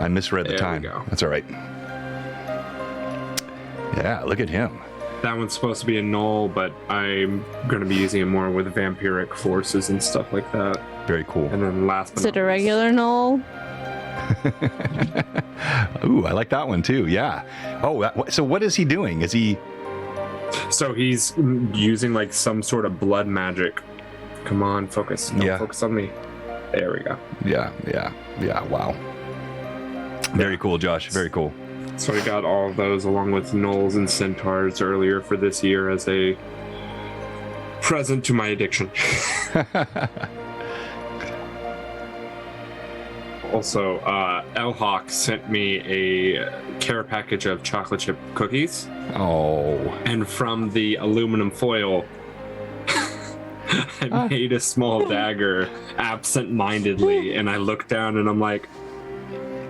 I misread the time. There we go. That's all right. Yeah, look at him. That one's supposed to be a null, but I'm going to be using it more with vampiric forces and stuff like that. Very cool. And then last but Is not it a regular null? Ooh, I like that one too. Yeah. Oh, so what is he doing? Is he... So he's using like some sort of blood magic. Come on, focus. Don't focus on me. There we go. Yeah. Wow. Very cool, Josh. Very cool. So I got all of those along with gnolls and centaurs earlier for this year as a present to my addiction. Also, Elhawk sent me a care package of chocolate chip cookies. Oh. And from the aluminum foil, I made a small dagger absent-mindedly, and I looked down and I'm like,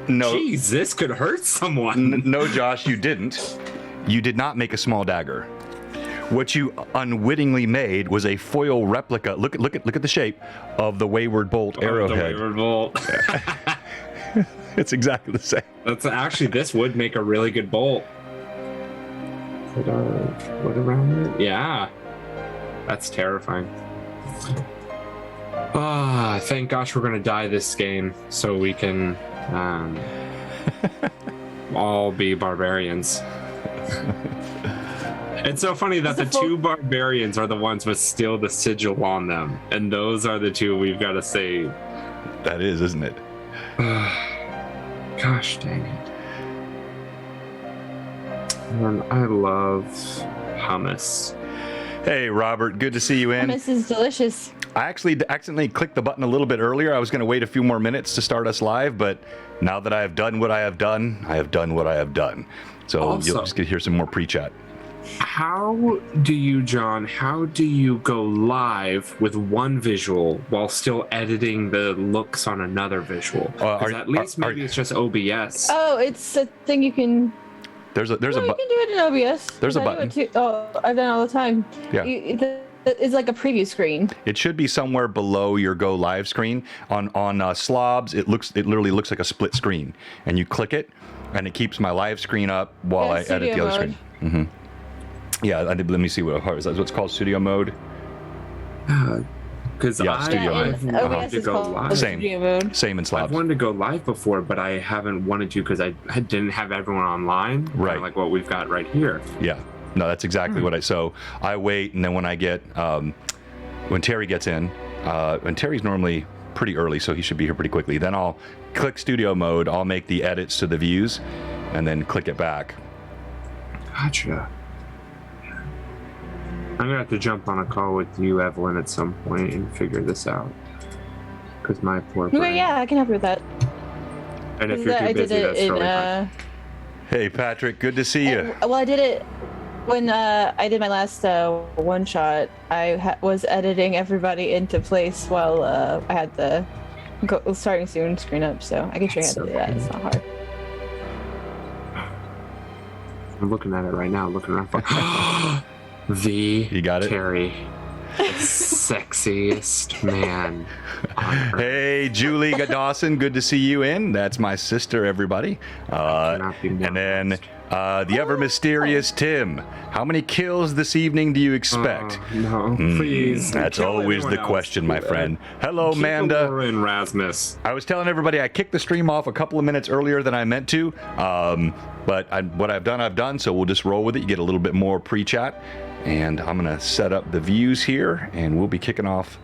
no, geez, this could hurt someone. No, Josh, you didn't. You did not make a small dagger. What you unwittingly made was a foil replica. Look at the shape of the Wayward Bolt arrowhead. The Wayward Bolt. It's exactly the same. That's actually, this would make a really good bolt. What around it? Yeah. That's terrifying. Thank gosh we're gonna die this game so we can all be barbarians. It's so funny that the two barbarians are the ones with still the sigil on them, and those are the two we've got to save. That is, isn't it? Gosh dang it. And I love hummus. Hey, Robert, good to see you in. Hummus is delicious. I actually accidentally clicked the button a little bit earlier. I was going to wait a few more minutes to start us live, but now that I have done what I have done, I have done what I have done. So also, you'll just get to hear some more pre-chat. How do you, John, go live with one visual while still editing the looks on another visual? At least maybe it's just OBS. Oh, it's a thing you can... There's a you can do it in OBS. There's a button. Oh, I've done it all the time. Yeah. It's like a preview screen. It should be somewhere below your go live screen. On Slobs, it literally looks like a split screen, and you click it, and it keeps my live screen up while I edit the other screen. Mm-hmm. Yeah, let me see what is that. What's called studio mode. Because studio mode. OBS is called studio mode. Same in Slobs. I've wanted to go live before, but I haven't wanted to because I didn't have everyone online. Right. Like what we've got right here. Yeah. No, that's exactly what so I wait, and then when I get when Terry gets in, and Terry's normally pretty early, so he should be here pretty quickly. Then I'll click studio mode, I'll make the edits to the views, and then click it back. Gotcha. I'm gonna have to jump on a call with you, Evelyn, at some point and figure this out. Because my poor brain. Okay, yeah, I can help you with that. And if you're too busy, that's totally fine. Hey, Patrick, good to see you. Well, I did it when I did my last one shot. I was editing everybody into place while I had the starting soon screen up, so I can show you how to do that. It's not hard. I'm looking at it right now, looking around. You got it? Terry. Sexiest man on earth. Hey, Julie Dawson, good to see you in. That's my sister, everybody. And then the ever mysterious Tim. How many kills this evening do you expect? No, please. That's always the question, my friend. Hello, Amanda. And Rasmus. I was telling everybody I kicked the stream off a couple of minutes earlier than I meant to. But what I've done, so we'll just roll with it. You get a little bit more pre-chat. And I'm going to set up the views here, and we'll be kicking off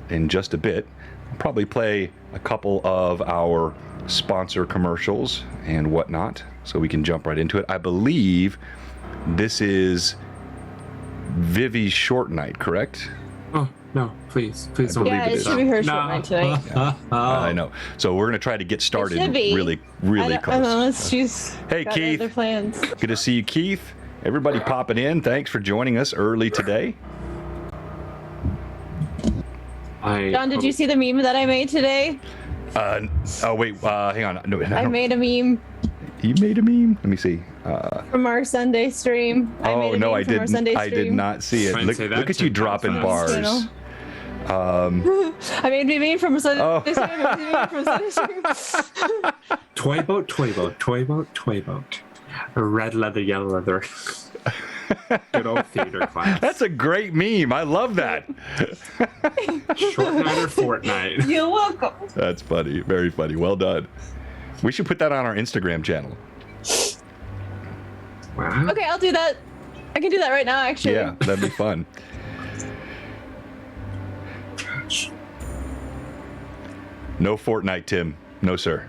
in just a bit. I'll probably play a couple of our sponsor commercials and whatnot, so we can jump right into it. I believe this is Vivi's short night, correct? Oh, no, please don't leave it. Yeah, it should be her short night tonight. Yeah, I know. So we're going to try to get started really close. Unless she's hey, got Keith. other plans. Good to see you, Keith. Everybody popping in. Thanks for joining us early today. John, did you see the meme that I made today? Oh, wait. Hang on. No, I made a meme. You made a meme? Let me see. From our Sunday stream. I didn't. I did not see it. Look at you dropping bars. I made a meme from Sunday stream. Toy boat, toy boat, toy boat, toy boat. Red leather, yellow leather. Good old theater class. That's a great meme. I love that. Short night or fortnight. You're welcome. That's funny. Very funny. Well done. We should put that on our Instagram channel. Wow. Okay, I'll do that. I can do that right now, actually. Yeah, that'd be fun. No Fortnite, Tim. No, sir.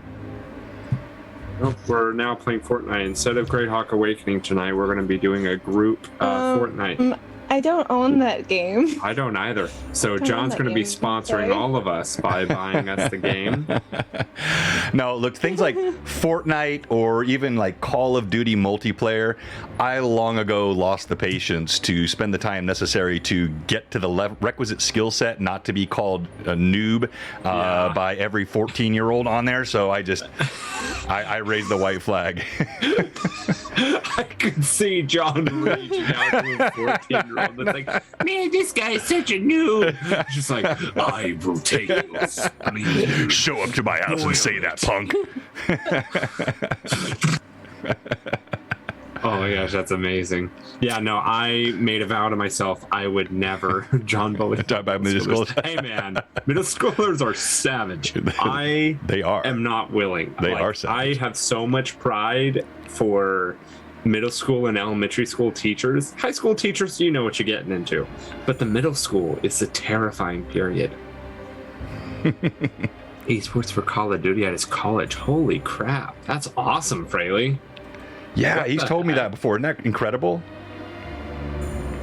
Well, we're now playing Fortnite. Instead of Greyhawk Awakening tonight, we're going to be doing a group Fortnite. I don't own that game. I don't either. So don't John's own going to that be game. sponsoring Sorry. all of us by buying us the game. No, look, things like Fortnite or even like Call of Duty multiplayer, I long ago lost the patience to spend the time necessary to get to the requisite skill set, not to be called a noob by every 14-year-old on there. So I just, I raised the white flag. I could see John reaching out to a 14-year-old that's like, man, this guy is such a noob. Just like, I will take your spleen. Show up to my house and say that, punk. Oh my gosh, that's amazing. Yeah, no, I made a vow to myself I would never John Bullet Talk about middle schoolers. Hey man, middle schoolers are savage. They are. am not willing. They are savage. I have so much pride for middle school and elementary school teachers. High school teachers, you know what you're getting into. But the middle school is a terrifying period. Esports for Call of Duty at his college. Holy crap. That's awesome, Fraley. Yeah, What he's the told me heck? that before. Isn't that incredible?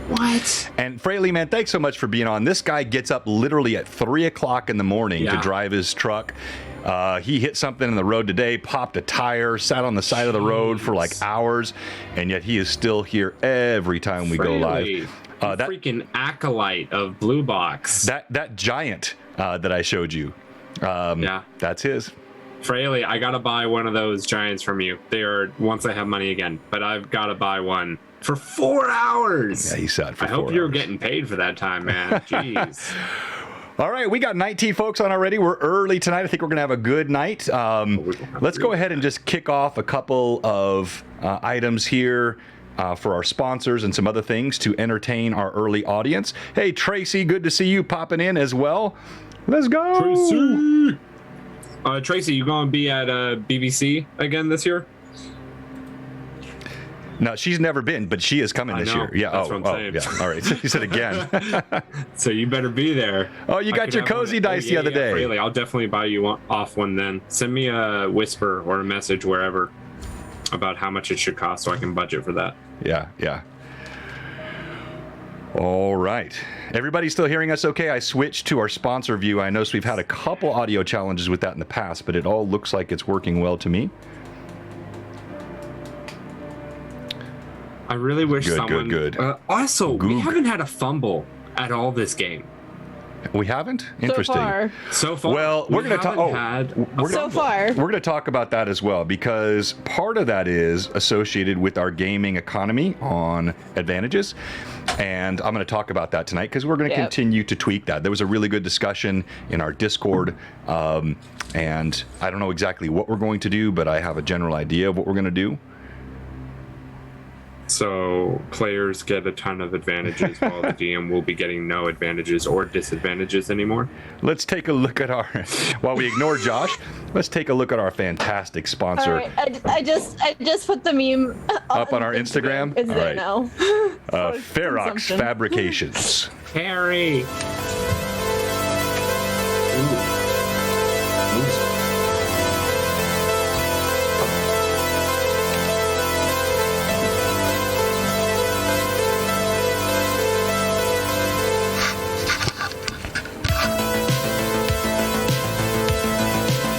What? And Fraley, man, thanks so much for being on. This guy gets up literally at 3 o'clock in the morning to Yeah. drive his truck. He hit something in the road today, popped a tire, sat on the side of the road for like hours, and yet he is still here every time we go Fraley, live. the freaking acolyte of Blue Box. That giant that I showed you, Yeah. that's his. Fraley, I gotta buy one of those giants from you. They are once I have money again, but I've gotta buy one for 4 hours. Yeah, he sat for I 4 hope you're hours. getting paid for that time, man. Jeez. All right, we got 19 folks on already. We're early tonight. I think we're going to have a good night. Let's go ahead and just kick off a couple of items here for our sponsors and some other things to entertain our early audience. Hey, Tracy, good to see you popping in as well. Let's go. Tracy! Tracy, you gonna be at BBC again this year? No, she's never been, but she is coming I this know. year. Yeah. That's what I'm saying. Yeah. All right. You said again. So you better be there. Oh, you I got could your have cozy one- dice the other day. Fraley, I'll definitely buy you off one then. Send me a whisper or a message wherever about how much it should cost so I can budget for that. Yeah. All right. Everybody still hearing us okay? I switched to our sponsor view. I noticed we've had a couple audio challenges with that in the past, but it all looks like it's working well to me. I really wish Good, someone. good. Also, we Goog. haven't had a fumble at all this game We haven't? Interesting. So far. so far. Well, we're going to talk. haven't had a we're So gonna, far. we're going to talk about that as well because part of that is associated with our gaming economy on advantages, and I'm going to talk about that tonight because we're going to Yep. continue to tweak that. There was a really good discussion in our Discord, and I don't know exactly what we're going to do, but I have a general idea of what we're going to do. So players get a ton of advantages while the DM will be getting no advantages or disadvantages anymore. Let's take a look at our, while we ignore Josh, let's take a look at our fantastic All sponsor. right, I just put the meme Up on our Instagram? It's All there right. now. Ferox Consumption. Fabrications. Harry.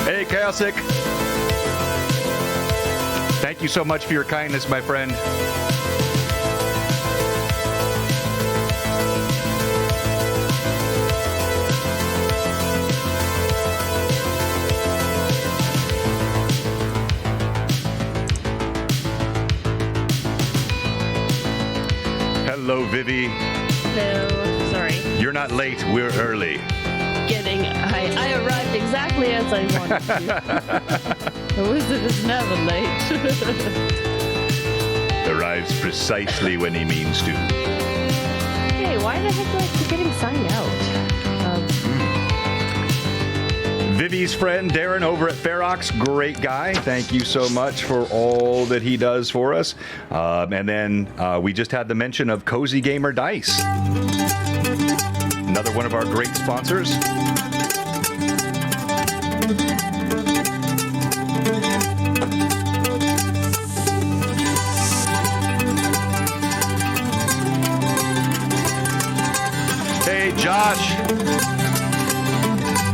Hey, Chaosic. Thank you so much for your kindness, my friend. Hello, Vivi. No, sorry. You're not late. We're early. I arrived exactly as I wanted to. A wizard is never late. Arrives precisely when he means to. Hey, why the heck do I keep getting signed out? Vivi's friend Darren over at Ferox, great guy. Thank you so much for all that he does for us. And then we just had the mention of Cozy Gamer Dice, another one of our great sponsors. Hey, Josh.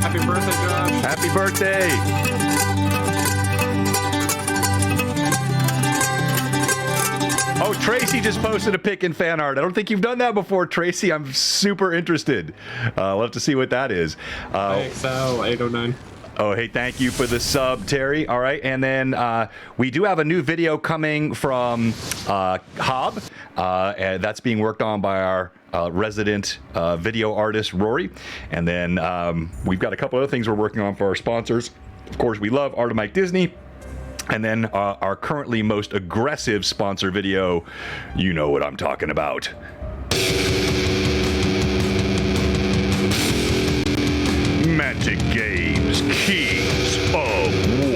Happy birthday, Josh. Happy birthday. Oh, Tracy just posted a pic in fan art. I don't think you've done that before, Tracy. I'm super interested. I'll have to see what that is. XL809. Oh, hey, thank you for the sub, Terry. All right, and then we do have a new video coming from Hob, and that's being worked on by our resident video artist, Rory. And then we've got a couple other things we're working on for our sponsors. Of course, we love Art of Mike Disney. And then our currently most aggressive sponsor video, you know what I'm talking about. Magic Games, Kings of War.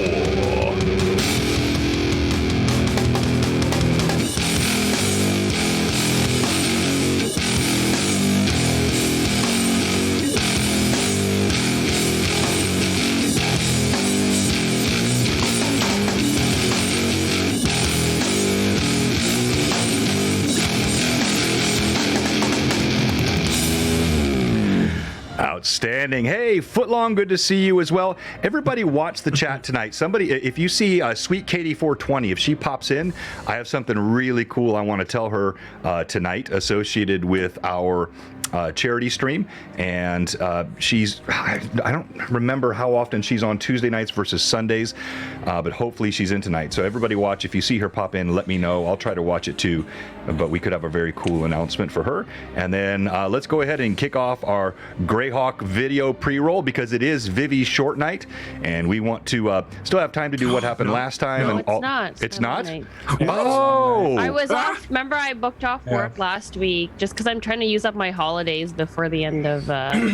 Outstanding. Hey, Footlong, good to see you as well. Everybody watch the chat tonight. Somebody, if you see Sweet Katie 420, if she pops in, I have something really cool I want to tell her tonight associated with our charity stream. And she's, I don't remember how often she's on Tuesday nights versus Sundays, but hopefully she's in tonight. So everybody watch. If you see her pop in, let me know. I'll try to watch it too. But we could have a very cool announcement for her. And then let's go ahead and kick off our Greyhawk video pre-roll because it is Vivi's short night, and we want to still have time to do what happened last time. No, and it's all, not. It's not? Night. Oh! I was off. Remember, I booked off work last week just because I'm trying to use up my holidays before the end of.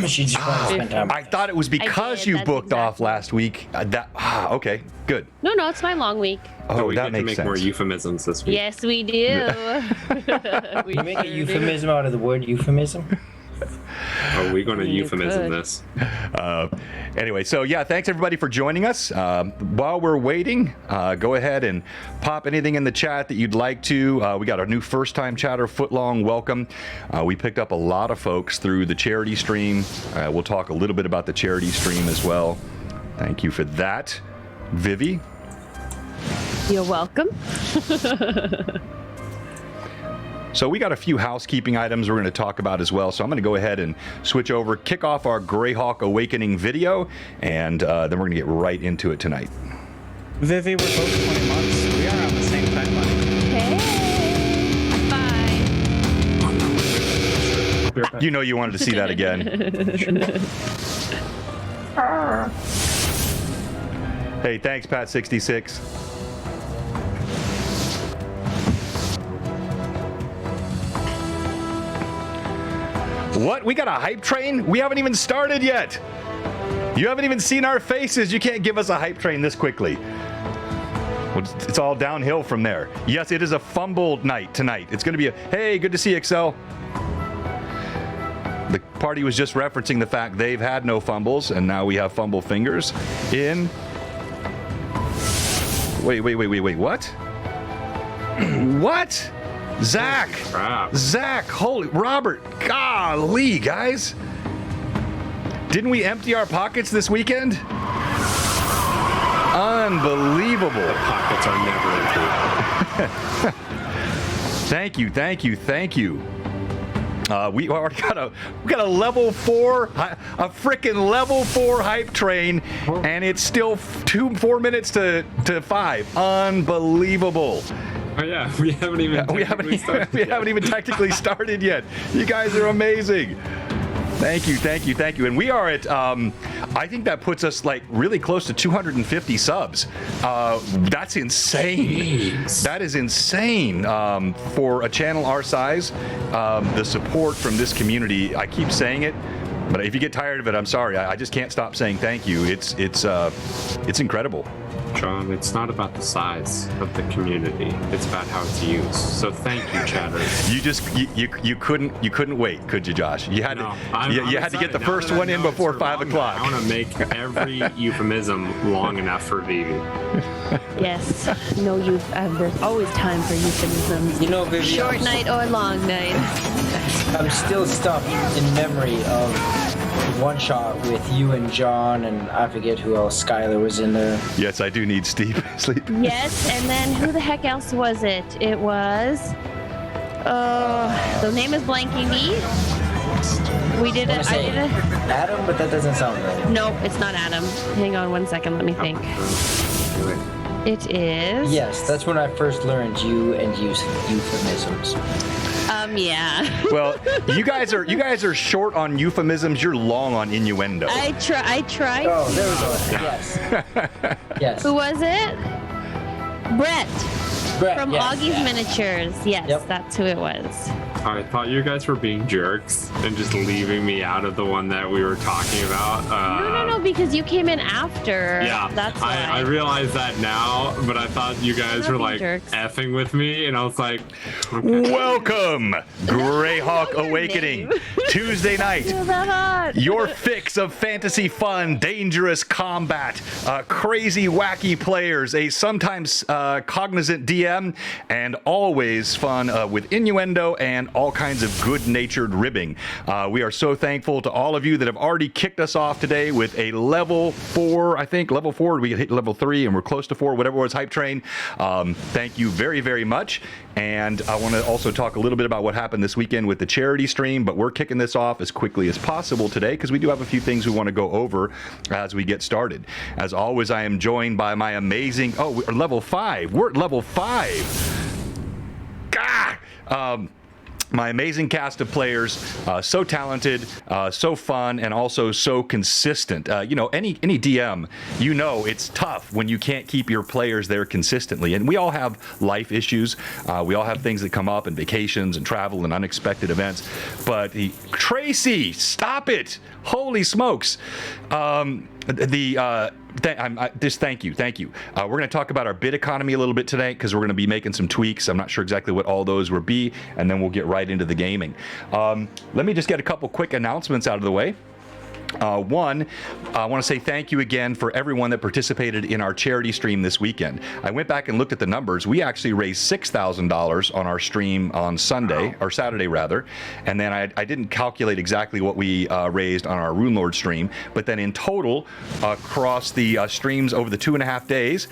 She just wanted to spend time. I thought it was because you that's booked off exactly. last week. Okay, good. No, it's my long week. Oh, we that get to makes make sense. more euphemisms this week. Yes, we do. we You make a sure euphemism out of the word euphemism? Are we going to You euphemism could. this? Anyway, so yeah, thanks everybody for joining us. While we're waiting, go ahead and pop anything in the chat that you'd like to. We got our new first-time chatter, Footlong, welcome. We picked up a lot of folks through the charity stream. We'll talk a little bit about the charity stream as well. Thank you for that, Vivi. You're welcome. So we got a few housekeeping items we're going to talk about as well. So I'm going to go ahead and switch over, kick off our Greyhawk Awakening video, and then we're going to get right into it tonight. Vivi, we're both 20 months. We are on the same timeline. Hey. Bye. You know you wanted to see that again. Hey, thanks, Pat66. What? We got a hype train? We haven't even started yet. You haven't even seen our faces. You can't give us a hype train this quickly. Well, it's all downhill from there. Yes, it is a fumble night tonight. It's going to be a, hey, good to see you, Excel. The party was just referencing the fact they've had no fumbles, and now we have fumble fingers in... Wait, what? What? Zach! Zach, holy... Robert, golly, guys. Didn't we empty our pockets this weekend? Unbelievable. The pockets are never empty. Thank you. We already got a level 4, a frickin' level 4 hype train, and it's still 4 minutes to 5. Unbelievable. Oh yeah, we haven't even technically started technically started yet. You guys are amazing. Thank you. And we are at, I think that puts us like really close to 250 subs. That's insane. Jeez. That is insane for a channel our size. The support from this community, I keep saying it, but if you get tired of it, I'm sorry. I just can't stop saying thank you. It's incredible. John, it's not about the size of the community. It's about how it's used. So thank you, chatter. You couldn't wait, could you, Josh? You had I'm you had to get the excited. first Now that one I in know it's before for 5 long, o'clock. I want to make every euphemism long enough for Vivi. Yes. No youth. There's always time for euphemisms. You know, Vivi, Short night or long night. I'm still stuck in memory of one shot with you and John, and I forget who else. Skylar was in there. Yes, I do need sleep. Yes, and then who the heck else was it? It was. The name is blanking me. We did it. I did it. Adam, but that doesn't sound right. Nope, it's not Adam. Hang on 1 second. Let me think. Do it. It is. Yes, that's when I first learned you and use euphemisms. Yeah. Well, you guys are short on euphemisms. You're long on innuendo. I tried. Oh, there we go. Yes. Yes. Who was it? Brett from yes. Augie's Miniatures. Yes, Yep. that's who it was. I thought you guys were being jerks and just leaving me out of the one that we were talking about. No, because you came in after. Yeah, That's why. I realize that now, but I thought you guys Not were being like jerks. effing with me, and I was like, okay. Welcome, Greyhawk Your Awakening, name. Tuesday night. Feel the hot. Your fix of fantasy fun, dangerous combat, crazy, wacky players, a sometimes cognizant DM, and always fun with innuendo and all kinds of good-natured ribbing. We are so thankful to all of you that have already kicked us off today with a level 4, I think. Level 4, we hit level 3, and we're close to 4, whatever it was, Hype Train. Thank you very, very much. And I want to also talk a little bit about what happened this weekend with the charity stream, but we're kicking this off as quickly as possible today because we do have a few things we want to go over as we get started. As always, I am joined by my amazing, we're level 5. We're at level 5. God! My amazing cast of players, so talented, so fun, and also so consistent. Any DM, it's tough when you can't keep your players there consistently. And we all have life issues. We all have things that come up and vacations and travel and unexpected events. But Tracy, stop it! Holy smokes! Thank you. We're going to talk about our bid economy a little bit today because we're going to be making some tweaks. I'm not sure exactly what all those will be, and then we'll get right into the gaming. Let me just get a couple quick announcements out of the way. One, I want to say thank you again for everyone that participated in our charity stream this weekend. I went back and looked at the numbers. We actually raised $6,000 on our stream on Sunday, or Saturday rather, and then I didn't calculate exactly what we raised on our Rune Lord stream, but then in total, across the streams over the 2.5 days,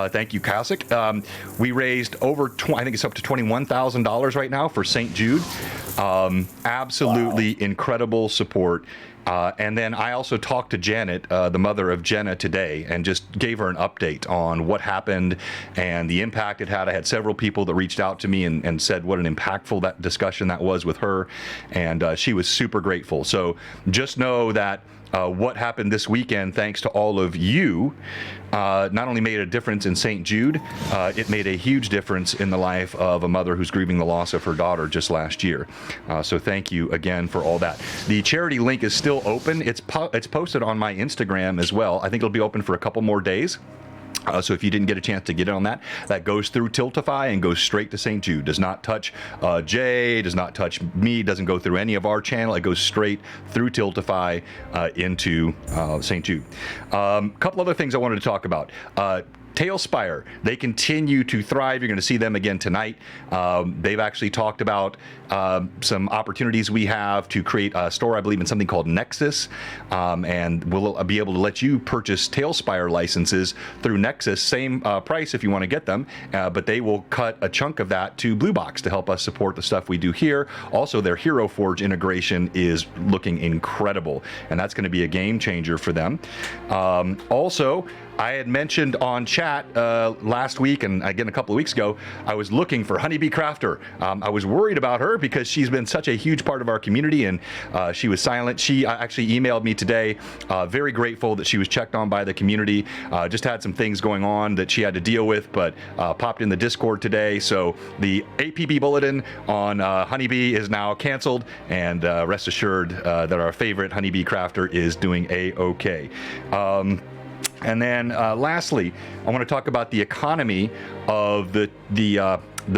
thank you, Kasich, we raised over, I think it's up to $21,000 right now for St. Jude. Absolutely incredible support. And then I also talked to Janet, the mother of Jenna, today, and just gave her an update on what happened and the impact it had. I had several people that reached out to me and said what an impactful that discussion that was with her, and she was super grateful. So just know that what happened this weekend, thanks to all of you, not only made a difference in St. Jude, it made a huge difference in the life of a mother who's grieving the loss of her daughter just last year. So thank you again for all that. The charity link is still open. It's posted on my Instagram as well. I think it'll be open for a couple more days. So if you didn't get a chance to get in on that, that goes through Tiltify and goes straight to St. Jude. Does not touch Jay, does not touch me, doesn't go through any of our channel. It goes straight through Tiltify into St. Jude. Couple other things I wanted to talk about. Tailspire, they continue to thrive. You're going to see them again tonight. They've actually talked about some opportunities we have to create a store, I believe, in something called Nexus, and we'll be able to let you purchase Tailspire licenses through Nexus, same price if you want to get them, but they will cut a chunk of that to Blue Box to help us support the stuff we do here. Also, their Hero Forge integration is looking incredible, and that's going to be a game changer for them. Also, I had mentioned on chat last week and again a couple of weeks ago, I was looking for Honeybee Crafter. I was worried about her because she's been such a huge part of our community, and she was silent. She actually emailed me today, very grateful that she was checked on by the community. Just had some things going on that she had to deal with, but popped in the Discord today. So the APB bulletin on Honeybee is now canceled, and rest assured that our favorite Honeybee Crafter is doing A-OK. And then lastly, I want to talk about the economy of the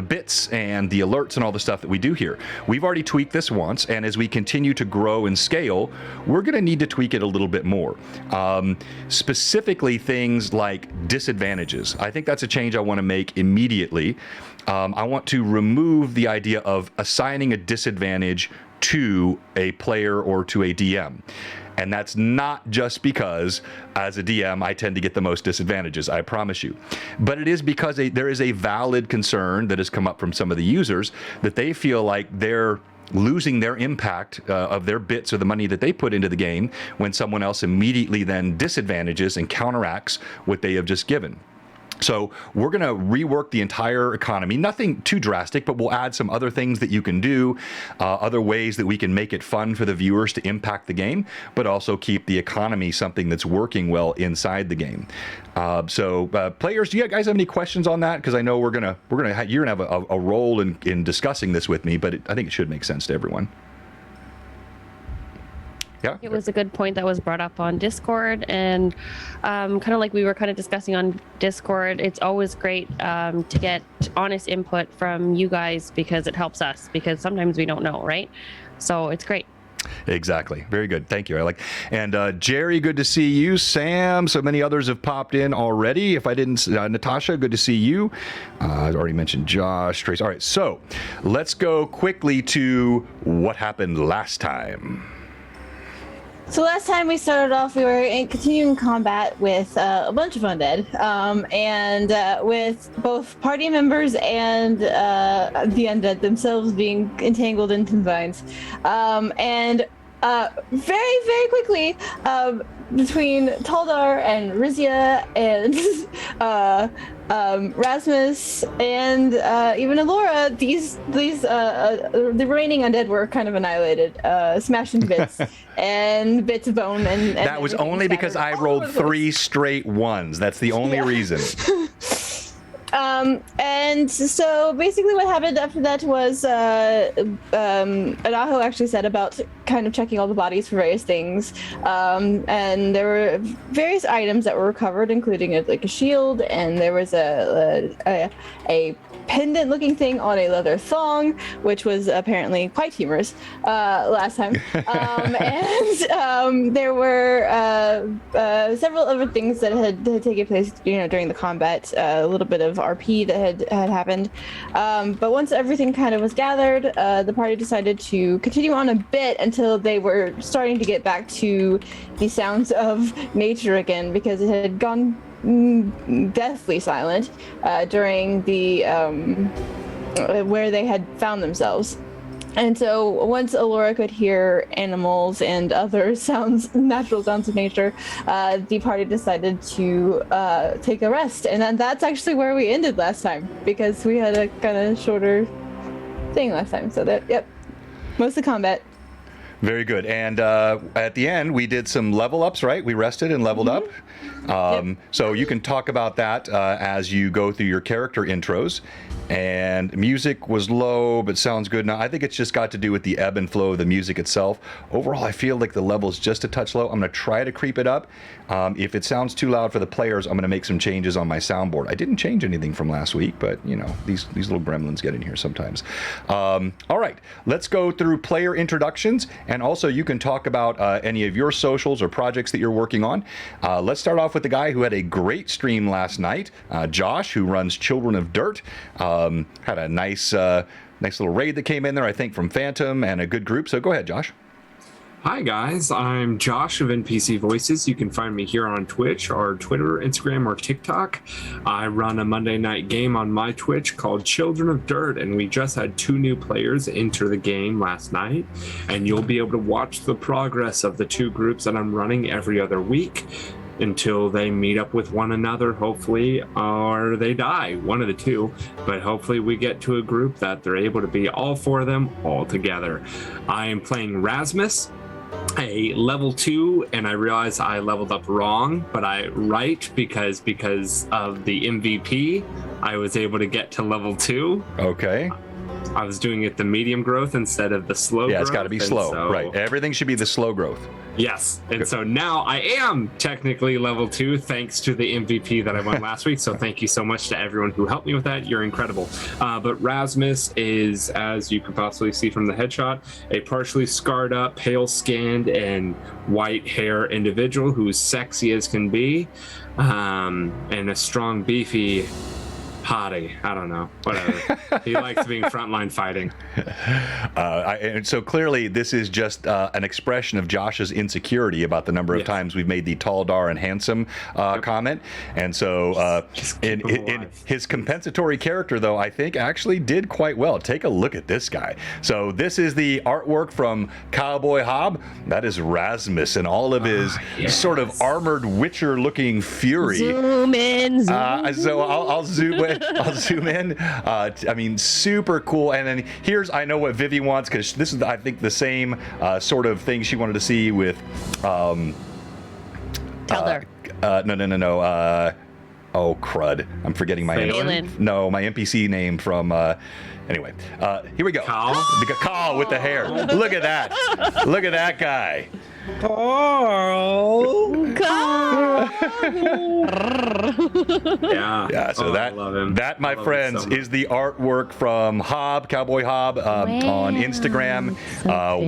bits and the alerts and all the stuff that we do here. We've already tweaked this once, and as we continue to grow and scale, we're going to need to tweak it a little bit more. Specifically things like disadvantages. I think that's a change I want to make immediately. I want to remove the idea of assigning a disadvantage to a player or to a DM. And that's not just because, as a DM, I tend to get the most disadvantages, I promise you. But it is because there is a valid concern that has come up from some of the users that they feel like they're losing their impact of their bits or the money that they put into the game when someone else immediately then disadvantages and counteracts what they have just given. So we're going to rework the entire economy. Nothing too drastic, but we'll add some other things that you can do, other ways that we can make it fun for the viewers to impact the game, but also keep the economy something that's working well inside the game. Players, do you guys have any questions on that? Because I know you're gonna have a role in discussing this with me, but I think it should make sense to everyone. Yeah. It was a good point that was brought up on Discord, and kind of like we were kind of discussing on Discord, it's always great to get honest input from you guys because it helps us, because sometimes we don't know, right? So it's great. Exactly. Very good. Thank you. And Jerry, good to see you. Sam, so many others have popped in already. If I didn't, Natasha, good to see you. I've already mentioned Josh, Trace. All right, so let's go quickly to what happened last time. So last time we started off, we were in continuing combat with a bunch of undead, and with both party members and the undead themselves being entangled into vines. And very, very quickly, between Taldar and Rizia and Rasmus and even Alora, the remaining undead were kind of annihilated, smashed into bits and bits of bone. And that was only because I rolled 3 straight ones. That's the only reason. And so basically what happened after that was Adaho actually said about kind of checking all the bodies for various things, and there were various items that were recovered, including a shield, and there was a pendant looking thing on a leather thong, which was apparently quite humorous last time. And there were several other things that had taken place, during the combat, a little bit of RP that had happened. But once everything kind of was gathered, the party decided to continue on a bit until they were starting to get back to the sounds of nature again, because it had gone deathly silent during the where they had found themselves. And so once Alora could hear animals and other sounds, natural sounds of nature, the party decided to take a rest. And that's actually where we ended last time, because we had a kind of shorter thing last time. So most of the combat. Very good. And at the end, we did some level ups, right? We rested and leveled up. So you can talk about that as you go through your character intros. And music was low, but sounds good now. I think it's just got to do with the ebb and flow of the music itself. Overall, I feel like the level is just a touch low. I'm going to try to creep it up. If it sounds too loud for the players, I'm going to make some changes on my soundboard. I didn't change anything from last week, but these little gremlins get in here sometimes. All right, let's go through player introductions, and also you can talk about any of your socials or projects that you're working on. Let's start off with the guy who had a great stream last night, Josh, who runs Children of Dirt. Had a nice little raid that came in there, I think, from Phantom, and a good group. So go ahead, Josh. Hi guys, I'm Josh of NPC Voices. You can find me here on Twitch or Twitter, Instagram, or TikTok. I run a Monday night game on my Twitch called Children of Dirt, and we just had 2 new players enter the game last night, and you'll be able to watch the progress of the 2 groups that I'm running every other week. until they meet up with one another, hopefully, or they die, one of the two. But hopefully we get to a group that they're able to be all four of them all together. I am playing Rasmus, a level 2, and I realize I leveled up wrong, but because of the MVP, I was able to get to level 2. Okay. I was doing it the medium growth instead of the slow growth. Yeah, it's got to be slow, right? Everything should be the slow growth. Yes, and so now I am technically level 2 thanks to the MVP that I won last week. So thank you so much to everyone who helped me with that. You're incredible. But Rasmus is, as you can possibly see from the headshot, a partially scarred up, pale skinned, and white hair individual who's sexy as can be, and a strong, beefy hottie. I don't know. Whatever. He likes being frontline fighting. And so clearly this is just an expression of Josh's insecurity about the number of times we've made the tall, dar, and handsome comment. And so in his compensatory character, though, I think actually did quite well. Take a look at this guy. So this is the artwork from Cowboy Hob. That is Rasmus and all of his sort of armored Witcher-looking fury. Zoom in. So I'll zoom in. I'll zoom in. I mean, super cool. And then I know what Vivi wants, because this is, I think, the same sort of thing she wanted to see with. Tell her. No. Oh crud! I'm forgetting my my NPC name from. Anyway, here we go. Carl with the hair. Look at that. Look at that guy. Oh, Yeah. So that, my friends, is the artwork from Hob, Cowboy Hob, on Instagram.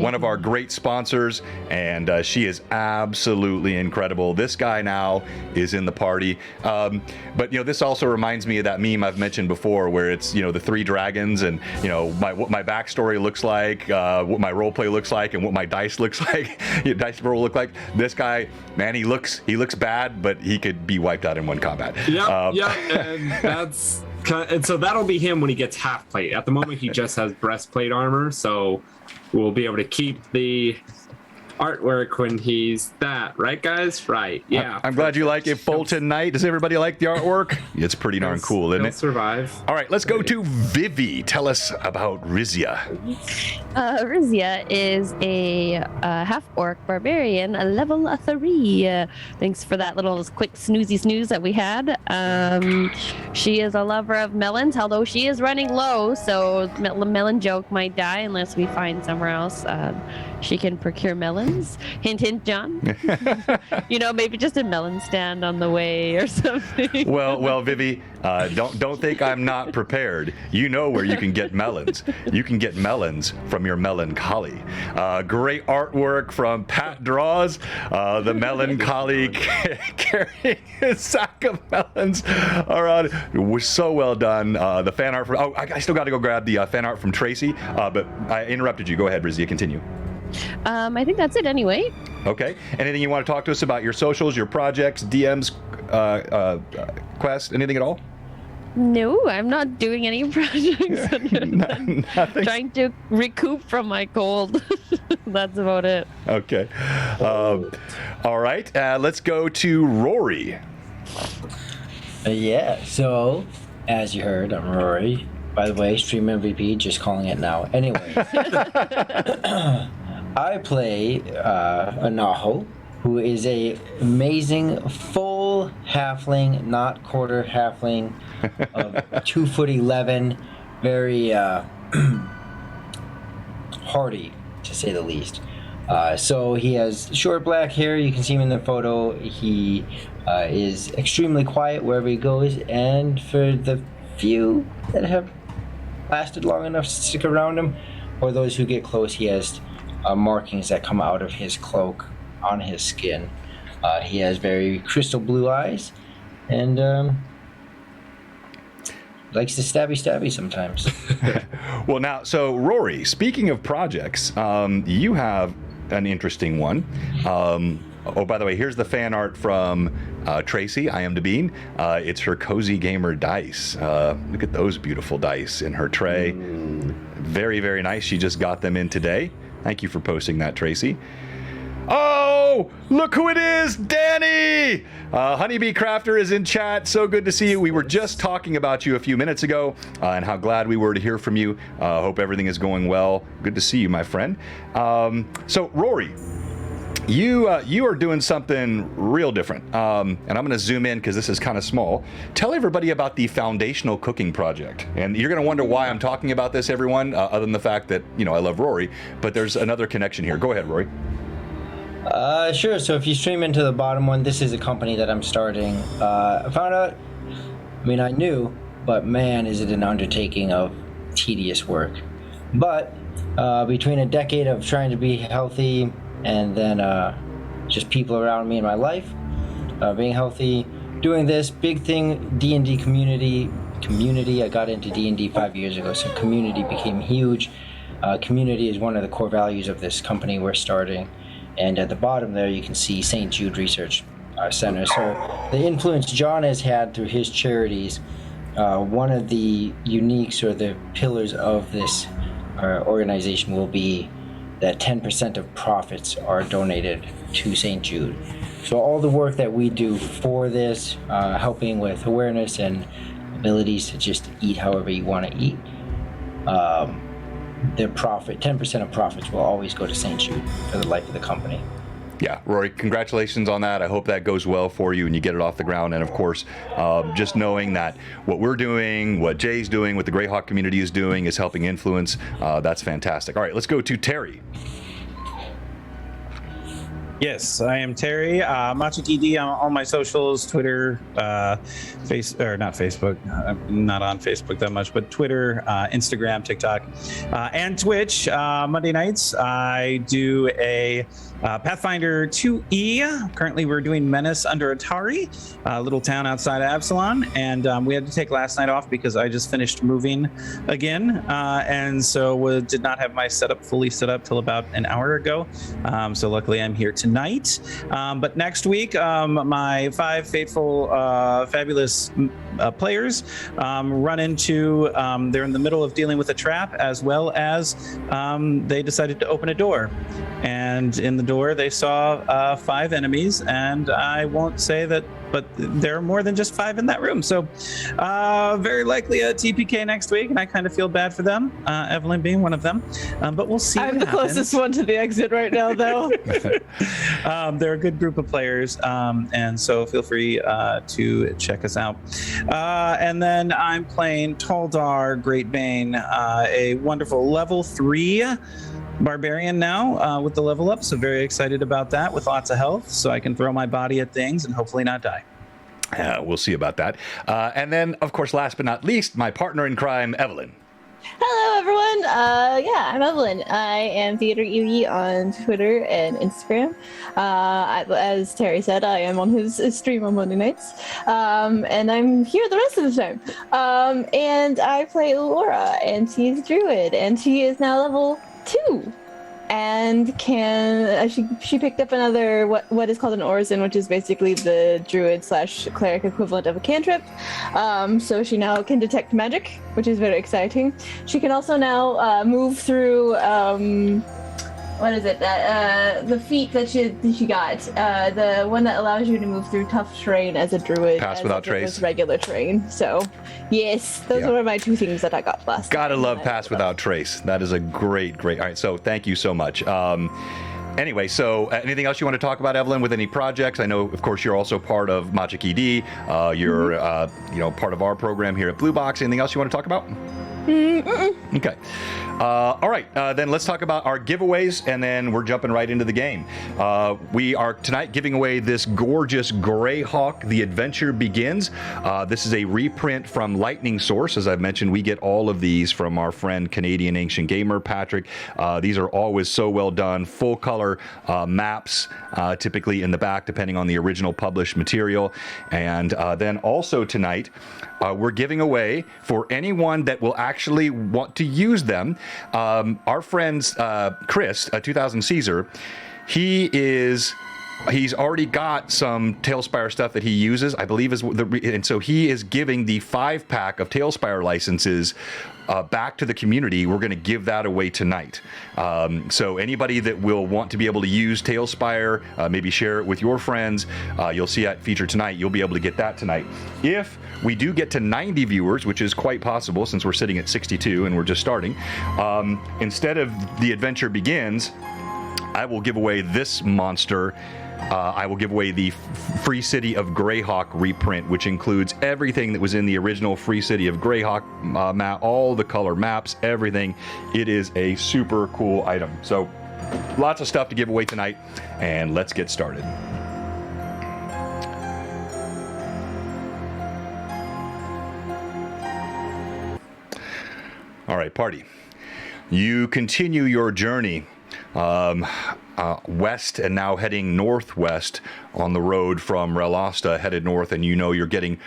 One of our great sponsors, and she is absolutely incredible. This guy now is in the party. But this also reminds me of that meme I've mentioned before, where it's the 3 dragons, and what my backstory looks like, what my roleplay looks like, and what my dice looks like. Dice roll look like. This guy, man, he looks bad, but he could be wiped out in one combat. And so that'll be him when he gets half plate. At the moment, he just has breastplate armor, so we'll be able to keep the artwork when he's that, right, guys? Right. Yeah. I'm glad you like it, Fulton Knight. Does everybody like the artwork? It's pretty darn cool, isn't it? Survive. All right, let's go to Vivi. Tell us about Rizia. Rizia is a half-orc barbarian, a level 3. Thanks for that little quick snooze that we had. She is a lover of melons, although she is running low, so melon joke might die unless we find somewhere else she can procure melons. Hint, hint, John. Maybe just a melon stand on the way or something. Well, Vivi, don't think I'm not prepared. You know where you can get melons. You can get melons from your melancholy. Great artwork from Pat Draws. The melancholy carrying a sack of melons around. It was so well done. The fan art from. I still got to go grab the fan art from Tracy. But I interrupted you. Go ahead, Rizia. Continue. I think that's it anyway. Okay. Anything you want to talk to us about your socials, your projects, DMs, quest, anything at all? No, I'm not doing any projects. Nothing. Trying to recoup from my cold. That's about it. Okay. All right. Let's go to Rory. So, as you heard, I'm Rory. By the way, stream MVP, just calling it now. Anyway. I play a Naho, who is a amazing full halfling, not quarter halfling, of 2'11", very hardy, to say the least. So he has short black hair. You can see him in the photo. He is extremely quiet wherever he goes, and for the few that have lasted long enough to stick around him, or those who get close, he has markings that come out of his cloak on his skin. He has very crystal blue eyes, and likes to stabby sometimes. Well, now, so Rory, speaking of projects, you have an interesting one. By the way, here's the fan art from Tracy, I am the Bean. It's her Cozy Gamer dice. Look at those beautiful dice in her tray. Very, very nice. She just got them in today. Thank you for posting that, Tracy. Oh, look who it is, Danny! Honeybee Crafter is in chat. So good to see you. We were just talking about you a few minutes ago and how glad we were to hear from you. Hope everything is going well. Good to see you, my friend. So, Rory, you are doing something real different. And I'm going to zoom in because this is kind of small. Tell everybody about the Foundational Cooking Project. And you're going to wonder why I'm talking about this, everyone, other than the fact that, I love Rory. But there's another connection here. Go ahead, Rory. Sure. So if you stream into the bottom one, this is a company that I'm starting. I found out, I knew, but man, is it an undertaking of tedious work. But between a decade of trying to be healthy and then just people around me in my life, being healthy, doing this big thing, D&D community. I got into D&D 5 years ago, so community became huge. Community is one of the core values of this company we're starting. And at the bottom there, you can see St. Jude Research Center. So the influence John has had through his charities, one of the uniques or the pillars of this organization will be that 10% of profits are donated to St. Jude. So all the work that we do for this, helping with awareness and abilities to just eat however you want to eat, the profit, 10% of profits will always go to St. Jude for the life of the company. Yeah, Rory, congratulations on that. I hope that goes well for you and you get it off the ground. And of course, just knowing that what we're doing, what Jay's doing, what the Greyhawk community is doing is helping influence. That's fantastic. All right, let's go to Terry. Yes, I am Terry. MachaDD on all my socials, Twitter, not Facebook. I'm not on Facebook that much, but Twitter, Instagram, TikTok, and Twitch. Monday nights, I do a Pathfinder 2E. Currently, we're doing Menace under Atari, a little town outside of Absalon, and we had to take last night off because I just finished moving again, and so did not have my setup fully set up till about an hour ago. So luckily, I'm here tonight. But next week, my 5 faithful, fabulous players run into, they're in the middle of dealing with a trap, as well as they decided to open a door. And in the door, they saw 5 enemies, and I won't say that, but there are more than just 5 in that room. So very likely a TPK next week, and I kind of feel bad for them, Evelyn being one of them. But we'll see. I'm the closest one to the exit right now, though. They're a good group of players, and so feel free to check us out. And then I'm playing Toldar Greatbane, a wonderful level 3 barbarian now with the level up, so very excited about that, with lots of health, so I can throw my body at things and hopefully not die. We'll see about that. And then, of course, last but not least, my partner in crime, Evelyn. Hello, everyone. I'm Evelyn. I am Theater Yugi on Twitter and Instagram. As Terry said, I am on his stream on Monday nights, and I'm here the rest of the time. And I play Laura, and she's Druid, and she is now level 2. And she picked up another what is called an orison, which is basically the druid / cleric equivalent of a cantrip. So she now can detect magic, which is very exciting. She can also now move through what is it? The feat that she got, the one that allows you to move through tough terrain as a druid. Pass without trace. Regular terrain. So, yes, those were my 2 things that I got last. Gotta love pass without trace. That is a great. All right, so thank you so much. Anyway, so anything else you want to talk about, Evelyn, with any projects? I know, of course, you're also part of MachaDD. You're, part of our program here at Blue Box. Anything else you want to talk about? Okay. All right, then let's talk about our giveaways, and then we're jumping right into the game. We are tonight giving away this gorgeous Greyhawk, The Adventure Begins. This is a reprint from Lightning Source. As I've mentioned, we get all of these from our friend Canadian Ancient Gamer, Patrick. These are always so well done, full color maps, typically in the back, depending on the original published material. And then also tonight, we're giving away, for anyone that will actually want to use them, our friends Chris, 2000 Caesar, he is he's already got some Tailspire stuff that he uses, I believe, and so he is giving the 5-pack of Tailspire licenses back to the community. We're going to give that away tonight. So anybody that will want to be able to use Tailspire, maybe share it with your friends, you'll see that feature tonight. You'll be able to get that tonight. If we do get to 90 viewers, which is quite possible since we're sitting at 62 and we're just starting, instead of the adventure begins, I will give away this monster. I will give away the Free City of Greyhawk reprint, which includes everything that was in the original Free City of Greyhawk map, all the color maps, everything. It is a super cool item. So lots of stuff to give away tonight, and let's get started. All right, party. You continue your journey west and now heading northwest on the road from Relasta, headed north, and you know you're getting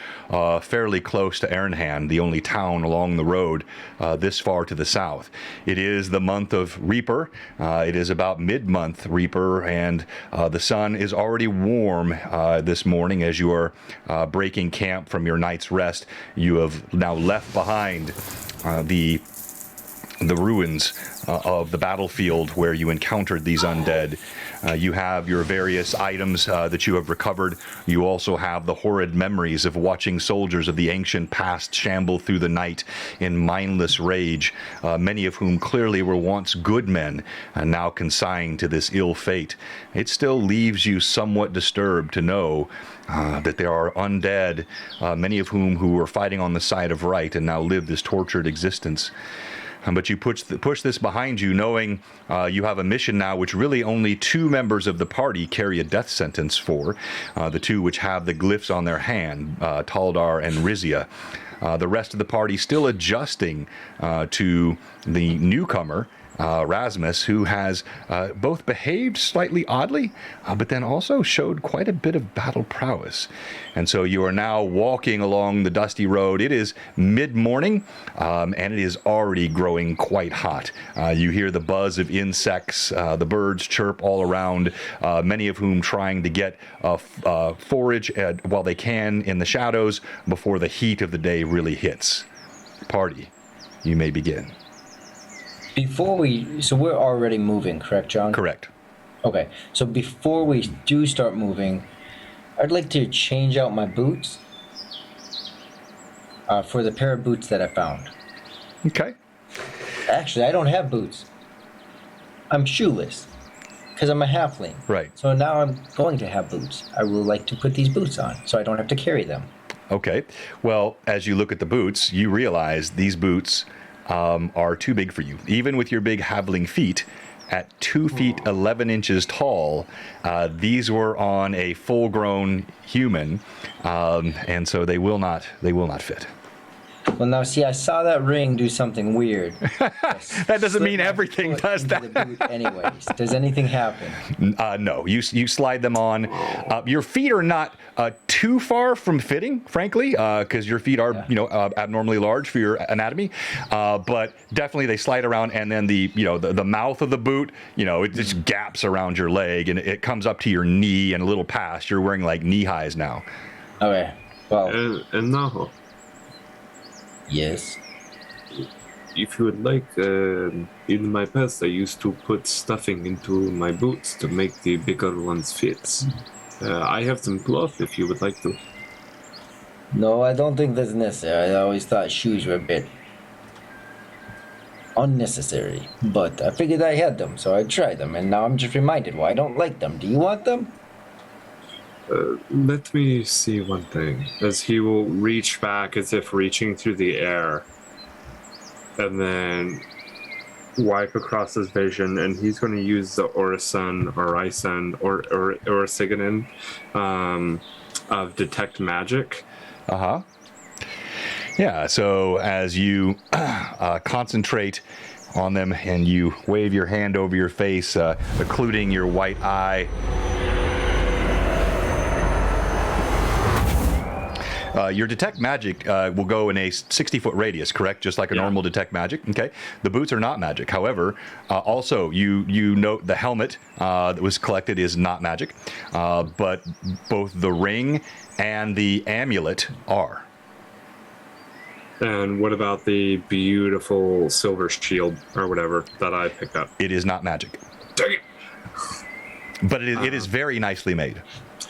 fairly close to Ernhan, the only town along the road this far to the south. It is the month of Reaper. It is about mid-month Reaper, and the sun is already warm this morning as you are breaking camp from your night's rest. You have now left behind the ruins of the battlefield where you encountered these undead. You have your various items that you have recovered. You also have the horrid memories of watching soldiers of the ancient past shamble through the night in mindless rage, many of whom clearly were once good men and now consigned to this ill fate. It still leaves you somewhat disturbed to know that there are undead, many of whom who were fighting on the side of right and now live this tortured existence. But you push this behind you, knowing you have a mission now which really only 2 members of the party carry a death sentence for, the 2 which have the glyphs on their hand, Taldar and Rizia. The rest of the party still adjusting to the newcomer, Rasmus, who has both behaved slightly oddly, but then also showed quite a bit of battle prowess. And so you are now walking along the dusty road. It is mid-morning, and it is already growing quite hot. You hear the buzz of insects, the birds chirp all around, many of whom trying to get forage while they can in the shadows before the heat of the day really hits. Party, you may begin. So we're already moving, correct, John? Correct. Okay, so before we do start moving, I'd like to change out my boots for the pair of boots that I found. Okay. Actually, I don't have boots. I'm shoeless because I'm a halfling. Right. So now I'm going to have boots. I would like to put these boots on so I don't have to carry them. Okay. Well, as you look at the boots, you realize these boots are too big for you. Even with your big halfling feet, at 2 feet 11 inches tall, these were on a full-grown human, and so they will not fit. Well, now see, I saw that ring do something weird. That doesn't mean everything does that. The boot anyways. Does anything happen? No, you slide them on. Your feet are not too far from fitting, frankly, because your feet are abnormally large for your anatomy. But definitely they slide around, and then the mouth of the boot, it just gaps around your leg, and it comes up to your knee and a little past. You're wearing like knee highs now. Okay. Well. And now. Yes. If you would like, in my past I used to put stuffing into my boots to make the bigger ones fit. I have some cloth if you would like to. No, I don't think that's necessary. I always thought shoes were a bit unnecessary. But I figured I had them, so I tried them, and now I'm just reminded why I don't like them. Do you want them? Let me see one thing. As he will reach back as if reaching through the air, and then wipe across his vision, and he's going to use the Orison or Siganin of Detect Magic. Yeah, so as you concentrate on them and you wave your hand over your face, occluding your white eye, Your detect magic will go in a 60-foot radius, correct? Just like a normal detect magic. Okay. The boots are not magic. However, also you note the helmet that was collected is not magic, but both the ring and the amulet are. And what about the beautiful silver shield or whatever that I picked up? It is not magic. Dang it! But it is very nicely made.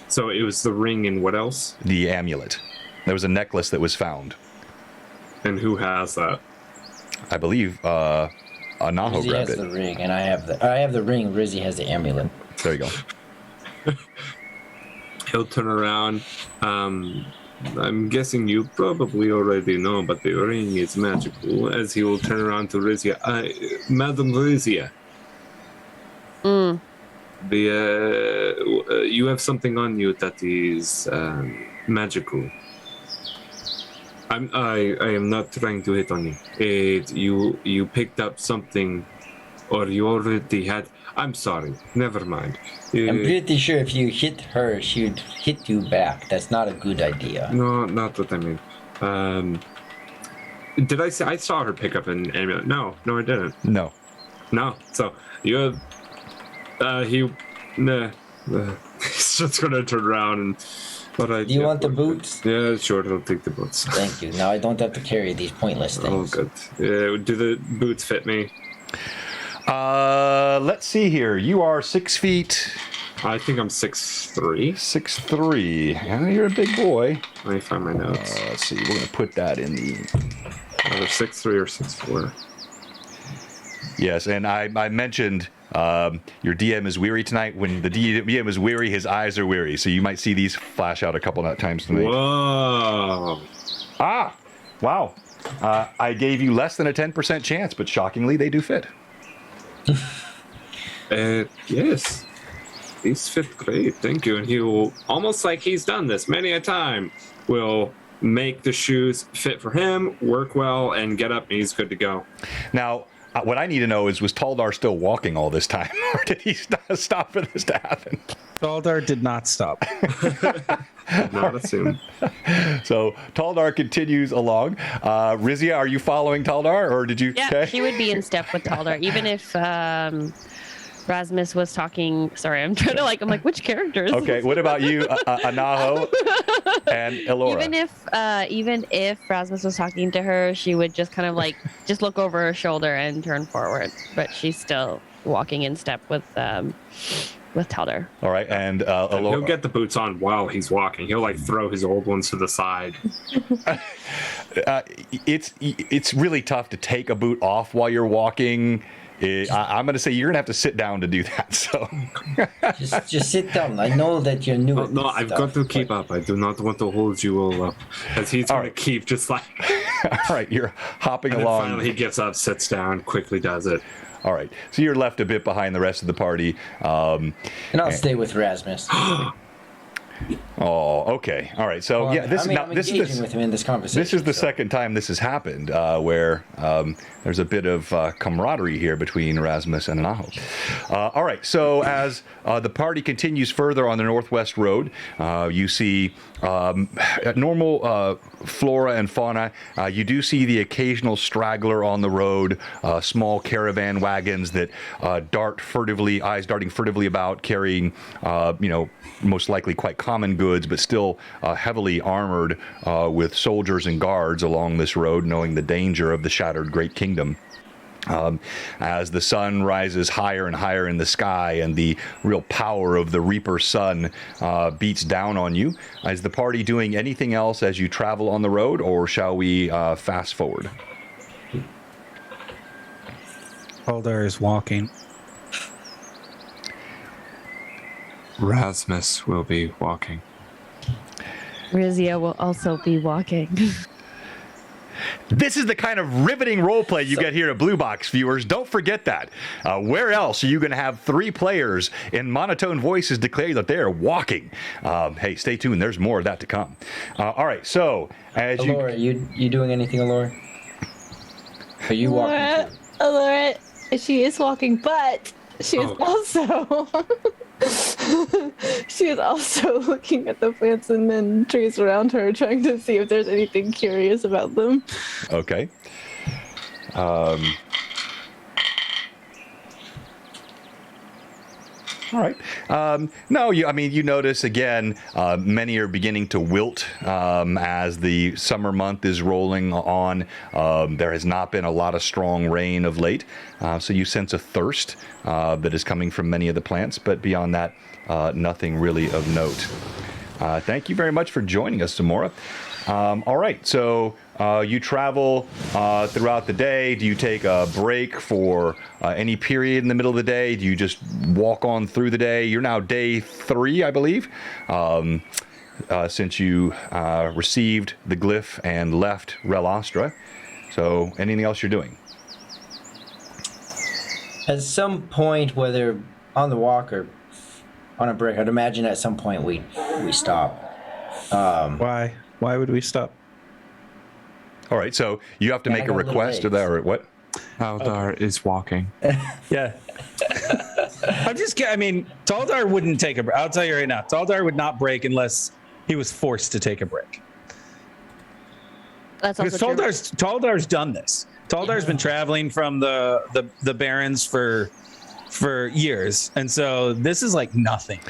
So it was the ring and what else? The amulet. There was a necklace that was found. And who has that? I believe Anaho Rizzy grabbed has it. the ring, and I have the ring. Rizzy has the amulet. There you go. He'll turn around. I'm guessing you probably already know, but the ring is magical. As he will turn around to Rizia. Madam Rizia. You have something on you that is magical. I am not trying to hit on you. You picked up something, or you already had. I'm sorry. Never mind. I'm pretty sure if you hit her, she would hit you back. That's not a good idea. No, not what I mean. Did I say I saw her pick up an amulet? No, I didn't. No. No. So you have. He's just gonna turn around and. Do you want the boots? Yeah, sure. I'll take the boots. Thank you. Now I don't have to carry these pointless Oh, things. good. Do the boots fit me? Let's see here. You are 6 feet. I think I'm 6'3". 6'3". Yeah, you're a big boy. Let me find my notes. Let's see. We're gonna put that in the. Either 6'3" or 6'4". Yes, and I mentioned your DM is weary tonight. When the DM is weary, his eyes are weary. So you might see these flash out a couple of times tonight. Whoa! Ah, wow. I gave you less than a 10% chance, but shockingly, they do fit. Yes. These fit great, thank you. And he will, almost like he's done this many a time, will make the shoes fit for him, work well, and get up, and he's good to go. Now, what I need to know is, was Taldar still walking all this time, or did he stop for this to happen? Taldar did not stop. Not assume. So Taldar continues along. Rizia, are you following Taldar, or did you? Yeah, Okay. she would be in step with Taldar, even if Rasmus was talking. Sorry, I'm trying to I'm like, which characters? Okay. What about you, Anaho and Elora? Even if Rasmus was talking to her, she would just kind of just look over her shoulder and turn forward, but she's still walking in step with Taldar. All right, and He'll Elora. get the boots on while he's walking. He'll throw his old ones to the side. It's really tough to take a boot off while you're walking. I'm going to say you're going to have to sit down to do that. So Just sit down. I know that you're new. At No, this I've stuff, got to keep up. I do not want to hold you all up. As he's going to keep just all right, you're hopping And then along. finally he gets up, sits down, quickly does it. All right, so you're left a bit behind the rest of the party. And I'll stay with Rasmus. Oh, okay. All right. So Well, yeah, this I'm is engaging with him in this conversation. This is the so. second time this has happened, where there's a bit of camaraderie here between Rasmus and Anaho. All right, so as the party continues further on the Northwest Road, you see normal flora and fauna. You do see the occasional straggler on the road, small caravan wagons that dart furtively, eyes darting furtively about, carrying, most likely quite common goods, but still heavily armored with soldiers and guards along this road, knowing the danger of the shattered great kingdom. As the sun rises higher and higher in the sky and the real power of the Reaper sun beats down on you, is the party doing anything else as you travel on the road, or shall we fast forward? Taldar is walking. Rasmus will be walking. Rizia will also be walking. This is the kind of riveting roleplay you get here at Blue Box, viewers. Don't forget that. Where else are you going to have three players in monotone voices declare that they are walking? Hey, stay tuned. There's more of that to come. All right, so as Alora, you doing anything, Alora? Are you walking too? Alora, she is walking, but she is also she is also looking at the plants and then trees around her, trying to see if there's anything curious about them. Okay. All right. No, you notice again, many are beginning to wilt as the summer month is rolling on. There has not been a lot of strong rain of late, so you sense a thirst that is coming from many of the plants, but beyond that, nothing really of note. Thank you very much for joining us, Zamora. All right, so you travel throughout the day. Do you take a break for any period in the middle of the day? Do you just walk on through the day? You're now day 3, I believe, since you received the glyph and left Rel Astra. So anything else you're doing? At some point, whether on the walk or on a break, I'd imagine at some point we stop. Why? Why would we stop? All right, so you have to make a request or that, or what? Taldar is walking. Yeah. I mean, Taldar wouldn't take a break. I'll tell you right now, Taldar would not break unless he was forced to take a break. That's also Because Taldar's done this. Taldar's been traveling from the Barrens for years, and so this is like nothing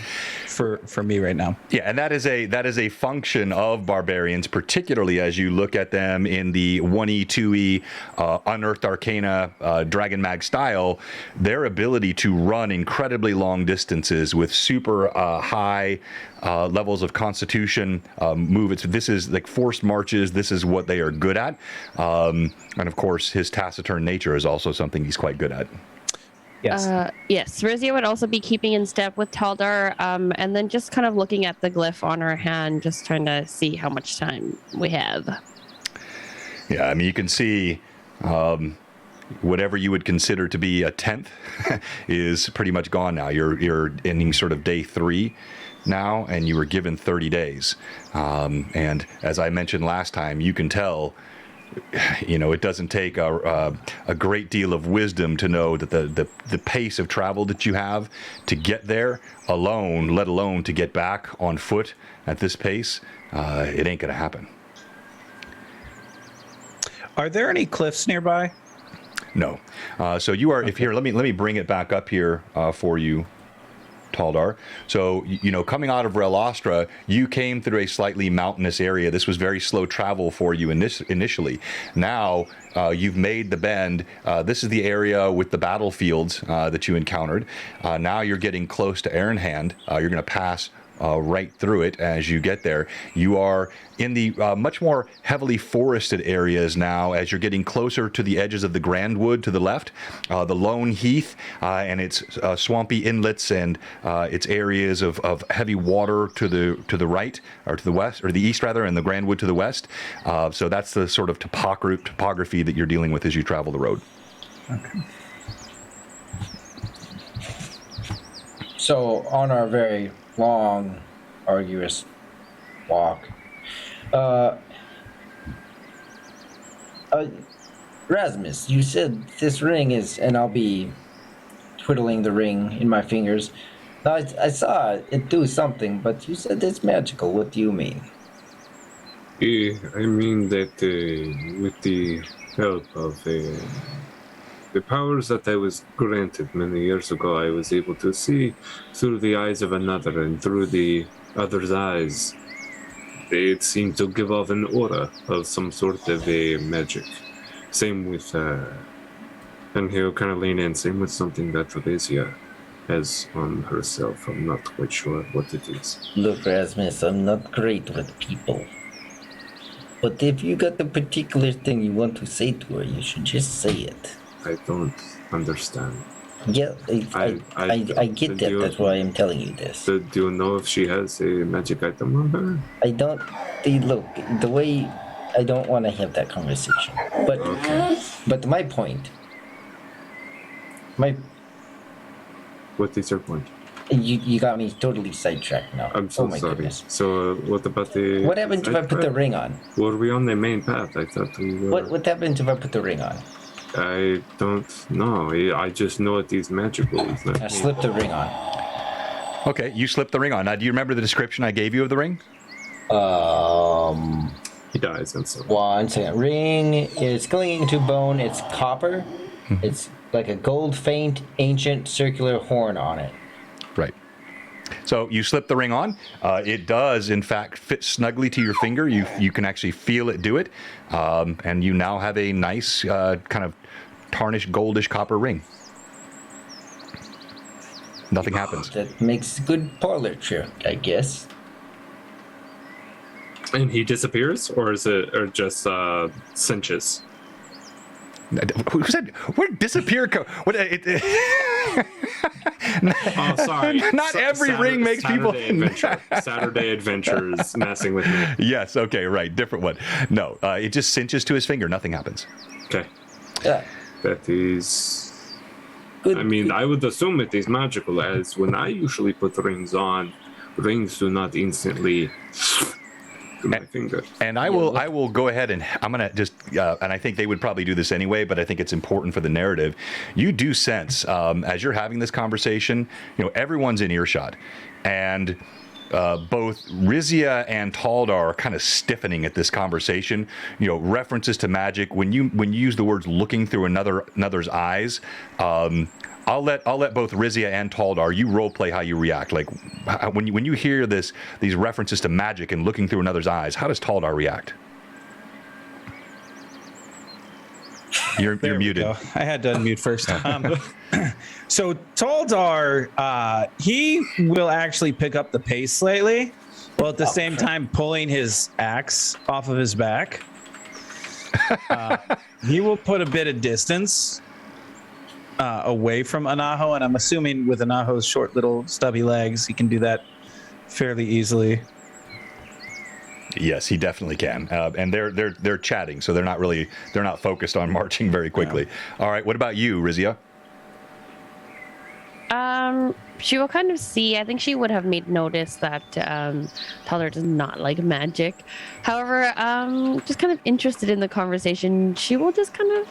for me right now. Yeah, and that is a function of barbarians, particularly as you look at them in the 1E, 2E, Unearthed Arcana, Dragon Mag style. Their ability to run incredibly long distances with super high levels of constitution, this is like forced marches. This is what they are good at, and of course, his taciturn nature is also something he's quite good at. Yes. Yes, Rizia would also be keeping in step with Taldar, and then just kind of looking at the glyph on her hand, just trying to see how much time we have. Yeah, I mean, you can see whatever you would consider to be a 10th is pretty much gone now. You're ending sort of day 3 now, and you were given 30 days. And as I mentioned last time, you can tell, it doesn't take a great deal of wisdom to know that the pace of travel that you have to get there alone, let alone to get back on foot at this pace, it ain't going to happen. Are there any cliffs nearby? No. So you are, if here, let me bring it back up here for you, Taldar. So, coming out of Rel Astra, you came through a slightly mountainous area. This was very slow travel for you initially. Now, you've made the bend. This is the area with the battlefields that you encountered. Now you're getting close to Ehrenhand. You're going to pass right through it as you get there. You are in the much more heavily forested areas now as you're getting closer to the edges of the Grand Wood to the left, the Lone Heath and its swampy inlets and its areas of heavy water to the right, or to the west, or the east rather, and the Grand Wood to the west. So that's the sort of topography that you're dealing with as you travel the road. Okay. So on our very long, arduous walk, Rasmus, you said this ring is, and I'll be twiddling the ring in my fingers. I saw it do something, but you said it's magical. What do you mean? I mean that with the help of the powers that I was granted many years ago, I was able to see through the eyes of another, and through the other's eyes, it seemed to give off an aura of some sort of a magic. Same with, and he'll kind of lean in, same with something that Rizia has on herself. I'm not quite sure what it is. Look, Rasmus, I'm not great with people. But if you got the particular thing you want to say to her, you should just say it. I don't understand. Yeah, I get that. That's why I'm telling you this. Do you know if she has a magic item on her? I don't. Look, the way I don't want to have that conversation. But Okay. but my point. What is your point? You got me totally sidetracked now. I'm so oh my sorry. goodness. So what about the... What happens if I put the ring on? Were we on the main path? I thought we were... What happens if I put the ring on? I don't know. I just know it is magical. It's not I slip the ring on. Okay, you slip the ring on. Now, do you remember the description I gave you of the ring? He dies instantly. 1 second. Ring is clinging to bone. It's copper. It's like a gold faint, ancient circular horn on it. Right. So you slip the ring on. It does, in fact, fit snugly to your finger. You can actually feel it do it. And you now have a nice kind of tarnished goldish copper ring. Nothing happens. That makes good parlor trick, I guess. And he disappears, or is it, or just cinches? Who said where disappear? What? Oh, sorry. Not every ring makes people. Saturday Adventures messing with me. Yes. Okay. Right. Different one. No. It just cinches to his finger. Nothing happens. Okay. Yeah. That is. Good. I mean, I would assume it is magical, as when I usually put rings on, rings do not instantly to my finger. And I will go ahead and I'm gonna just and I think they would probably do this anyway, but I think it's important for the narrative. You do sense as you're having this conversation, everyone's in earshot, and both Rizia and Taldar are kind of stiffening at this conversation. References to magic. When you use the words "looking through another's eyes," I'll let both Rizia and Taldar, you role play how you react. Like when you hear these references to magic and looking through another's eyes, how does Taldar react? You're muted. I had to unmute first. So Taldar, he will actually pick up the pace slightly, while at the same time pulling his axe off of his back. He will put a bit of distance away from Anaho, and I'm assuming with Anaho's short little stubby legs, he can do that fairly easily. Yes, he definitely can. And they're chatting, so they're not focused on marching very quickly. Yeah. All right, what about you, Rizia? She will kind of see. I think she would have made notice that Taldar does not like magic. However, just kind of interested in the conversation, she will just kind of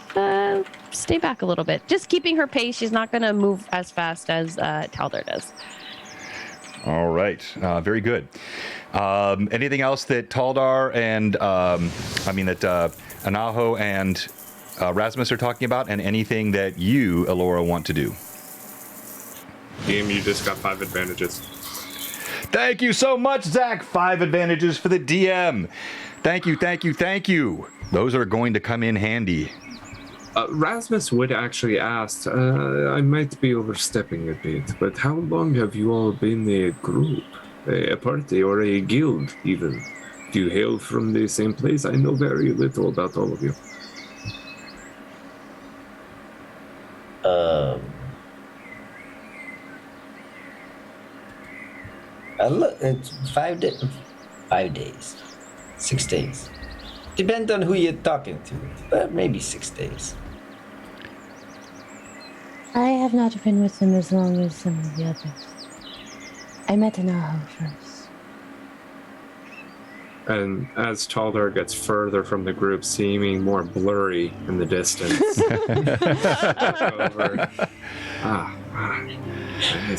stay back a little bit, just keeping her pace. She's not going to move as fast as Taldar does. All right, very good. Anything else that Taldar and that Anaho and Rasmus are talking about, and anything that you, Elora, want to do? Game, you just got 5 advantages. Thank you so much, Zach. 5 advantages for the DM. Thank you. Those are going to come in handy. Rasmus would actually ask, I might be overstepping a bit, but how long have you all been a group, a party, or a guild even? Do you hail from the same place? I know very little about all of you. It's 5 days. 5 days. 6 days. Depends on who you're talking to. But maybe 6 days. I have not been with them as long as some of the others. I met Anaho first. And as Taldar gets further from the group, seeming more blurry in the distance.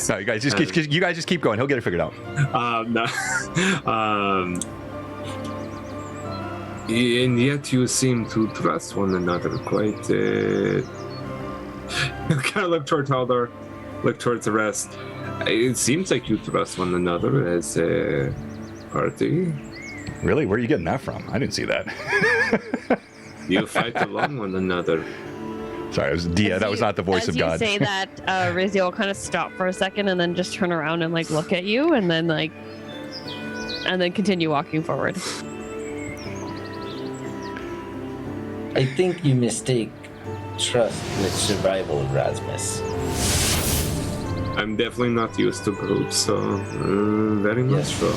No, you guys just keep going. He'll get it figured out. And yet you seem to trust one another quite. Kind of look toward Taldar, look towards the rest. It seems like you trust one another as a party. Really? Where are you getting that from? I didn't see that. You fight along one another. Sorry, it was Dia. That was not the voice of God. As you say that, Rizia will kind of stop for a second and then just turn around and look at you and then continue walking forward. I think you mistake trust with survival, Rasmus. I'm definitely not used to groups, so very much so.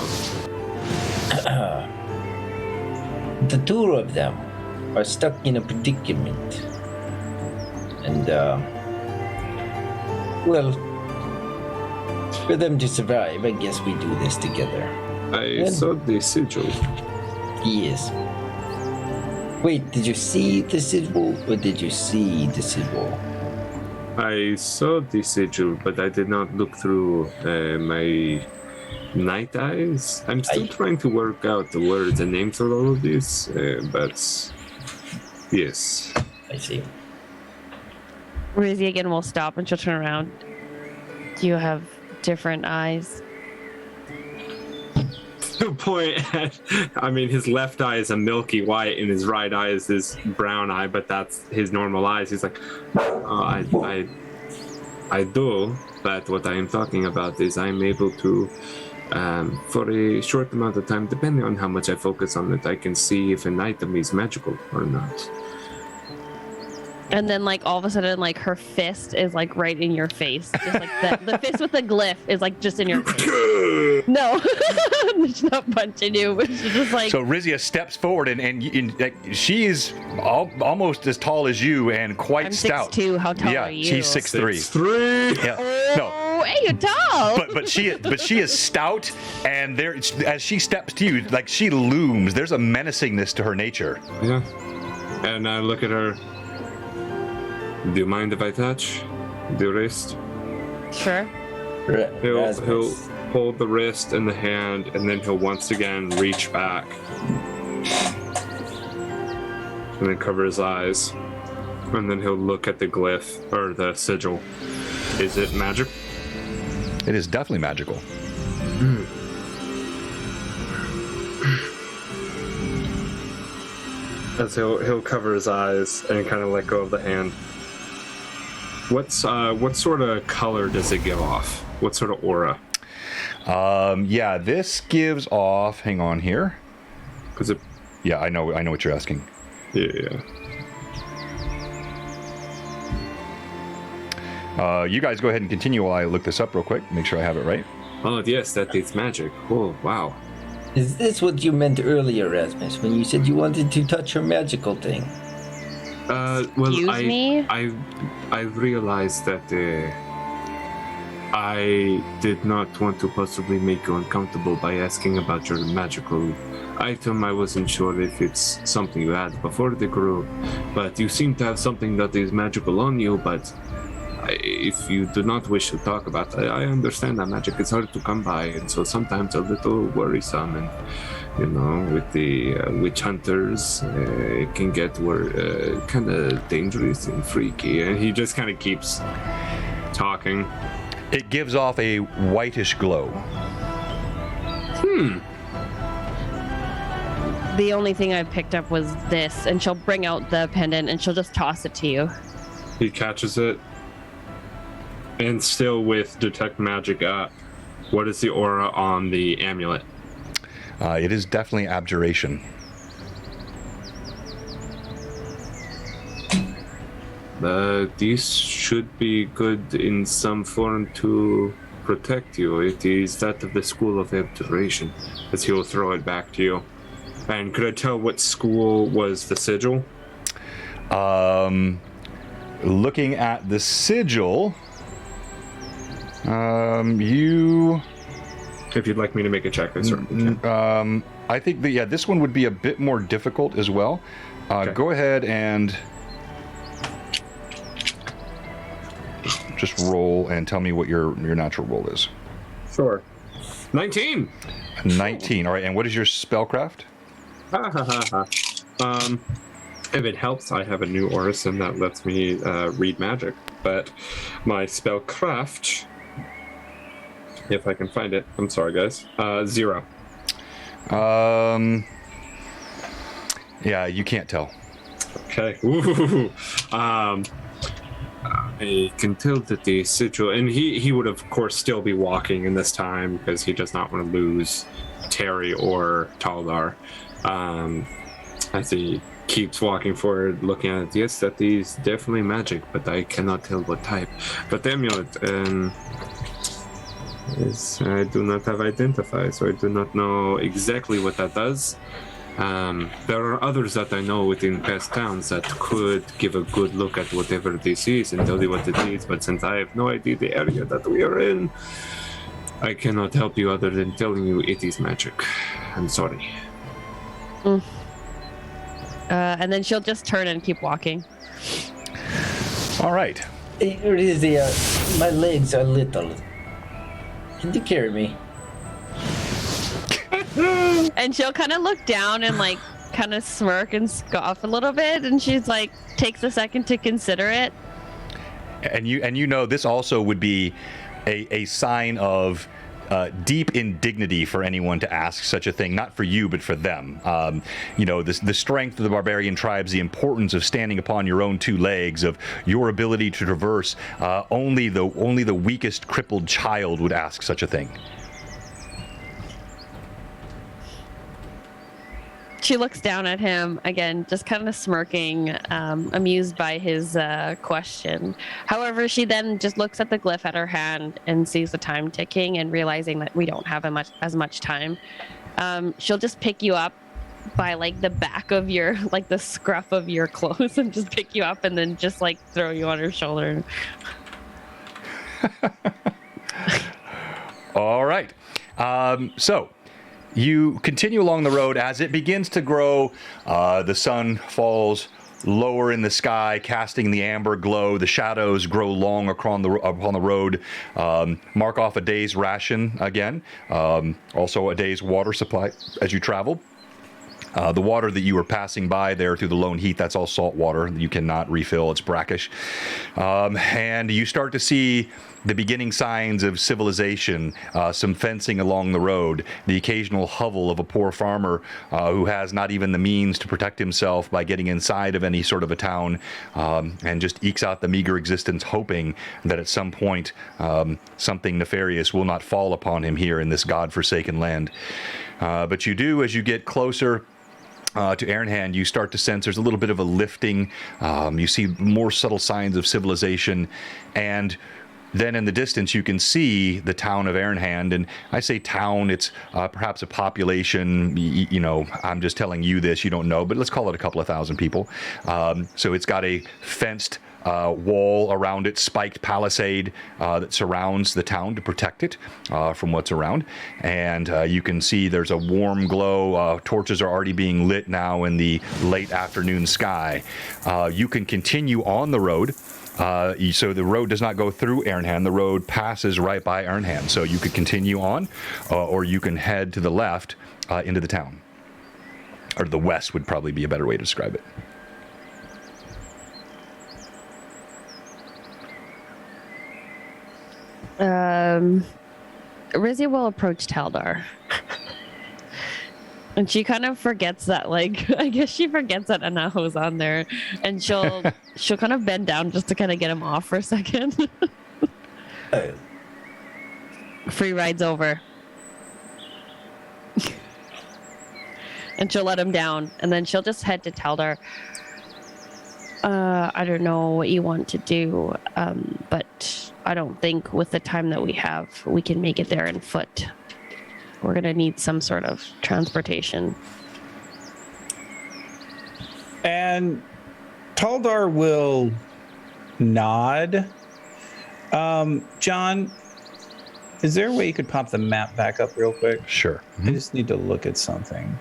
The two of them are stuck in a predicament. And, for them to survive, I guess we do this together. I saw the sigil. Yes. Wait, did you see the sigil, or did you see the sigil? I saw the sigil, but I did not look through my night eyes. I'm still trying to work out the words and names of all of these, but yes. I see. Rizzy again will stop and she'll turn around. Do you have different eyes? To point at, I mean, his left eye is a milky white and his right eye is this brown eye, but that's his normal eyes. He's like, I do, but what I am talking about is I'm able to, for a short amount of time, depending on how much I focus on it, I can see if an item is magical or not. And then, like, all of a sudden, like, her fist is, like, right in your face. Just like the fist with the glyph is, like, just in your face. No. She's not punching you. But she's just like... So Rizia steps forward, and like, she is almost as tall as you and quite I'm stout. 6'2". How tall Yeah, are you? she's 6'3". 6'3". Yeah. No. Oh, hey, you're tall. But she is stout, and there, as she steps to you, like, she looms. There's a menacingness to her nature. Yeah. And I look at her. Do you mind if I touch the wrist? Sure. He'll hold the wrist and the hand, and then he'll once again reach back. And then cover his eyes. And then he'll look at the glyph, or the sigil. Is it magic? It is definitely magical. As he'll cover his eyes and kind of let go of the hand. What sort of color does it give off? What sort of aura? Yeah, this gives off. Hang on here. Because it. Yeah, I know what you're asking. Yeah. You guys go ahead and continue while I look this up real quick. Make sure I have it right. Oh yes, that is magic. Oh wow. Is this what you meant earlier, Rasmus, when you said you wanted to touch her magical thing? Well, Excuse me? I realized that I did not want to possibly make you uncomfortable by asking about your magical item. I wasn't sure if it's something you had before the group, but you seem to have something that is magical on you, but if you do not wish to talk about it, I understand that magic is hard to come by, and so sometimes a little worrisome, and you know, with the witch hunters, it can get kind of dangerous and freaky, and he just kind of keeps talking. It gives off a whitish glow. The only thing I picked up was this, and she'll bring out the pendant and she'll just toss it to you. He catches it, and still with detect magic up. What is the aura on the amulet? It is definitely abjuration. These should be good in some form to protect you. It is that of the school of abjuration, as he will throw it back to you. And could I tell what school was the sigil? Looking at the sigil, you... If you'd like me to make a check, I certainly can. I think that, yeah, this one would be a bit more difficult as well. Okay. Go ahead and just roll and tell me what your natural roll is. Sure. 19! 19. All right, and what is your spellcraft? If it helps, I have a new orison that lets me read magic, but my spellcraft, if I can find it, I'm sorry guys, 0. Yeah, you can't tell. Okay. Ooh. I can tell that the sigil, and he would of course still be walking in this time because he does not want to lose Terry or Taldar. As he keeps walking forward, looking at it, yes, that is definitely magic, but I cannot tell what type. But the amulet, I do not have identified, so I do not know exactly what that does. There are others that I know within past towns that could give a good look at whatever this is and tell you what it is, but since I have no idea the area that we are in, I cannot help you other than telling you it is magic. I'm sorry. And then she'll just turn and keep walking. All right. My legs are little. Can you carry me? And she'll kind of look down and like kind of smirk and scoff a little bit, and she's like takes a second to consider it. And you know this also would be a sign of deep indignity for anyone to ask such a thing, not for you, but for them. The strength of the barbarian tribes, the importance of standing upon your own two legs, of your ability to traverse. Only the weakest, crippled child would ask such a thing. She looks down at him again, just kind of smirking, amused by his question. However, she then just looks at the glyph at her hand and sees the time ticking, and realizing that we don't have as much time, she'll just pick you up by like the back of your, like the scruff of your clothes, and just pick you up and then just like throw you on her shoulder. All right. So you continue along the road. As it begins to grow, the sun falls lower in the sky, casting the amber glow. The shadows grow long upon the road. Mark off a day's ration again. Also a day's water supply as you travel. The water that you were passing by there through the Lone Heath, that's all salt water. You cannot refill. It's brackish. And you start to see the beginning signs of civilization, some fencing along the road, the occasional hovel of a poor farmer who has not even the means to protect himself by getting inside of any sort of a town, and just ekes out the meager existence, hoping that at some point something nefarious will not fall upon him here in this godforsaken land. But you do, as you get closer to Aaronhand, you start to sense there's a little bit of a lifting. You see more subtle signs of civilization, and then in the distance you can see the town of Aaronhand. And I say town, it's perhaps a population, I'm just telling you this, you don't know, but let's call it a couple of thousand people. So it's got a fenced wall around it, spiked palisade that surrounds the town to protect it from what's around. And you can see there's a warm glow. Torches are already being lit now in the late afternoon sky. You can continue on the road. So the road does not go through Aaronhand. The road passes right by Aaronhand. So you could continue on, or you can head to the left into the town. Or the west would probably be a better way to describe it. Rizzy will approach Taldar. And she kind of forgets that, I guess she forgets that Anaho's on there. And she'll kind of bend down just to kind of get him off for a second. Free ride's over. And she'll let him down. And then she'll just head to Taldar. I don't know what you want to do, but I don't think with the time that we have, we can make it there on foot. We're going to need some sort of transportation. And Taldar will nod. John, is there a way you could pop the map back up real quick? Sure. I just need to look at something.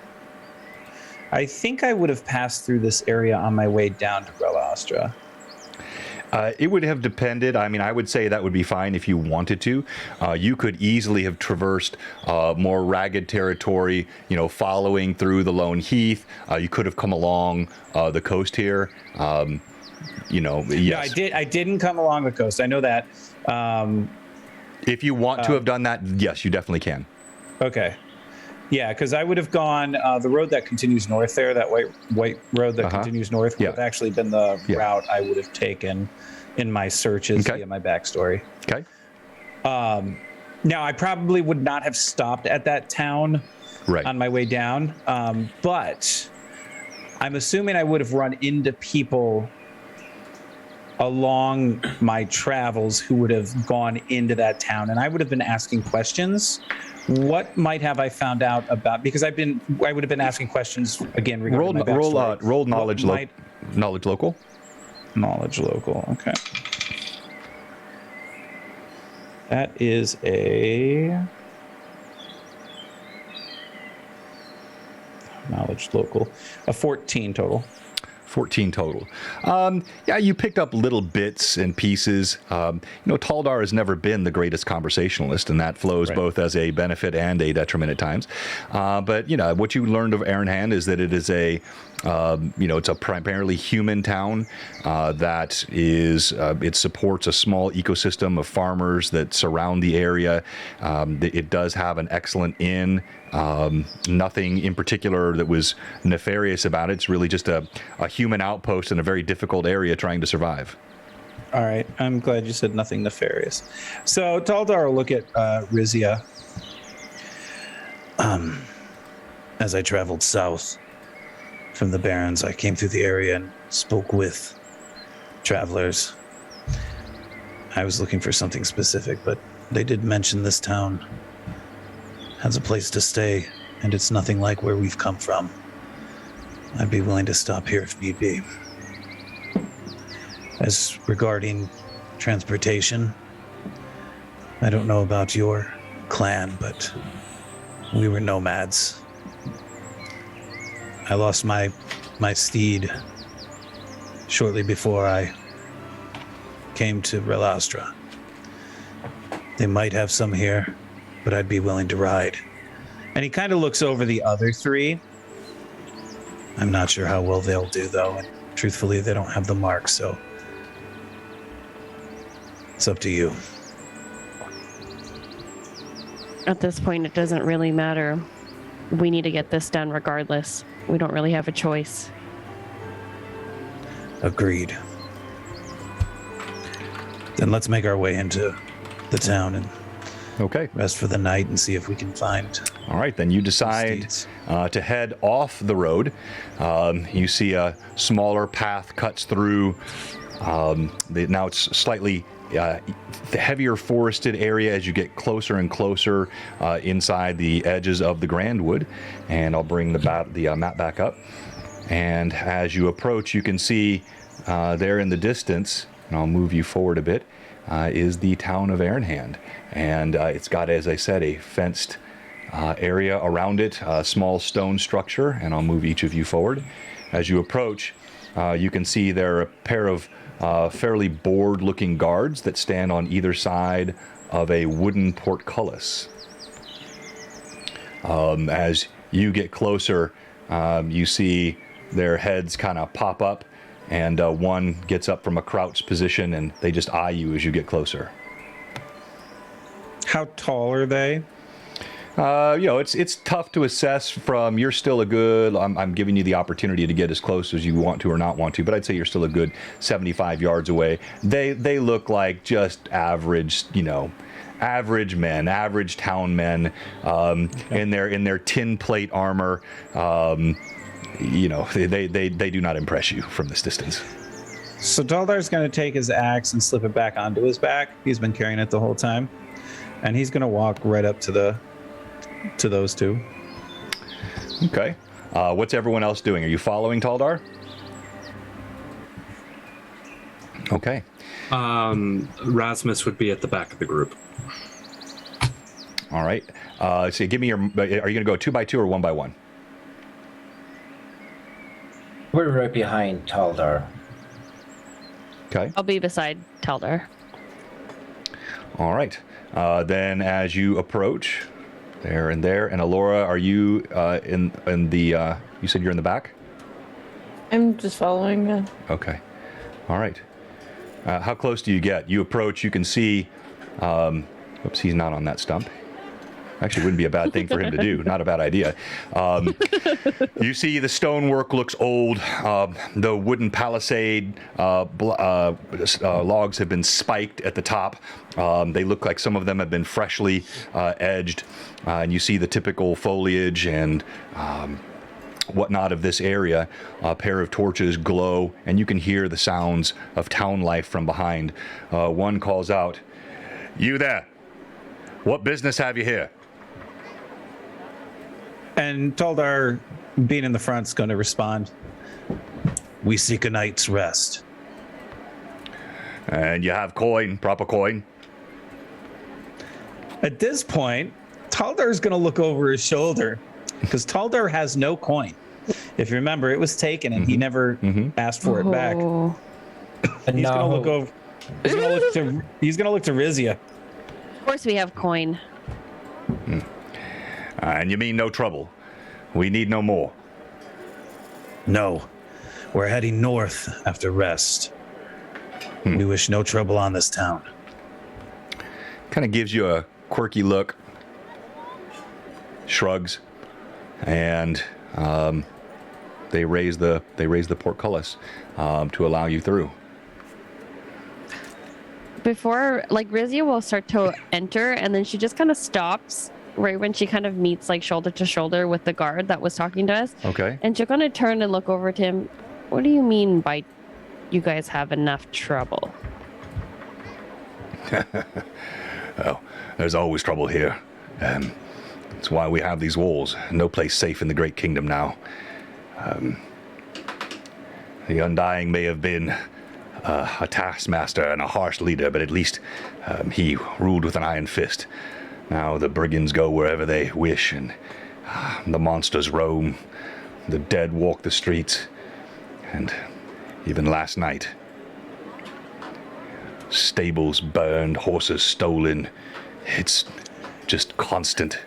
I think I would have passed through this area on my way down to Grella Astra. It would have depended. I mean, I would say that would be fine if you wanted to. You could easily have traversed more ragged territory, following through the Lone Heath. You could have come along the coast here. Yes. Yeah, I didn't come along the coast. I know that. If you want to have done that, yes, you definitely can. Okay. Yeah, because I would have gone the road that continues north there, that white road that continues north would have actually been the route I would have taken in my searches via my backstory. Okay. Now, I probably would not have stopped at that town on my way down, but I'm assuming I would have run into people along my travels who would have gone into that town, and I would have been asking questions. What might have I found out about? Because I would have been asking questions again regarding my backstory. Roll knowledge knowledge local. Knowledge local. Okay. That is a knowledge local, a 14 total. 14 total. Yeah, you picked up little bits and pieces. Taldar has never been the greatest conversationalist, and that flows both as a benefit and a detriment at times. But what you learned of Aaronhand is that it is it's a primarily human town that is. It supports a small ecosystem of farmers that surround the area. It does have an excellent inn. Nothing in particular that was nefarious about it. It's really just a human outpost in a very difficult area trying to survive. All right, I'm glad you said nothing nefarious. So Taldar will look at Rizia. As I traveled south from the Barrens, I came through the area and spoke with travelers. I was looking for something specific, but they did mention this town has a place to stay, and it's nothing like where we've come from. I'd be willing to stop here if need be. As regarding transportation, I don't know about your clan, but we were nomads. I lost my steed shortly before I came to Relastra. They might have some here, but I'd be willing to ride. And he kind of looks over the other three. I'm not sure how well they'll do, though, and truthfully, they don't have the mark, so it's up to you. At this point, it doesn't really matter. We need to get this done regardless. We don't really have a choice. Agreed. Then let's make our way into the town and rest for the night and see if we can find. All right, then you decide to head off the road. You see a smaller path cuts through. Now it's slightly heavier forested area as you get closer and closer inside the edges of the Grand Wood. And I'll bring the map back up. And as you approach, you can see there in the distance, and I'll move you forward a bit, is the town of Aaronhand. And it's got, as I said, a fenced area around it, a small stone structure, and I'll move each of you forward. As you approach, you can see there are a pair of fairly bored-looking guards that stand on either side of a wooden portcullis. As you get closer, you see their heads kind of pop up, and one gets up from a crouched position, and they just eye you as you get closer. How tall are they? It's tough to assess from. You're still a good. I'm giving you the opportunity to get as close as you want to or not want to, but I'd say you're still a good 75 yards away. They look like just average, average men, average town men, in their tin plate armor. They do not impress you from this distance. So Daldar's going to take his axe and slip it back onto his back. He's been carrying it the whole time, and he's going to walk right up to those two. Okay. What's everyone else doing? Are you following Taldar? Okay. Rasmus would be at the back of the group. All right. So give me your. Are you going to go 2 by 2 or 1 by 1? We're right behind Taldar. Okay. I'll be beside Taldar. All right. Then as you approach, there and Alora, are you in the? You said you're in the back. I'm just following. Okay. All right. How close do you get? You approach. You can see. Oops, he's not on that stump. Actually, wouldn't be a bad thing for him to do. Not a bad idea. You see the stonework looks old. The wooden palisade logs have been spiked at the top. They look like some of them have been freshly edged. And you see the typical foliage and whatnot of this area. A pair of torches glow, and you can hear the sounds of town life from behind. One calls out, "You there? What business have you here?" And Taldar, being in the front, is going to respond. "We seek a night's rest." "And you have coin, proper coin?" At this point, Taldar is going to look over his shoulder because Taldar has no coin. If you remember, it was taken, and he never asked for it back. Oh. And He's now, gonna look over. He's gonna look to Rizia. Of course, we have coin. And you mean no trouble? We need no more. No, we're heading north after rest. We wish no trouble on this town. Kind of gives you a quirky look, shrugs, and they raise the portcullis to allow you through. Before, like, Rizia will start to enter, and then she just kind of stops right when she kind of meets, like, shoulder to shoulder with the guard that was talking to us. Okay. And she'll kind of turn and look over to him. What do you mean by you guys have enough trouble? Well, there's always trouble here. That's why we have these walls. No place safe in the Great Kingdom now. The Undying may have been a taskmaster and a harsh leader, but at least he ruled with an iron fist. Now the brigands go wherever they wish, and the monsters roam. The dead walk the streets. And even last night, stables burned, horses stolen. It's just constant.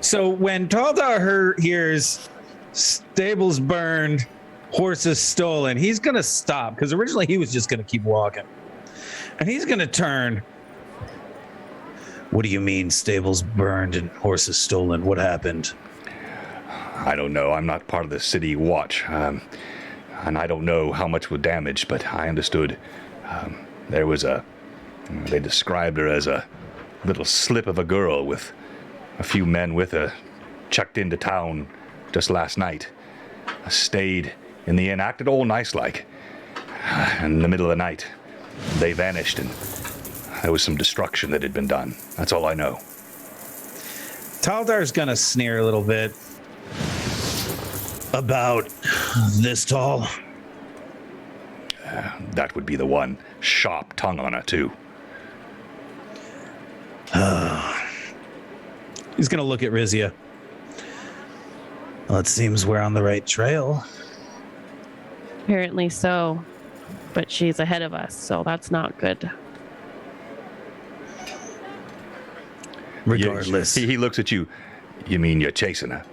So when Taldar hears stables burned, horses stolen, he's gonna stop, because originally he was just gonna keep walking, and he's gonna turn. What do you mean, stables burned and horses stolen? What happened? I don't know. I'm not part of the city watch, and I don't know how much was damaged, but I understood there was they described her as a little slip of a girl with a few men with her, checked into town just last night. Stayed in the inn, acted all nice-like. In the middle of the night, they vanished, and there was some destruction that had been done. That's all I know. Taldar's gonna sneer a little bit. About this tall? That would be the one. Sharp tongue on her, too. He's gonna look at Rizia. Well, it seems we're on the right trail. Apparently so. But she's ahead of us, so that's not good. Regardless. He looks at you. You mean you're chasing her?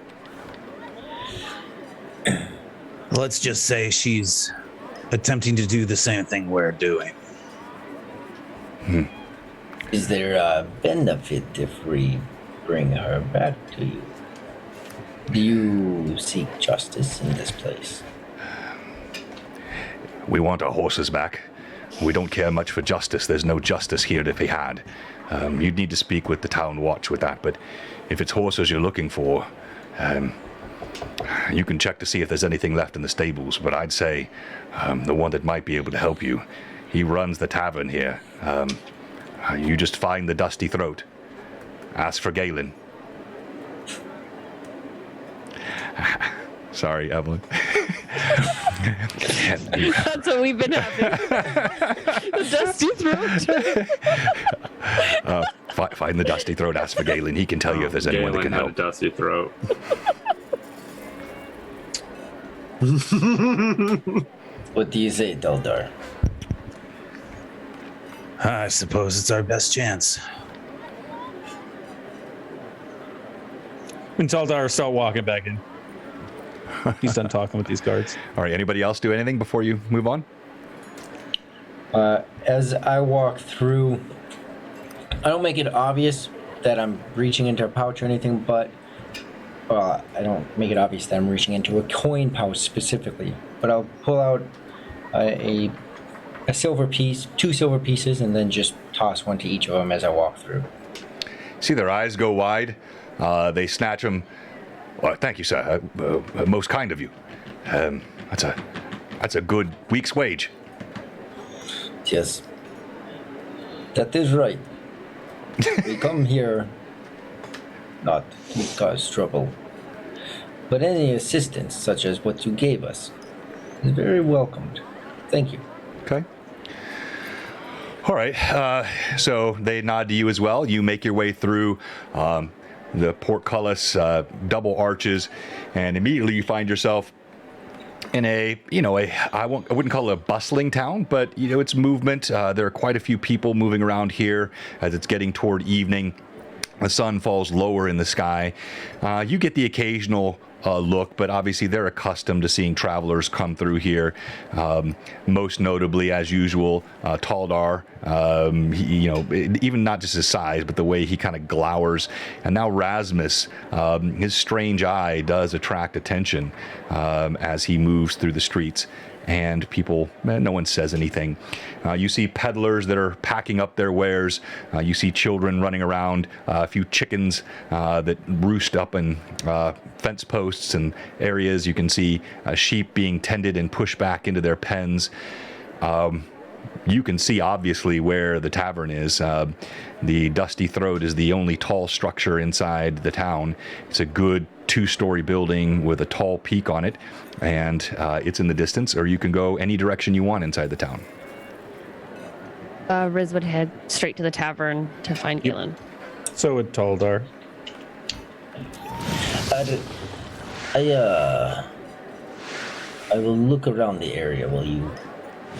Let's just say she's attempting to do the same thing we're doing. is there a benefit if we bring her back to you? Do you seek justice in this place? We want our horses back. We don't care much for justice. There's no justice here to be had. You'd need to speak with the town watch with that, but if it's horses you're looking for, you can check to see if there's anything left in the stables, but I'd say the one that might be able to help you, he runs the tavern here. You just find the Dusty Throat. Ask for Galen. Sorry, Evelyn. That's what we've been having. The Dusty Throat. Find the Dusty Throat, ask for Galen. He can tell you if there's anyone that can Galen help. had a dusty throat. What do you say, Daldar? I suppose it's our best chance. And Taldar start walking back in. He's done talking with these guards. All right, anybody else do anything before you move on? As I walk through, I don't make it obvious that I'm reaching into a pouch or anything, but I don't make it obvious that I'm reaching into a coin pouch specifically. But I'll pull out a silver piece, 2 silver pieces, and then just toss one to each of them as I walk through. See their eyes go wide. They snatch them. Thank you, sir. Most kind of you. That's a good week's wage. Yes, that is right. We come here not to cause trouble, but any assistance such as what you gave us is very welcomed. Thank you. Okay. All right. So they nod to you as well. You make your way through the portcullis, double arches, and immediately you find yourself in I wouldn't call it a bustling town, but it's movement. There are quite a few people moving around here as it's getting toward evening. The sun falls lower in the sky. You get the occasional look, but obviously they're accustomed to seeing travelers come through here. Most notably, as usual, Taldar. Even not just his size, but the way he kind of glowers. And now Rasmus, his strange eye does attract attention as he moves through the streets. And people, no one says anything. You see peddlers that are packing up their wares. You see children running around, a few chickens that roost up in fence posts and areas. You can see sheep being tended and pushed back into their pens. You can see, obviously, where the tavern is. The Dusty Throat is the only tall structure inside the town. It's a good 2-story building with a tall peak on it, and it's in the distance, or you can go any direction you want inside the town. Riz would head straight to the tavern to find Galen. So would Taldar. I will look around the area while you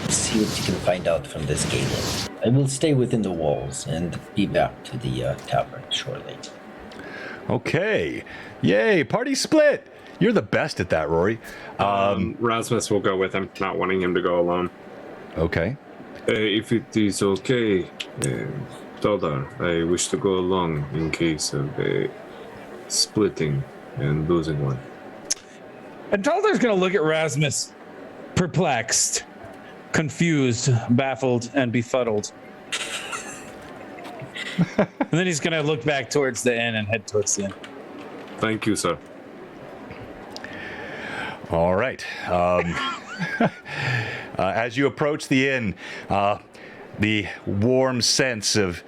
see what you can find out from this Galen. I will stay within the walls and be back to the tavern shortly. Okay. Yay, party split. You're the best at that, Rory. Rasmus will go with him, not wanting him to go alone. Okay. If it is okay, Taldar, I wish to go along in case of splitting and losing one. And Taldar's going to look at Rasmus, perplexed, confused, baffled, and befuddled. And then he's going to look back towards the inn and head towards the inn. Thank you, sir. All right. As you approach the inn, the warm sense of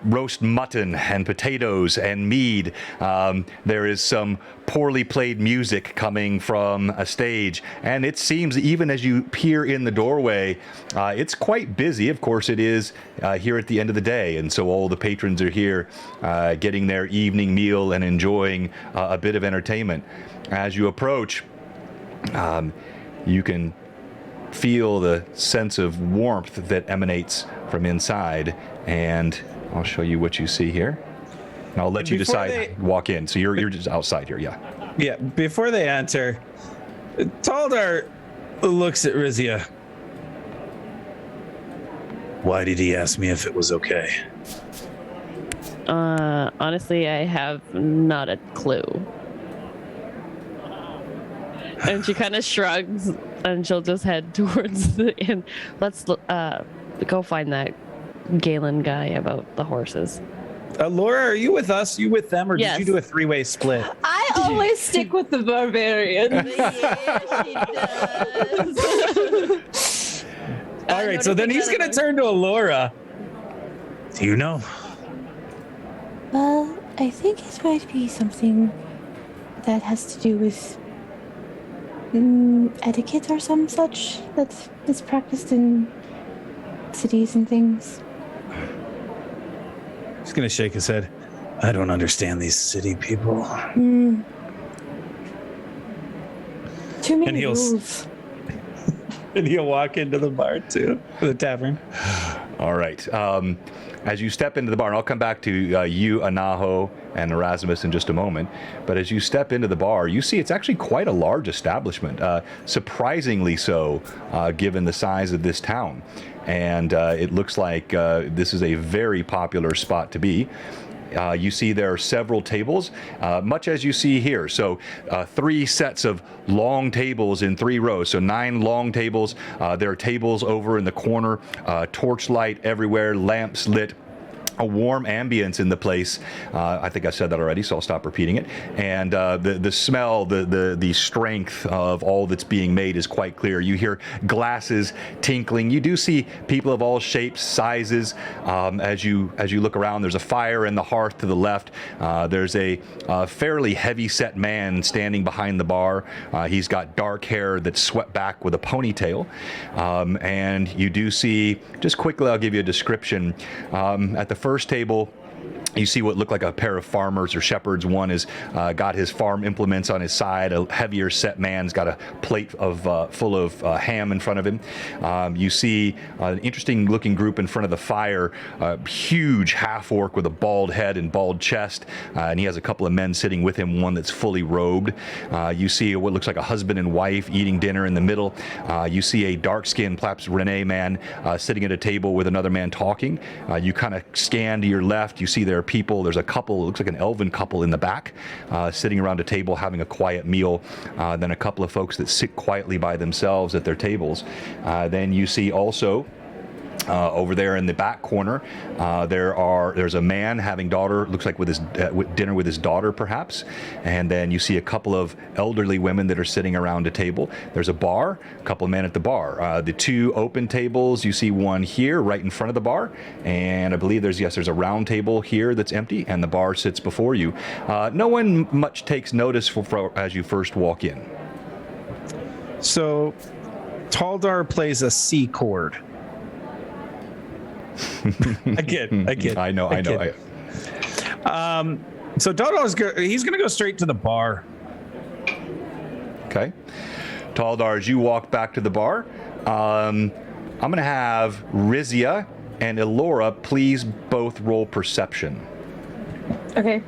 roast mutton and potatoes and mead. There is some poorly played music coming from a stage, and it seems even as you peer in the doorway, it's quite busy. Of course, it is here at the end of the day, and so all the patrons are here getting their evening meal and enjoying a bit of entertainment. As you approach, you can feel the sense of warmth that emanates from inside, and I'll show you what you see here. And I'll let you decide. Walk in. So you're just outside here, yeah. Yeah. Before they enter, Taldar looks at Rizia. Why did he ask me if it was okay? Honestly, I have not a clue. And she kind of shrugs, and she'll just head towards the inn. Let's go find that Galen guy about the horses. Laura, are you with us? You with them, or Yes. did you do a 3-way split? I always stick with the barbarian. Yeah, she does. All right, so then he's going to turn to Laura. Do you know? Well, I think it might be something that has to do with etiquette or some such that is practiced in cities and things. He's going to shake his head. I don't understand these city people. Too many And he'll rules. And he'll walk into the bar too, the tavern. All right. As you step into the bar, and I'll come back to you, Anaho, and Erasmus in just a moment. But as you step into the bar, you see it's actually quite a large establishment, surprisingly so, given the size of this town. And it looks like this is a very popular spot to be. You see there are several tables, much as you see here. So 3 sets of long tables in 3 rows. So 9 long tables. There are tables over in the corner, torchlight everywhere, lamps lit. A warm ambience in the place. I think I said that already, so I'll stop repeating it. And the smell, the strength of all that's being made is quite clear. You hear glasses tinkling. You do see people of all shapes, sizes. As you look around, there's a fire in the hearth to the left. There's a fairly heavy-set man standing behind the bar. He's got dark hair that's swept back with a ponytail. And you do see, just quickly, I'll give you a description. At the first table, You see what look like a pair of farmers or shepherds. One has got his farm implements on his side. A heavier set man's got a plate of full of ham in front of him. You see an interesting looking group in front of the fire. Huge half orc with a bald head and bald chest, and he has a couple of men sitting with him. One that's fully robed. You see what looks like a husband and wife eating dinner in the middle. You see a dark-skinned, perhaps Rene man sitting at a table with another man talking. You kind of scan to your left. You see there are people. There's a couple. It looks like an elven couple in the back, sitting around a table having a quiet meal. Then a couple of folks that sit quietly by themselves at their tables. Then you see also. Over there in the back corner, there's a man having looks like with his dinner with his daughter perhaps, and then you see a couple of elderly women that are sitting around a table. There's a bar, a couple of men at the bar. The two open tables, you see one here right in front of the bar, and I believe there's a round table here that's empty, and the bar sits before you. No one much takes notice as you first walk in. So, Taldar plays a C chord. I kid. I know. So Dodo's he's going to go straight to the bar. Okay. Taldar, as you walk back to the bar, I'm going to have Rizia and Elora please both roll perception. Okay.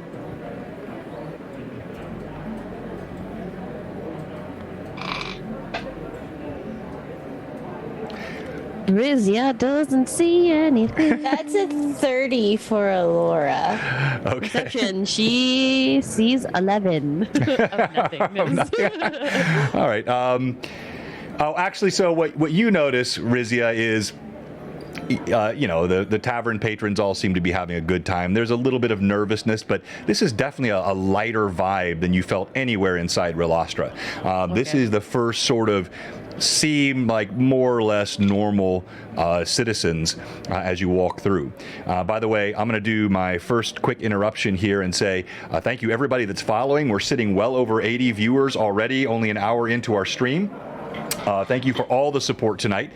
Rizia doesn't see anything. That's a 30 for Elora. Okay. Perception, she sees 11 of nothingness. All right. Actually, so what you notice, Rizia, is the tavern patrons all seem to be having a good time. There's a little bit of nervousness, but this is definitely a lighter vibe than you felt anywhere inside Relastra. This is the first sort of seem like more or less normal citizens as you walk through. By the way, I'm going to do my first quick interruption here and say thank you everybody that's following. We're sitting well over 80 viewers already, only an hour into our stream. Thank you for all the support tonight.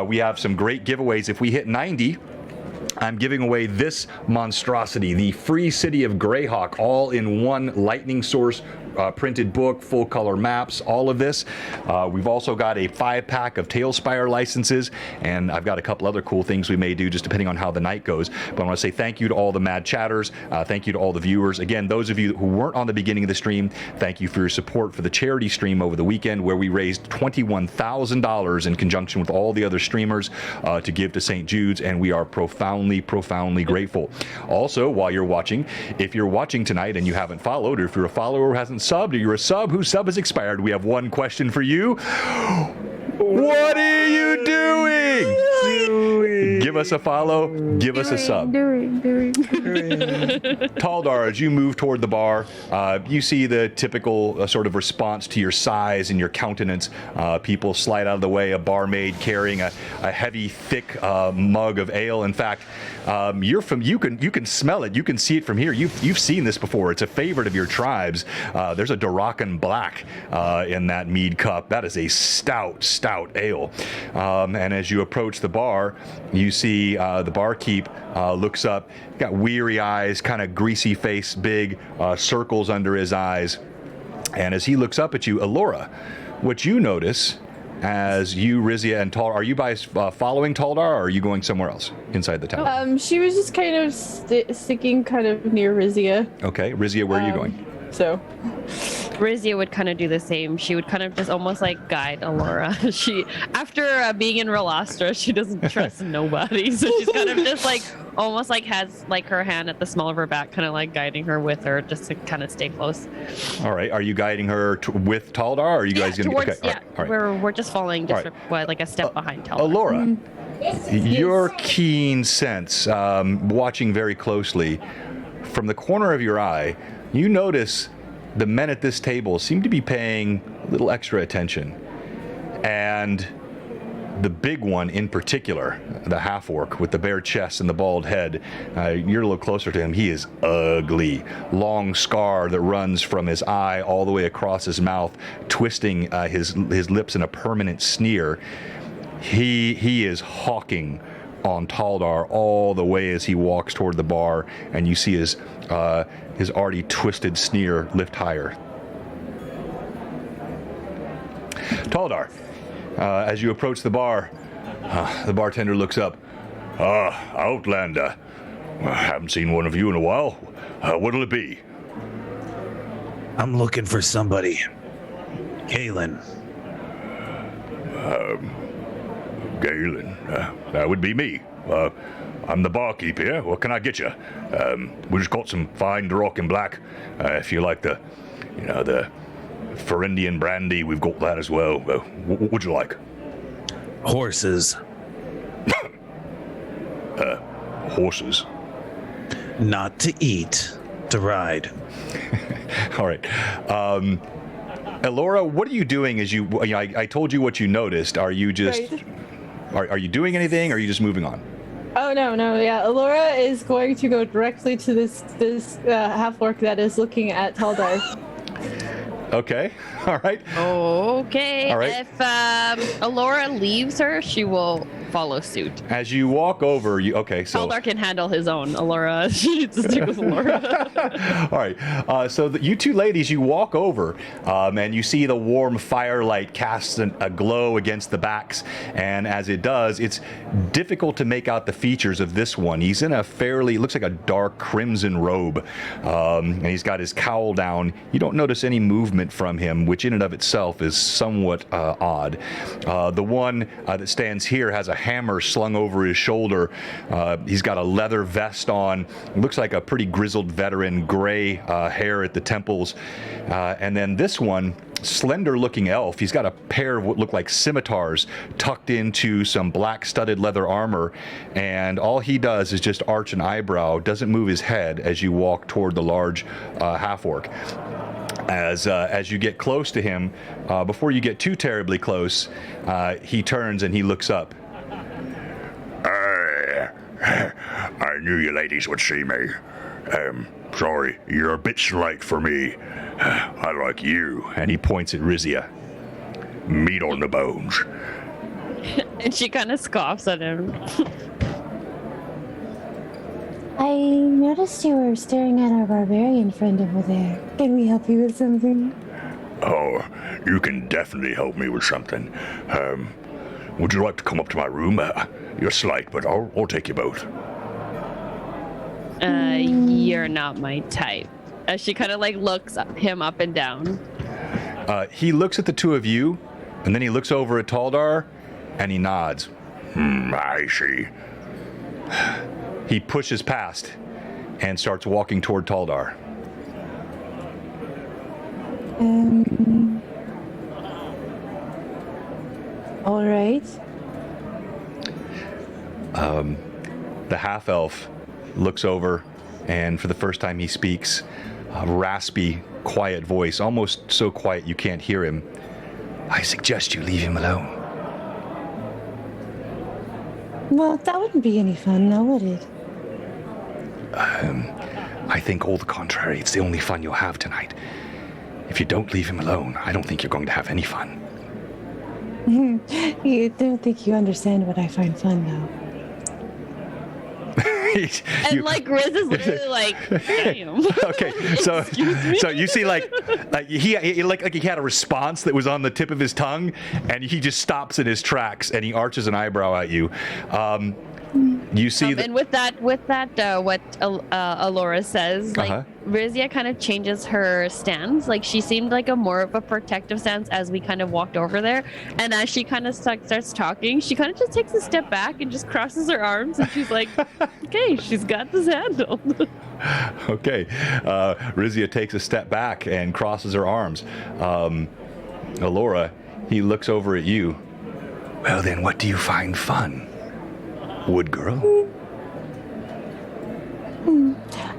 We have some great giveaways. If we hit 90, I'm giving away this monstrosity, the Free City of Greyhawk, all in one lightning source printed book, full color maps, all of this. We've also got a 5-pack of Tailspire licenses, and I've got a couple other cool things we may do just depending on how the night goes. But I want to say thank you to all the mad chatters. Thank you to all the viewers. Again, those of you who weren't on the beginning of the stream, thank you for your support for the charity stream over the weekend where we raised $21,000 in conjunction with all the other streamers to give to St. Jude's, and we are profoundly grateful. Also, while you're watching, if you're watching tonight and you haven't followed, or if you're a follower who hasn't subbed, or you're a sub whose sub has expired, we have one question for you. What are you doing? Give us a follow. Give us a sub. Taldar, as you move toward the bar, you see the typical sort of response to your size and your countenance. People slide out of the way. A barmaid carrying a heavy, thick mug of ale. In fact, you can smell it. You can see it from here. You've seen this before. It's a favorite of your tribes. There's a Durakan Black in that mead cup. That is a stout ale. And as you approach the bar, you see the barkeep looks up, got weary eyes, kind of greasy face, big circles under his eyes. And as he looks up at you, Elora, what you notice as you, Rizia, and Taldar, are you guys following Taldar, or are you going somewhere else inside the town? She was just kind of sticking kind of near Rizia. Okay, Rizia, where are you going? So Rizia would kind of do the same. She would kind of just almost like guide Elora. She, after being in Relastra, she doesn't trust nobody. So she's kind of just like, almost like has like her hand at the small of her back, kind of like guiding her with her just to kind of stay close. All right. Are you guiding her with Taldar, or are you guys going to be... Okay. All right. We're just following just like a step behind Taldar. Elora, your keen sense, watching very closely, from the corner of your eye, you notice the men at this table seem to be paying a little extra attention. And the big one in particular, the half-orc with the bare chest and the bald head, you're a little closer to him. He is ugly. Long scar that runs from his eye all the way across his mouth, twisting his lips in a permanent sneer. He is hawking on Taldar all the way as he walks toward the bar, and you see his already twisted sneer lift higher. Taldar, as you approach the bar, the bartender looks up. Outlander. I haven't seen one of you in a while. What'll it be? I'm looking for somebody. Galen. Galen. That would be me. I'm the barkeep here. What can I get you? We just got some fine Doroccan black. If you like the Ferendian brandy, we've got that as well. What would you like? Horses. Horses. Not to eat, to ride. All right. Elora, what are you doing as I told you what you noticed. Are you just... Right. Are you doing anything, or are you just moving on? Oh, no, yeah. Elora is going to go directly to this half-orc that is looking at Taldar. Okay. All right. Okay. All right. If Elora leaves her, she will follow suit. As you walk over, so... Taldar can handle his own. Elora, she needs to stick with Elora. All right. So you two ladies, you walk over, and you see the warm firelight casts a glow against the backs. And as it does, it's difficult to make out the features of this one. He's in a looks like a dark crimson robe, and he's got his cowl down. You don't notice any movement from him, which in and of itself is somewhat odd. The one that stands here has a hammer slung over his shoulder. He's got a leather vest on. Looks like a pretty grizzled veteran, gray hair at the temples. And then this one, slender-looking elf. He's got a pair of what look like scimitars tucked into some black studded leather armor, and all he does is just arch an eyebrow, doesn't move his head as you walk toward the large half-orc. As you get close to him, before you get too terribly close, he turns and he looks up. I knew you ladies would see me. Sorry, you're a bit late for me. I like you. And he points at Rizia. Meat on the bones. And she kind of scoffs at him. I noticed you were staring at our barbarian friend over there. Can we help you with something? Oh, you can definitely help me with something. Would you like to come up to my room? You're slight, but I'll take you both. You're not my type. As she kind of looks him up and down. He looks at the two of you, and then he looks over at Taldar, and he nods. I see. He pushes past and starts walking toward Taldar. All right. The half-elf looks over, and for the first time he speaks, a raspy, quiet voice, almost so quiet you can't hear him. I suggest you leave him alone. Well, that wouldn't be any fun, now would it? I think all the contrary. It's the only fun you'll have tonight. If you don't leave him alone, I don't think you're going to have any fun. You don't think you understand what I find fun, though. And Riz is literally damn. Okay, so you see he had a response that was on the tip of his tongue, and he just stops in his tracks and he arches an eyebrow at you. You see and with that, what Elora says, Rizia kind of changes her stance. She seemed like more of a protective stance as we kind of walked over there. And as she kind of starts talking, she kind of just takes a step back and just crosses her arms, and she's like, "Okay, she's got this handled." Okay, Rizia takes a step back and crosses her arms. Elora, he looks over at you. Well, then, what do you find fun? Wood girl?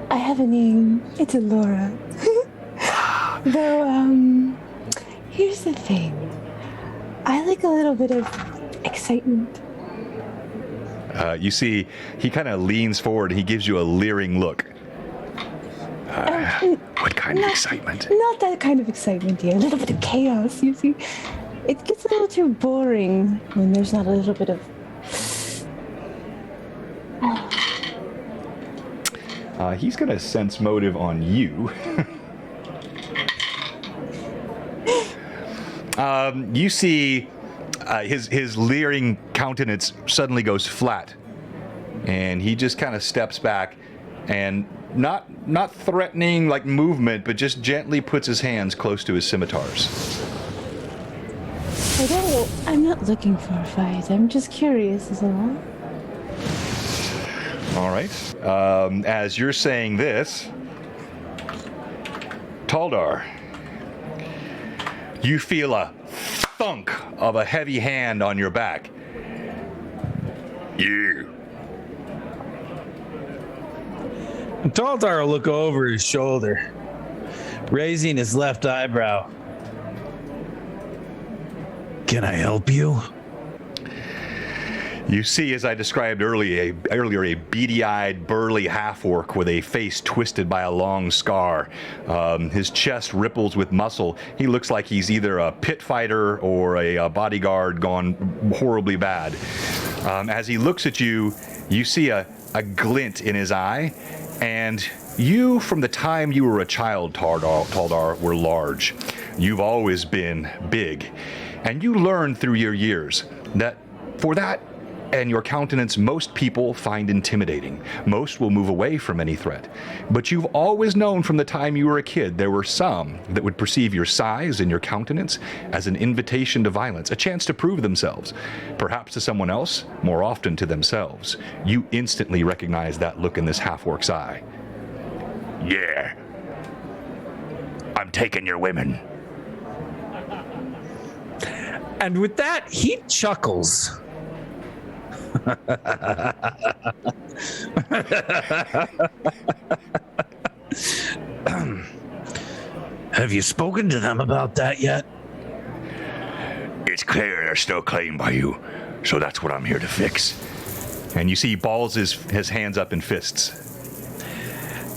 I have a name. It's Elora. Though, here's the thing. I like a little bit of excitement. You see, he kind of leans forward and he gives you a leering look. What kind of excitement? Not that kind of excitement, dear. A little bit of chaos, you see. It gets a little too boring when there's not a little bit of He's going to sense motive on you. You see his leering countenance suddenly goes flat, and he just kind of steps back, and not threatening like movement, but just gently puts his hands close to his scimitars. I'm not looking for a fight. I'm just curious is all. All right. As you're saying this, Taldar, you feel a thunk of a heavy hand on your back. You. Taldar will look over his shoulder, raising his left eyebrow. Can I help you? You see, as I described earlier, a beady-eyed, burly half-orc with a face twisted by a long scar. His chest ripples with muscle. He looks like he's either a pit fighter or a bodyguard gone horribly bad. As he looks at you, you see a glint in his eye, and you, from the time you were a child, Taldar, were large. You've always been big. And you learned through your years that for that and your countenance, most people find intimidating. Most will move away from any threat. But you've always known from the time you were a kid, there were some that would perceive your size and your countenance as an invitation to violence, a chance to prove themselves. Perhaps to someone else, more often to themselves. You instantly recognize that look in this half-orc's eye. Yeah. I'm taking your women. And with that, he chuckles. Have you spoken to them about that yet? It's clear they're still claimed by you, so that's what I'm here to fix. And you see he balls his hands up in fists.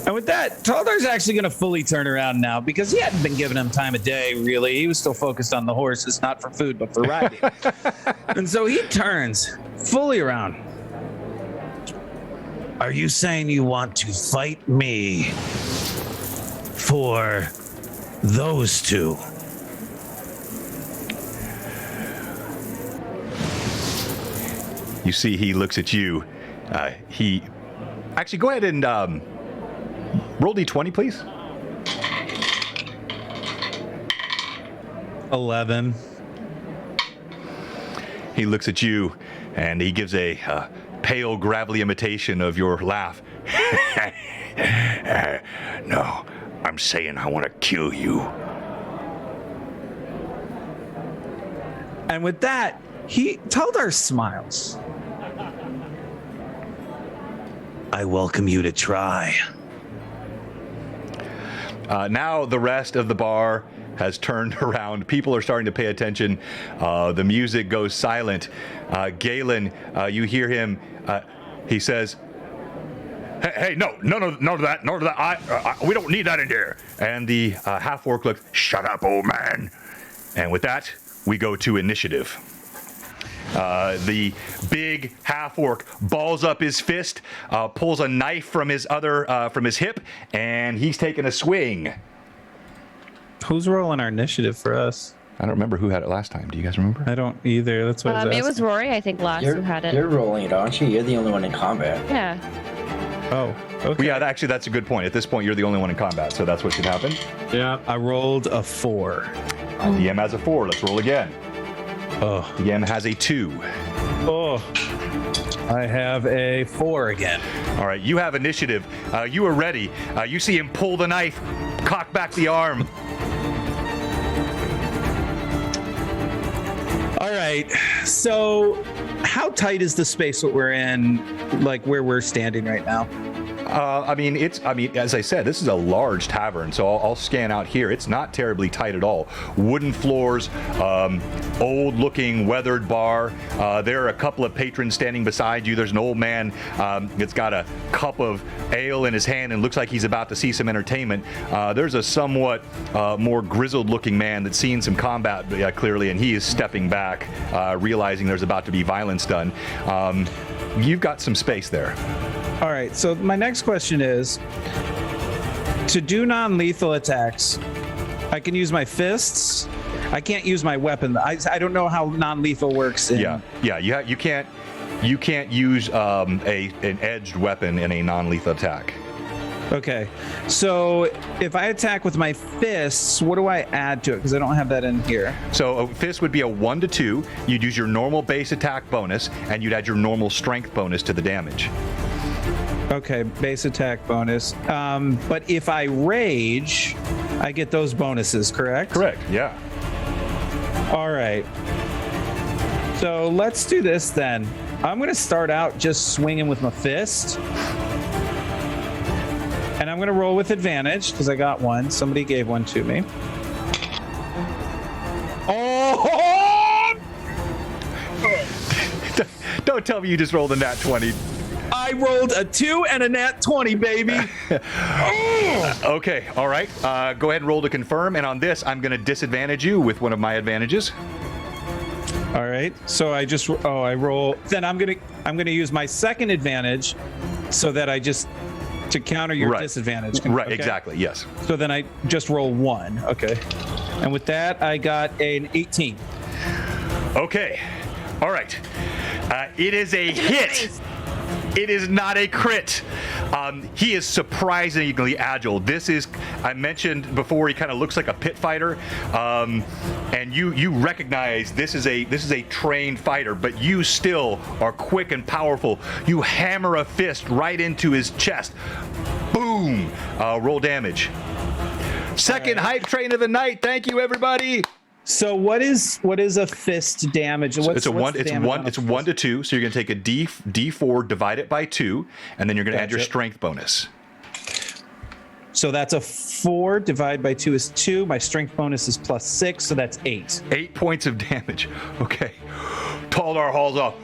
And with that, Taldar's actually going to fully turn around now because he hadn't been giving him time of day, really. He was still focused on the horses, not for food, but for riding. And so he turns fully around. Are you saying you want to fight me for those two? You see he looks at you. He... Actually, go ahead and... roll d20, please. 11. He looks at you, and he gives a pale, gravelly imitation of your laugh. No, I'm saying I want to kill you. And with that, Taldar smiles. I welcome you to try. Now the rest of the bar has turned around. People are starting to pay attention. The music goes silent. Galen, you hear him. He says, Hey, no, none of that. We don't need that in here. And the half-orc looks, Shut up, old man. and with that, we go to initiative. The big half-orc balls up his fist, pulls a knife from his hip, and he's taking a swing. Who's rolling our initiative for us? I don't remember who had it last time. Do you guys remember? I don't either. That's what I was It was Rory, I think, last who had it. You're rolling it, aren't you? You're the only one in combat. Yeah. Oh, okay. Yeah, actually, that's a good point. At this point, you're the only one in combat, so that's what should happen. Yeah. I rolled a 4. DM has a 4. Let's roll again. Oh. DM has a 2. Oh. I have a 4 again. All right, you have initiative. You are ready. You see him pull the knife, cock back the arm. All right. So, how tight is the space that we're in, like where we're standing right now? I mean, as I said, this is a large tavern, so I'll scan out here. It's not terribly tight at all. Wooden floors, old-looking weathered bar. There are a couple of patrons standing beside you. There's an old man that's got a cup of ale in his hand and looks like he's about to see some entertainment. There's a somewhat more grizzled-looking man that's seen some combat clearly, and he is stepping back, realizing there's about to be violence done. You've got some space there. All right. So my next question is, to do non-lethal attacks, I can use my fists. I can't use my weapon. I don't know how non-lethal works. Yeah. You can't use an edged weapon in a non-lethal attack. Okay. So if I attack with my fists, what do I add to it? Because I don't have that in here. So a fist would be a 1 to 2. You'd use your normal base attack bonus, and you'd add your normal strength bonus to the damage. Okay, base attack bonus. But if I rage, I get those bonuses, correct? Correct, yeah. All right. So let's do this then. I'm going to start out just swinging with my fist. And I'm going to roll with advantage because I got one. Somebody gave one to me. Oh! Don't tell me you just rolled a nat 20. I rolled a 2 and a nat 20, baby. Okay, all right. Go ahead and roll to confirm. And on this, I'm going to disadvantage you with one of my advantages. All right. So I roll. Then I'm gonna use my second advantage, so that to counter your disadvantage. Right. Okay? Exactly. Yes. So then I just roll 1. Okay. And with that, I got an 18. Okay. All right. It is a hit. It is not a crit. He is surprisingly agile. I mentioned before, he kind of looks like a pit fighter, and you recognize this is a trained fighter, but you still are quick and powerful. You hammer a fist right into his chest. Boom! Roll damage. Second hype train of the night. Thank you, everybody. So what is a fist damage? It's 1 to 2. So you're going to take a D4, divide it by 2, and then you're going to add your strength bonus. So that's a 4 divided by 2 is 2. My strength bonus is +6, so that's 8. 8 points of damage. Okay. Taldar hauls off.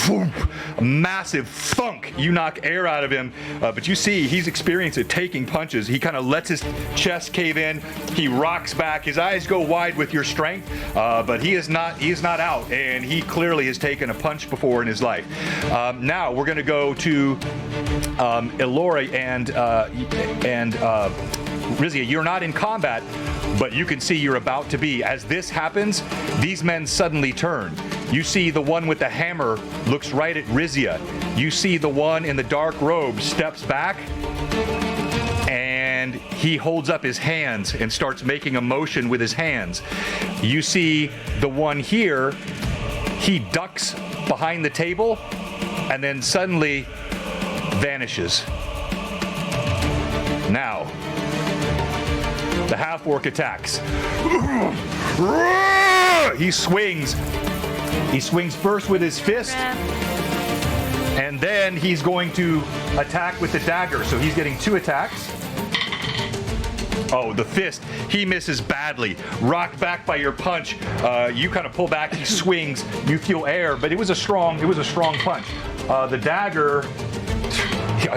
A massive thunk. You knock air out of him, but you see he's experienced it taking punches. He kind of lets his chest cave in. He rocks back. His eyes go wide with your strength, but he is not not out, and he clearly has taken a punch before in his life. Now we're going to go to Elora and Rizia. You're not in combat, but you can see you're about to be. As this happens, these men suddenly turn. You see the one with the hammer looks right at Rizia. You see the one in the dark robe steps back, and he holds up his hands and starts making a motion with his hands. You see the one here, he ducks behind the table and then suddenly vanishes. Now, the half-orc attacks. He swings. He swings first with his fist, and then he's going to attack with the dagger. So he's getting 2 attacks. Oh, the fist. He misses badly. Rocked back by your punch. You kind of pull back. He swings. You feel air, but it was a strong punch. The dagger.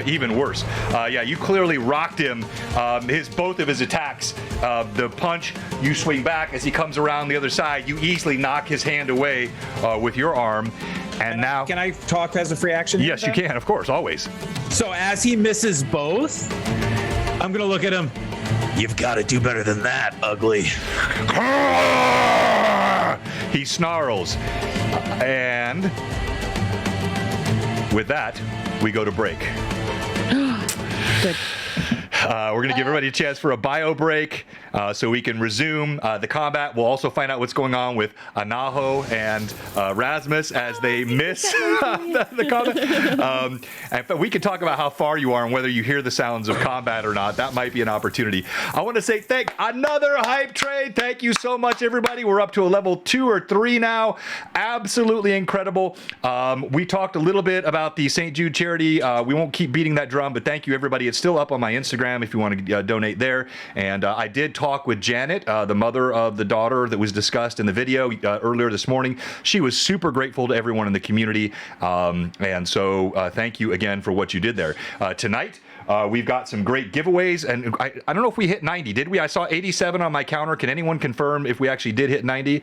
Even worse. You clearly rocked him. Both of his attacks, the punch, you swing back. As he comes around the other side, you easily knock his hand away with your arm. And now, can I talk as a free action? Yes, you can, of course, always. So as he misses both, I'm gonna look at him. You've got to do better than that, ugly. He snarls, and with that, we go to break. Good. We're going to give everybody a chance for a bio break so we can resume the combat. We'll also find out what's going on with Anaho and Rasmus as they miss the combat. And we can talk about how far you are and whether you hear the sounds of combat or not. That might be an opportunity. I want to say another hype train. Thank you so much, everybody. We're up to a level 2 or 3 now. Absolutely incredible. We talked a little bit about the St. Jude charity. We won't keep beating that drum, but thank you, everybody. It's still up on my Instagram if you want to donate there. And I did talk with Janet, the mother of the daughter that was discussed in the video earlier this morning. She was super grateful to everyone in the community. And so thank you again for what you did there. Tonight, we've got some great giveaways. And I don't know if we hit 90. Did we? I saw 87 on my counter. Can anyone confirm if we actually did hit 90?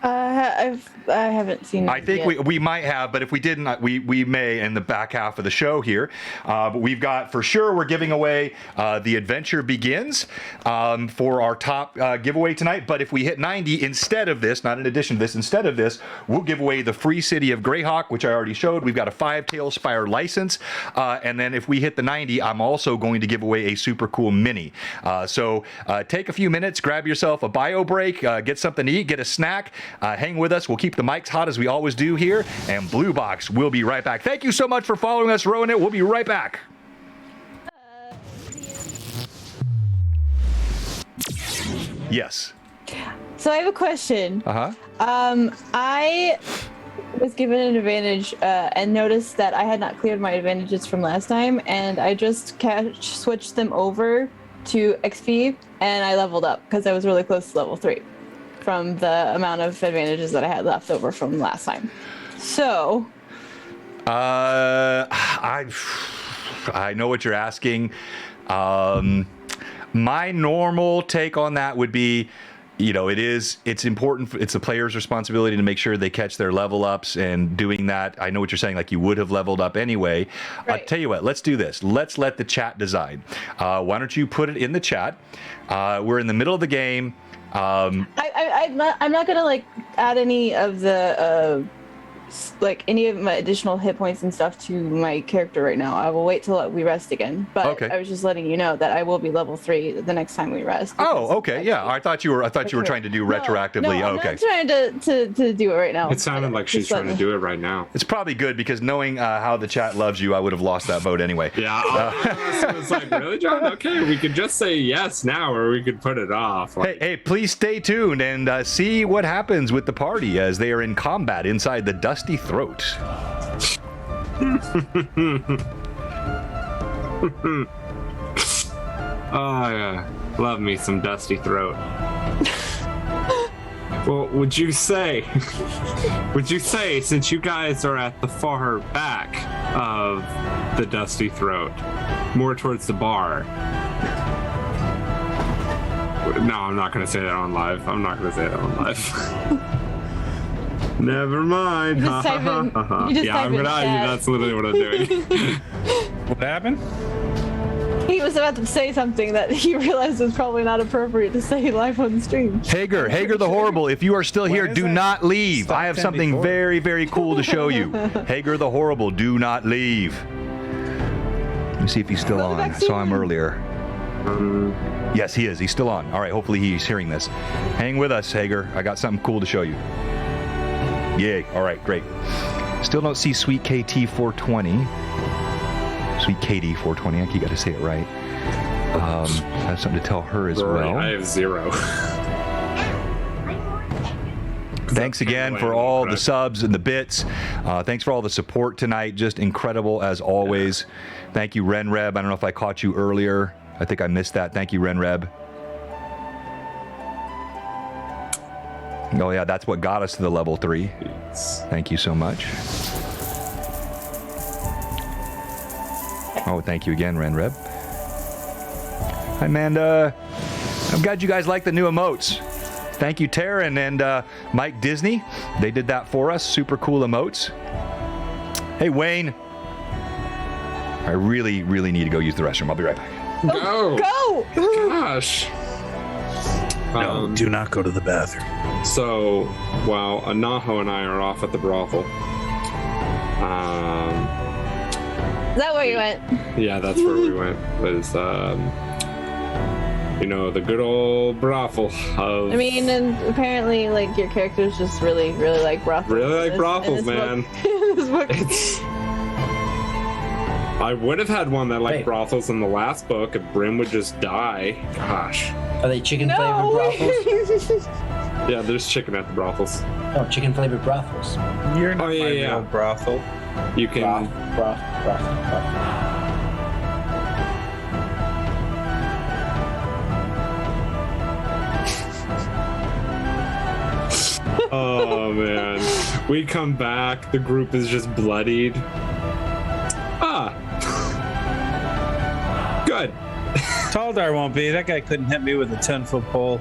I haven't seen it I think yet. we might have, but if we didn't, we may in the back half of the show here. But we've got, for sure, we're giving away The Adventure Begins for our top giveaway tonight. But if we hit 90 instead of this, not in addition to this, instead of this, we'll give away the Free City of Greyhawk, which I already showed. We've got a 5-tail Spire license. And then if we hit the 90, I'm also going to give away a super cool mini. So take a few minutes, grab yourself a bio break, get something to eat, get a snack. Hang with us. We'll keep the mics hot as we always do here. And Blue Box will be right back. Thank you so much for following us, Rowan. We'll be right back. Yes. So I have a question. Uh-huh. I was given an advantage and noticed that I had not cleared my advantages from last time, and I just switched them over to XP, and I leveled up because I was really close to level 3 from the amount of advantages that I had left over from last time. So I know what you're asking. My normal take on that would be, it's important. It's the player's responsibility to make sure they catch their level ups, and doing that, I know what you're saying, like you would have leveled up anyway. Right. I'll tell you what, let's do this. Let's let the chat decide. Why don't you put it in the chat? We're in the middle of the game. I'm not gonna add any of the any of my additional hit points and stuff to my character right now. I will wait till we rest again. But Okay. I was just letting you know that I will be level 3 the next time we rest. Oh, okay, yeah. I thought you were trying to do retroactively. No, I'm okay. not trying to do it right now. It sounded like she's trying to do it right now. It's probably good, because knowing how the chat loves you, I would have lost that vote anyway. Yeah, so it's like, really, John? Okay, we could just say yes now, or we could put it off. Hey, please stay tuned and see what happens with the party as they are in combat inside the Dusty Throat. Oh, yeah. Love me some Dusty Throat. Well, would you say, since you guys are at the far back of the Dusty Throat, more towards the bar? No, I'm not going to say that on live. Never mind. You just type in- you just Yeah, type I'm in gonna. chat. That's literally what I'm doing. What happened? He was about to say something that he realized was probably not appropriate to say live on stream. Hager the Horrible, if you are still here, is do that? not leave. Stop I have 10 something before. very, very cool to show you. Hager the Horrible, do not leave. Let me see if he's still on. I saw him earlier. Yes, he is. He's still on. All right, hopefully he's hearing this. Hang with us, Hager. I got something cool to show you. Yay. All right, great. Still don't see Sweet KT 420. Sweet KD 420. I think you got to say it right. I have something to tell her as Right, well. I have 0. Thanks again for all the subs and the bits. Thanks for all the support tonight. Just incredible as always. Thank you, Renreb. I don't know if I caught you earlier. I think I missed that. Thank you, Renreb. Oh yeah, that's what got us to the level 3. Thank you so much. Oh, thank you again, Renreb. Hi, Amanda. I'm glad you guys like the new emotes. Thank you, Taryn and Mike Disney. They did that for us. Super cool emotes. Hey, Wayne. I really, really need to go use the restroom. I'll be right back. Go! Go! Gosh. No, do not go to the bathroom. So, while Anaho and I are off at the brothel, Is that where you went? yeah, that's where we went. Was the good old brothel of. I mean, and apparently, your characters just really, really like brothels. Really like in brothels, this man. book. In this book. I would have had one that liked Wait. brothels in the last book if Brim would just die. Gosh. Are they chicken flavored No! brothels? Yeah, there's chicken at the brothels. No, chicken flavored brothels. You're not Oh, yeah, my yeah. real brothel. You can. Broth. Oh man. We come back, the group is just bloodied. Good. Taldar won't be. That guy couldn't hit me with a 10-foot pole.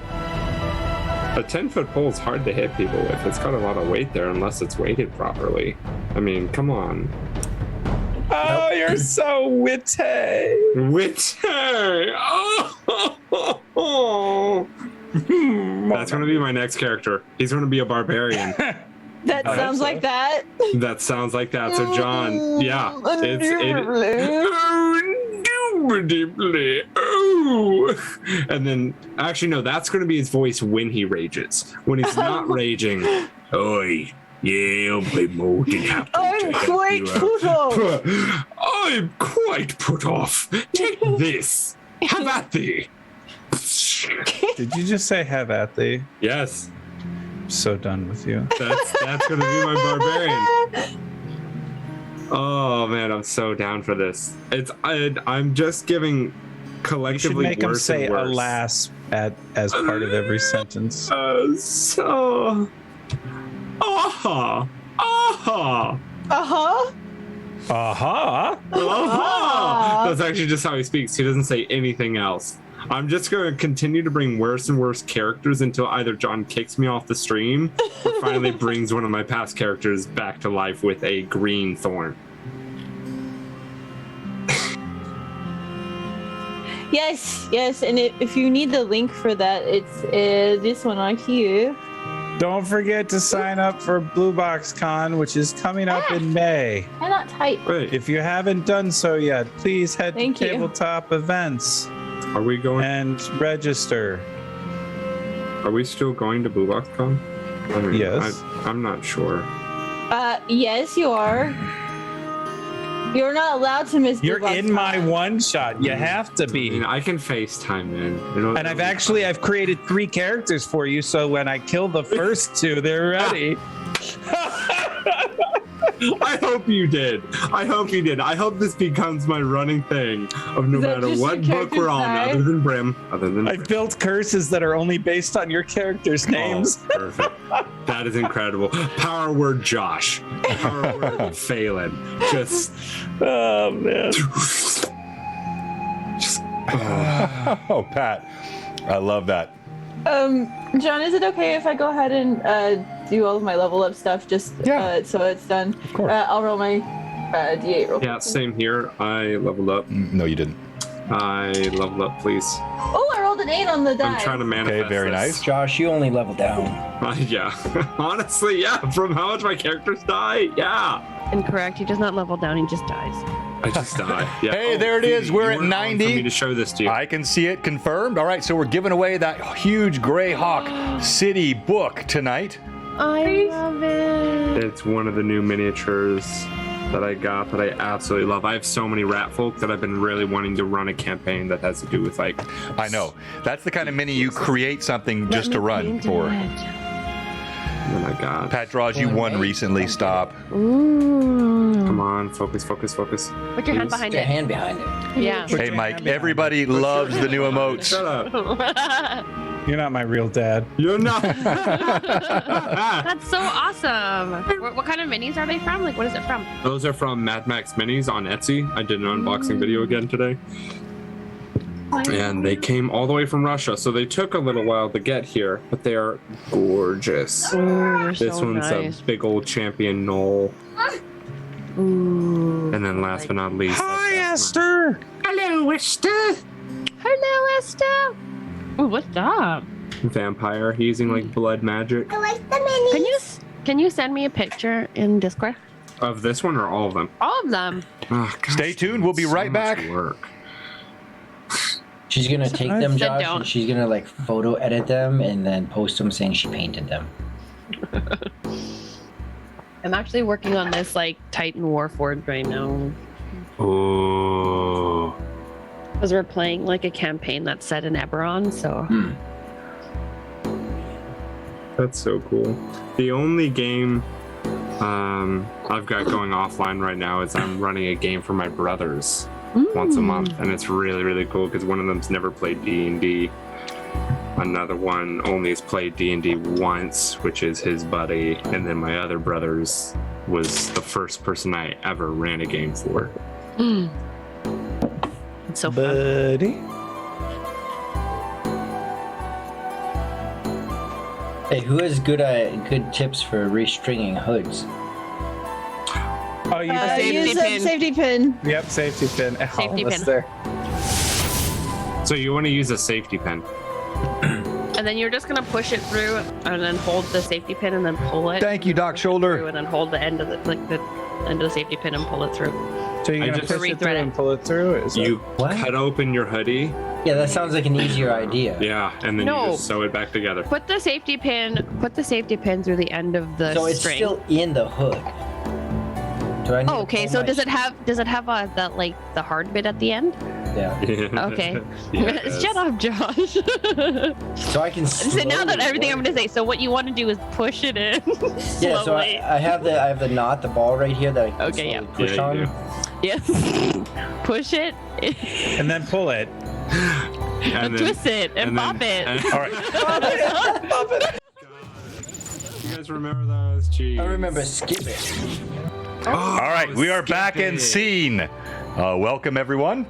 A 10-foot pole is hard to hit people with. It's got a lot of weight there unless it's weighted properly. I mean, come on. Oh, you're so witty. Witty! Oh! That's going to be my next character. He's going to be a barbarian. That sounds like that. That sounds like that. So, John, yeah. And then, actually, no, that's going to be his voice when he rages. When he's not raging, oi. Yeah, I'll be more than happy. I'm quite put off. I'm quite put off. Take this. Have at thee. Did you just say have at thee? Yes. I'm so done with you. That's gonna be my barbarian. Oh man, I'm so down for this. I'm just giving You should collectively make him worse say and worse. alas as part of every sentence. So. Aha! Aha! Uh-huh. Aha! Aha! That's actually just how he speaks. He doesn't say anything else. I'm just going to continue to bring worse and worse characters until either John kicks me off the stream or finally brings one of my past characters back to life with a green thorn. Yes, and if you need the link for that, it's this one right here. Don't forget to sign up for BlueBoxCon, which is coming up in May. I'm not tight. Wait, If you haven't done so yet, please head Thank to you. Tabletop Events are we going? and register. Are we still going to BlueBoxCon? I mean, Yes. I'm not sure. Yes, you are. You're not allowed to miss. You're in my BlueBoxCon. one shot. You have to I mean, be. I can FaceTime in. You know, And I've created 3 characters for you, so when I kill the first 2, they're ready. I hope you did. I hope this becomes my running thing of no Is that matter just what your book we're on, character's other than Brim. I've built curses that are only based on your characters' names. Oh, perfect. That is incredible. Power word Josh. Power word Phelan. Just. Oh, man. Oh, Pat, I love that. John, is it okay if I go ahead and do all of my level up stuff just so it's done? Of course. I'll roll my D8 real quick. Yeah, same here. I leveled up. No, you didn't. I leveled up, please. Oh, I rolled an 8 on the die. I'm trying to manifest. Okay, very this. nice. Josh, you only level down. Yeah. Honestly, yeah. From how much my characters die, yeah. Incorrect. He does not level down. He just dies. I just died. Yeah. Hey, there it is. We're at you weren't on 90. For me to show this to you. I can see it confirmed. All right, so we're giving away that huge Greyhawk City book tonight. I love it. It's one of the new miniatures that I got that I absolutely love. I have so many rat folk that I've been really wanting to run a campaign that has to do with like. I know. That's the kind of mini you create something just to run for. And then I got. Pat Draws, you won recently. Stop. Ooh. Come on, focus. Put your hand behind Put your it. hand behind it. Yeah. Hey, Mike, everybody loves the new emotes. Shut up. You're not my real dad. You're not. That's so awesome. What kind of minis are they from? Like, what is it from? Those are from Mad Max Minis on Etsy. I did an unboxing video again today. And they came all the way from Russia, so they took a little while to get here, but they are gorgeous. Ooh, they're This so one's nice. a big old champion knoll. Ooh. And then last but not least, Hi, Esther. hello, Esther. Hello, Esther. Ooh, what's up? Vampire. He's using like blood magic. Can you send me a picture in Discord? Of this one or all of them? All of them. Oh, gosh, Stay tuned. We'll be so right much back. Work. She's gonna take them, Said Josh, don't. and she's gonna like photo edit them and then post them saying she painted them. I'm actually working on this like Titan Warforged right now Oh. because we're playing like a campaign that's set in Eberron. So That's so cool. The only game I've got going offline right now is I'm running a game for my brothers once a month, and it's really, really cool because one of them's never played D&D. Another one only has played D&D once, which is his buddy, and then my other brothers was the first person I ever ran a game for. it's so fun. Buddy. Hey, who has good tips for restringing hoods? Oh, you Use a safety pin. Yep, safety pin. Safety pin. There. So you want to use a safety pin. And then you're just gonna push it through, and then hold the safety pin, and then pull it. Thank you, Doc Through, Shoulder. and then hold the end of the end of the safety pin and pull it through. So you're gonna just push it through rethread and it. pull it through? Is that- You What? cut open your hoodie. Yeah, that sounds like an easier idea. Yeah, and then No. you just sew it back together. Put the safety pin through the end of the So it's string. still in the hood. Do I need Oh, to okay. pull So my- does it have that like the hard bit at the end? Yeah. Okay. Yes. Shut up, Josh. So I can. So now that slowly everything I'm work gonna say, so what you want to do is push it in Yeah, so slowly. I have the knot, the ball right here that I can Okay, yeah. slowly push Yeah, on. you do. Yes. Push it And then pull it. and twist it and pop it. All right. You guys remember those? Jeez. I remember skip it. All right, we are skip back in it. scene. Welcome, everyone.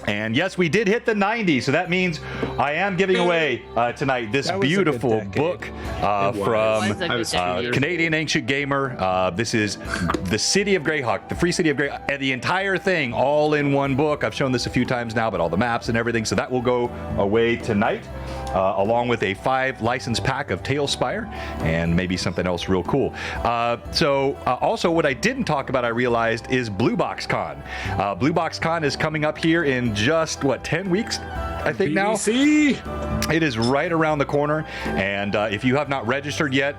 And yes, we did hit the 90, so that means I am giving away tonight this That was a good beautiful decade. book It was. from It was a I was good decade. 2 years Canadian Ancient Gamer. This is the city of Greyhawk, the free city of Greyhawk, and the entire thing all in one book. I've shown this a few times now, but all the maps and everything. So that will go away tonight, along with a 5 license pack of Tailspire and maybe something else real cool. Also, what I didn't talk about, I realized, is BlueBoxCon. BlueBoxCon is coming up here in just, 10 weeks? I think now. BBC. It is right around the corner, and if you have not registered yet,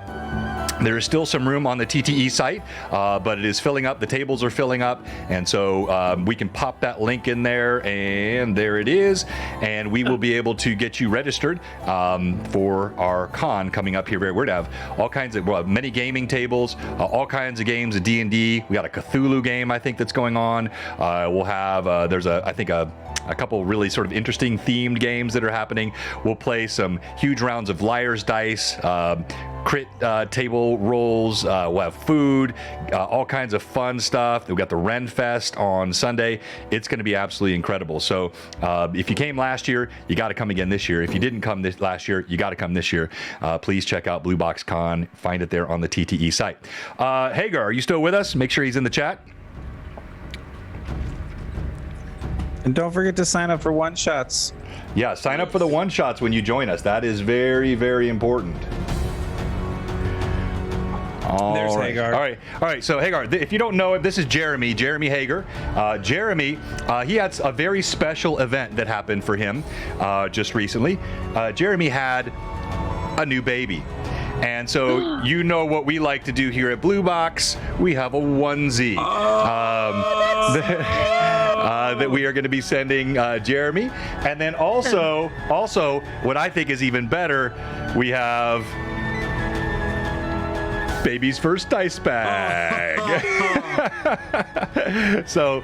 there is still some room on the TTE site, but it is filling up. The tables are filling up, and so we can pop that link in there, and there it is, and we will be able to get you registered for our con coming up here. We're going to have all kinds of many gaming tables, all kinds of games of D&D. We got a Cthulhu game, I think, that's going on. We'll have there's a couple really sort of interesting themed games that are happening. We'll play some huge rounds of Liar's Dice, crit table rolls. We'll have food, all kinds of fun stuff. We've got the Ren Fest on Sunday. It's going to be absolutely incredible. So if you came last year, you got to come again this year. If you didn't come last year, you got to come this year. Please check out Blue Box Con. Find it there on the TTE site. Hagar, are you still with us? Make sure he's in the chat. And don't forget to sign up for one-shots. Yeah, sign up for the one-shots when you join us. That is very, very important. There's Hagar. All right. So Hagar, if you don't know it, this is Jeremy Hagar. Jeremy, he had a very special event that happened for him just recently. Jeremy had a new baby. And so you know what we like to do here at Blue Box. We have a onesie that we are going to be sending Jeremy. And then also what I think is even better, we have baby's first dice bag. So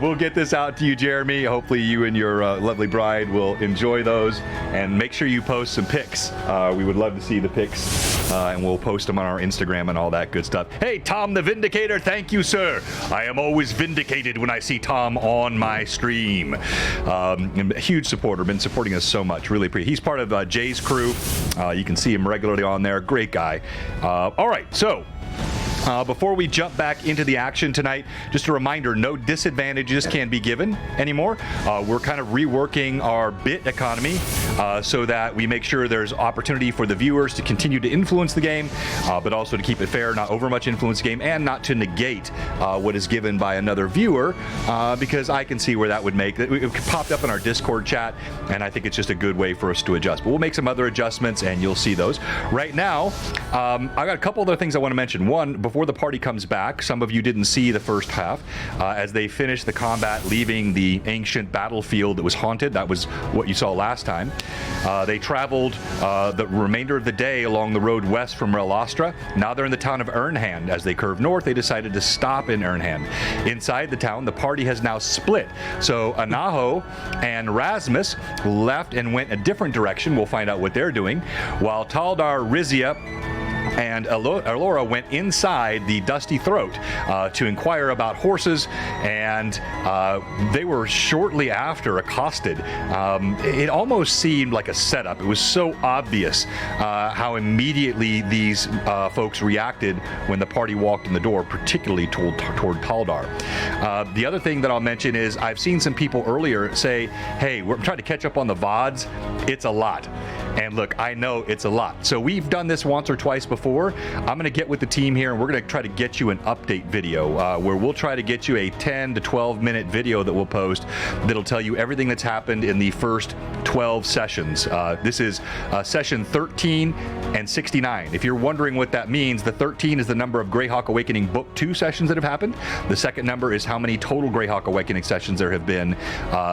we'll get this out to you, Jeremy. Hopefully you and your lovely bride will enjoy those, and make sure you post some pics. We would love to see the pics, and we'll post them on our Instagram and all that good stuff. Hey, Tom the Vindicator, thank you, sir. I am always vindicated when I see Tom on my stream. A huge supporter, been supporting us so much. Really appreciate. He's part of Jay's crew. You can see him regularly on there. Great guy. All right, so before we jump back into the action tonight, just a reminder, no disadvantages can be given anymore. We're kind of reworking our bit economy so that we make sure there's opportunity for the viewers to continue to influence the game, but also to keep it fair, not over much influence the game, and not to negate what is given by another viewer, because I can see where that would make it popped up in our Discord chat, and I think it's just a good way for us to adjust. But we'll make some other adjustments, and you'll see those. Right now, I've got a couple other things I want to mention. One, before the party comes back, some of you didn't see the first half as they finished the combat, leaving the ancient battlefield that was haunted. That was what you saw last time. They traveled the remainder of the day along the road west from Relastra. Now they're in the town of Ernhand. As they curve north, they decided to stop in Ernhand. Inside the town, the party has now split. So Anaho and Rasmus left and went a different direction. We'll find out what they're doing. While Taldar, Rizia, and Alora went inside the Dusty Throat to inquire about horses, and they were shortly after accosted. It almost seemed like a setup. It was so obvious how immediately these folks reacted when the party walked in the door, particularly toward Taldar. The other thing that I'll mention is I've seen some people earlier say, hey, we're trying to catch up on the VODs. It's a lot. And look, I know it's a lot. So we've done this once or twice before. I'm going to get with the team here, and we're going to try to get you an update video where we'll try to get you a 10 to 12 minute video that we'll post that'll tell you everything that's happened in the first 12 sessions. This is session 13 and 69. If you're wondering what that means, the 13 is the number of Greyhawk Awakening Book 2 sessions that have happened. The second number is how many total Greyhawk Awakening sessions there have been,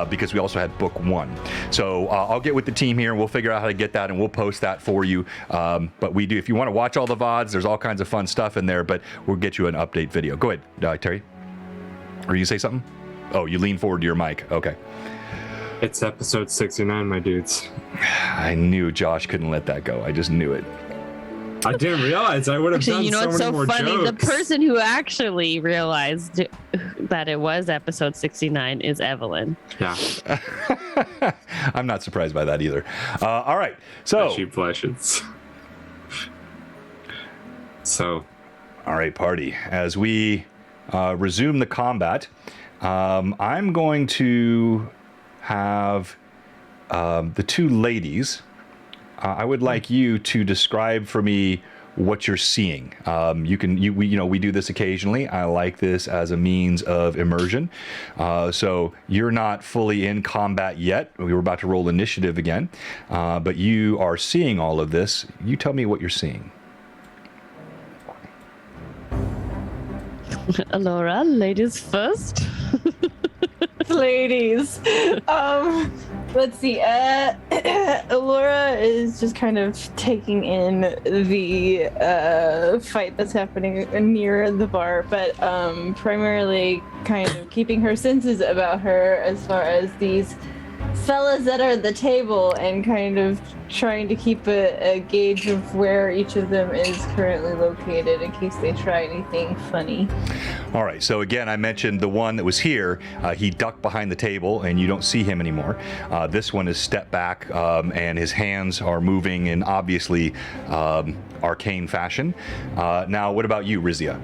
because we also had Book 1. So I'll get with the team here, and we'll figure out how to get that, and we'll post that for you. But we do, if you want to watch all the VODs, there's all kinds of fun stuff in there, but we'll get you an update video. Go ahead, Terry. Or you say something? Oh, you lean forward to your mic. Okay. It's episode 69, my dudes. I knew Josh couldn't let that go. I just knew it. I didn't realize I would have done so many more funny? jokes. The person who actually realized that it was episode 69 is Evelyn. Yeah. I'm not surprised by that either. All right. So. She blushes. So. All right, party. As we resume the combat, I'm going to have the two ladies. I would like you to describe for me what you're seeing. We do this occasionally. I like this as a means of immersion. So you're not fully in combat yet. We were about to roll initiative again, but you are seeing all of this. You tell me what you're seeing. Alora, ladies first. Ladies. Let's see. Alora is just kind of taking in the fight that's happening near the bar, but primarily kind of keeping her senses about her as far as these fellas that are at the table, and kind of trying to keep a gauge of where each of them is currently located in case they try anything funny. All right, so again, I mentioned the one that was here. He ducked behind the table, and you don't see him anymore. This one is stepped back, and his hands are moving in obviously arcane fashion. Now, what about you, Rizia?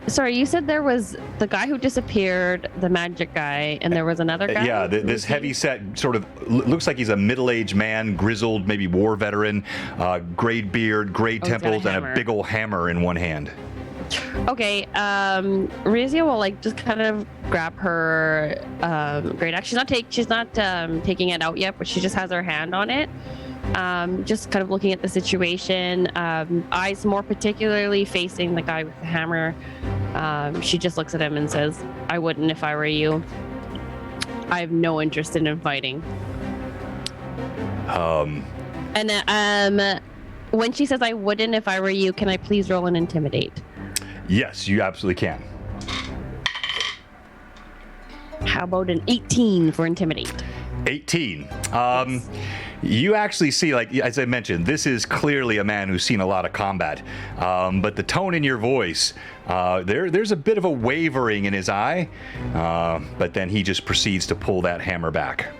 Sorry, you said there was the guy who disappeared, the magic guy, and there was another guy? Yeah, this heavy-set sort of, looks like he's a middle-aged man, grizzled, maybe war veteran, gray beard, gray temples, and a big old hammer in one hand. Okay, Rizia will just kind of grab her great axe. She's not taking it out yet, but she just has her hand on it. Just kind of looking at the situation, eyes more particularly facing the guy with the hammer. She just looks at him and says, I wouldn't if I were you. I have no interest in fighting. And then when she says I wouldn't if I were you, can I please roll an intimidate? Yes, you absolutely can. How about an 18 for intimidate? 18. You actually see, as I mentioned, this is clearly a man who's seen a lot of combat. But the tone in your voice, there's a bit of a wavering in his eye. But then he just proceeds to pull that hammer back.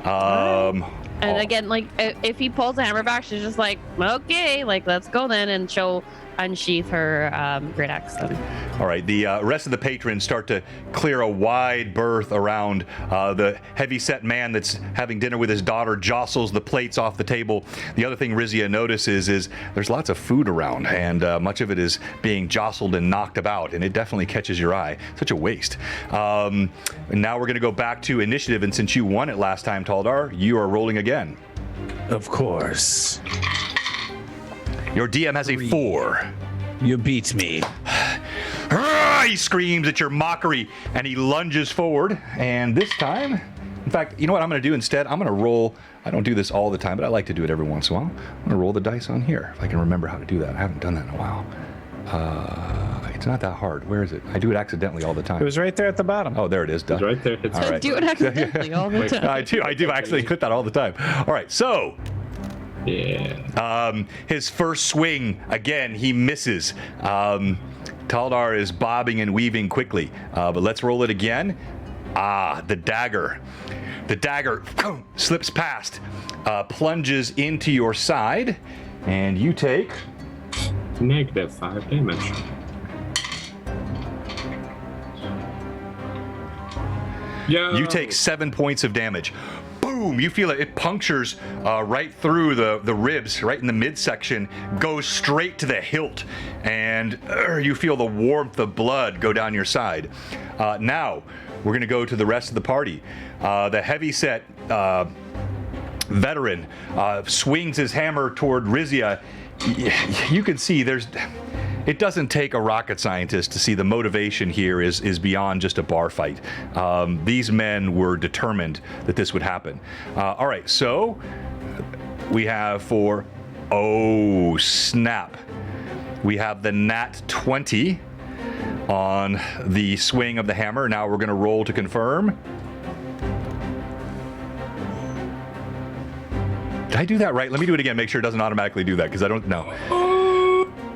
And again, if he pulls the hammer back, she's just like, okay, let's go then, and she'll unsheath her great axe then. All right, the rest of the patrons start to clear a wide berth around the heavy-set man that's having dinner with his daughter, jostles the plates off the table. The other thing Rizia notices is there's lots of food around, and much of it is being jostled and knocked about, and it definitely catches your eye. Such a waste. And now we're going to go back to initiative, and since you won it last time, Taldar, you are rolling again. Of course. Your DM has a 4. You beat me. He screams at your mockery, and he lunges forward. And this time, in fact, you know what I'm going to do instead? I'm going to roll. I don't do this all the time, but I like to do it every once in a while. I'm going to roll the dice on here, if I can remember how to do that. I haven't done that in a while. It's not that hard. Where is it? I do it accidentally all the time. It was right there at the bottom. Oh, there it is. Duh. It's right there. It's all right. Do it accidentally all the time. I do actually click that all the time. All right, so Yeah. His first swing, again, he misses. Taldar is bobbing and weaving quickly. But let's roll it again. The dagger. The dagger slips past, plunges into your side, and you take... -5 damage. Yo. You take 7 points of damage. Boom! You feel it. It punctures right through the ribs, right in the midsection, goes straight to the hilt, and you feel the warmth of blood go down your side. Now, we're going to go to the rest of the party. The heavyset veteran swings his hammer toward Rizia. You can see it doesn't take a rocket scientist to see the motivation here is beyond just a bar fight. These men were determined that this would happen. All right, so we have oh snap. We have the nat 20 on the swing of the hammer. Now we're going to roll to confirm. Did I do that right? Let me do it again. Make sure it doesn't automatically do that because I don't know.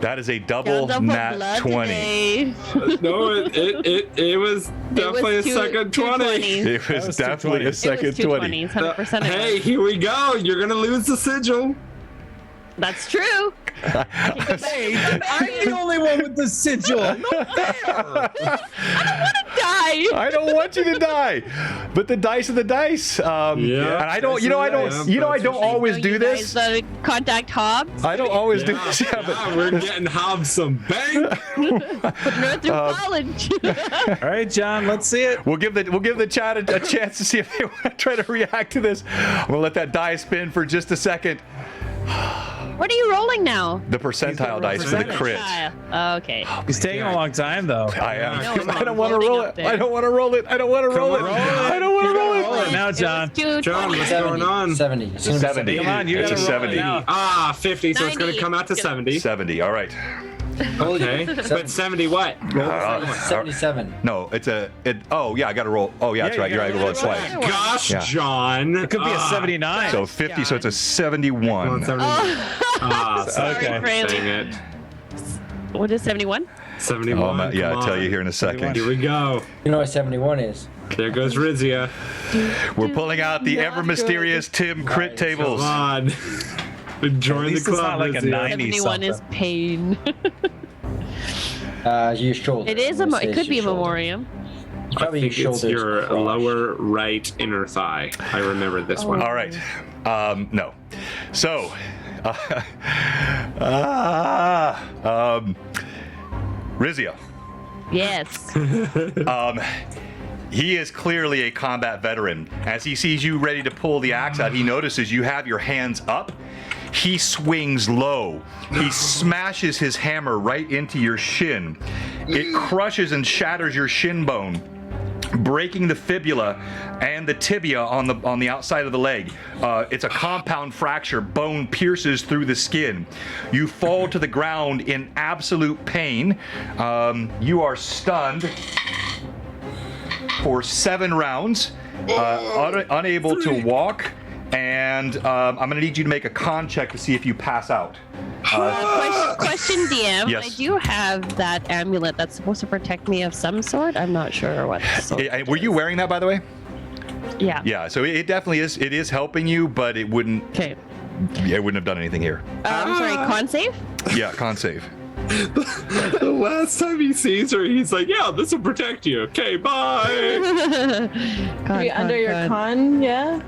That is a double nat 20. No, it was definitely a second 20. It was definitely a second 20. 100% Hey, here we go. You're going to lose the sigil. That's true. Hey, I'm the only one with the sigil. I don't want you to die, but the dice are the dice. And I don't, I don't always do this. Contact Hobbs. I don't always do this. Yeah, we're getting Hobbs some bank. Putting her through college. All right, John, let's see it. We'll give the chat a chance to see if they want to try to react to this. I'm gonna let that die spin for just a second. What are you rolling now? The percentile dice for the crit. Okay. He's taking a long time, though. I am. No, I don't want to roll it. I don't want to roll it. I don't want to roll it. I don't want to roll it. Roll it now, John. John, what's going on? 70. 70. Come on, you It's a gotta roll 70. it now. 50, so it's going to 90. come out to 70. 70. All right. Okay, but 70 what? 77. No, oh yeah, I got to roll. Oh yeah, that's right. You're right. I roll it twice. Gosh, Yeah. John. It could be a 79. So 50. So it's a 71. Okay. Dang it. What is 71? 71. Yeah, I'll tell you here in a second. Here we go. You know what 71 is? There goes Rizia. We're pulling out the ever mysterious Tim crit tables. Come on. Join the least club. it's not like a Rizia. 90 71 is something. pain. Your shoulder. It is it could be a memoriam. I Probably think your it's shoulders. your lower right inner thigh. I remember this one. All right. No. So, Rizia. Yes. He is clearly a combat veteran. As he sees you ready to pull the axe out, he notices you have your hands up. He swings low. He smashes his hammer right into your shin. It crushes and shatters your shin bone, breaking the fibula and the tibia on the outside of the leg. It's a compound fracture. Bone pierces through the skin. You fall to the ground in absolute pain. You are stunned for 7 rounds, unable to walk, and I'm going to need you to make a con check to see if you pass out. Question, DM. Yes. I do have that amulet that's supposed to protect me of some sort. I'm not sure what. Were you wearing that, by the way? Yeah. Yeah, so it definitely is. It is helping you, but it wouldn't. Okay. It wouldn't have done anything here. I'm sorry. Con save. Yeah, con save. The last time he sees her, he's like, "Yeah, this will protect you." Okay, bye. Be under your con, yeah?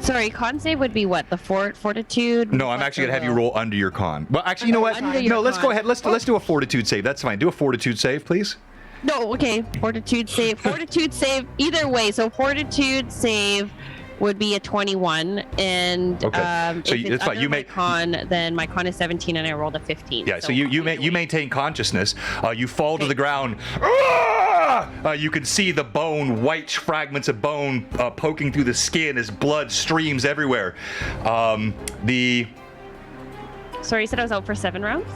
Sorry, con save would be what? The fortitude? No, I'm actually gonna have you roll under your con. Well, actually, you know what? Under your No, let's go con. ahead. Let's do a fortitude save. That's fine. Do a fortitude save, please. No, okay. Fortitude save. Fortitude save. Either way, so fortitude save would be a 21, and Okay. So if it's it's fine. under You my may- con, then my con is 17, and I rolled a 15. Yeah. So you maintain consciousness. You fall to the ground. You can see the bone, white fragments of bone poking through the skin as blood streams everywhere. Sorry, you said I was out for 7 rounds?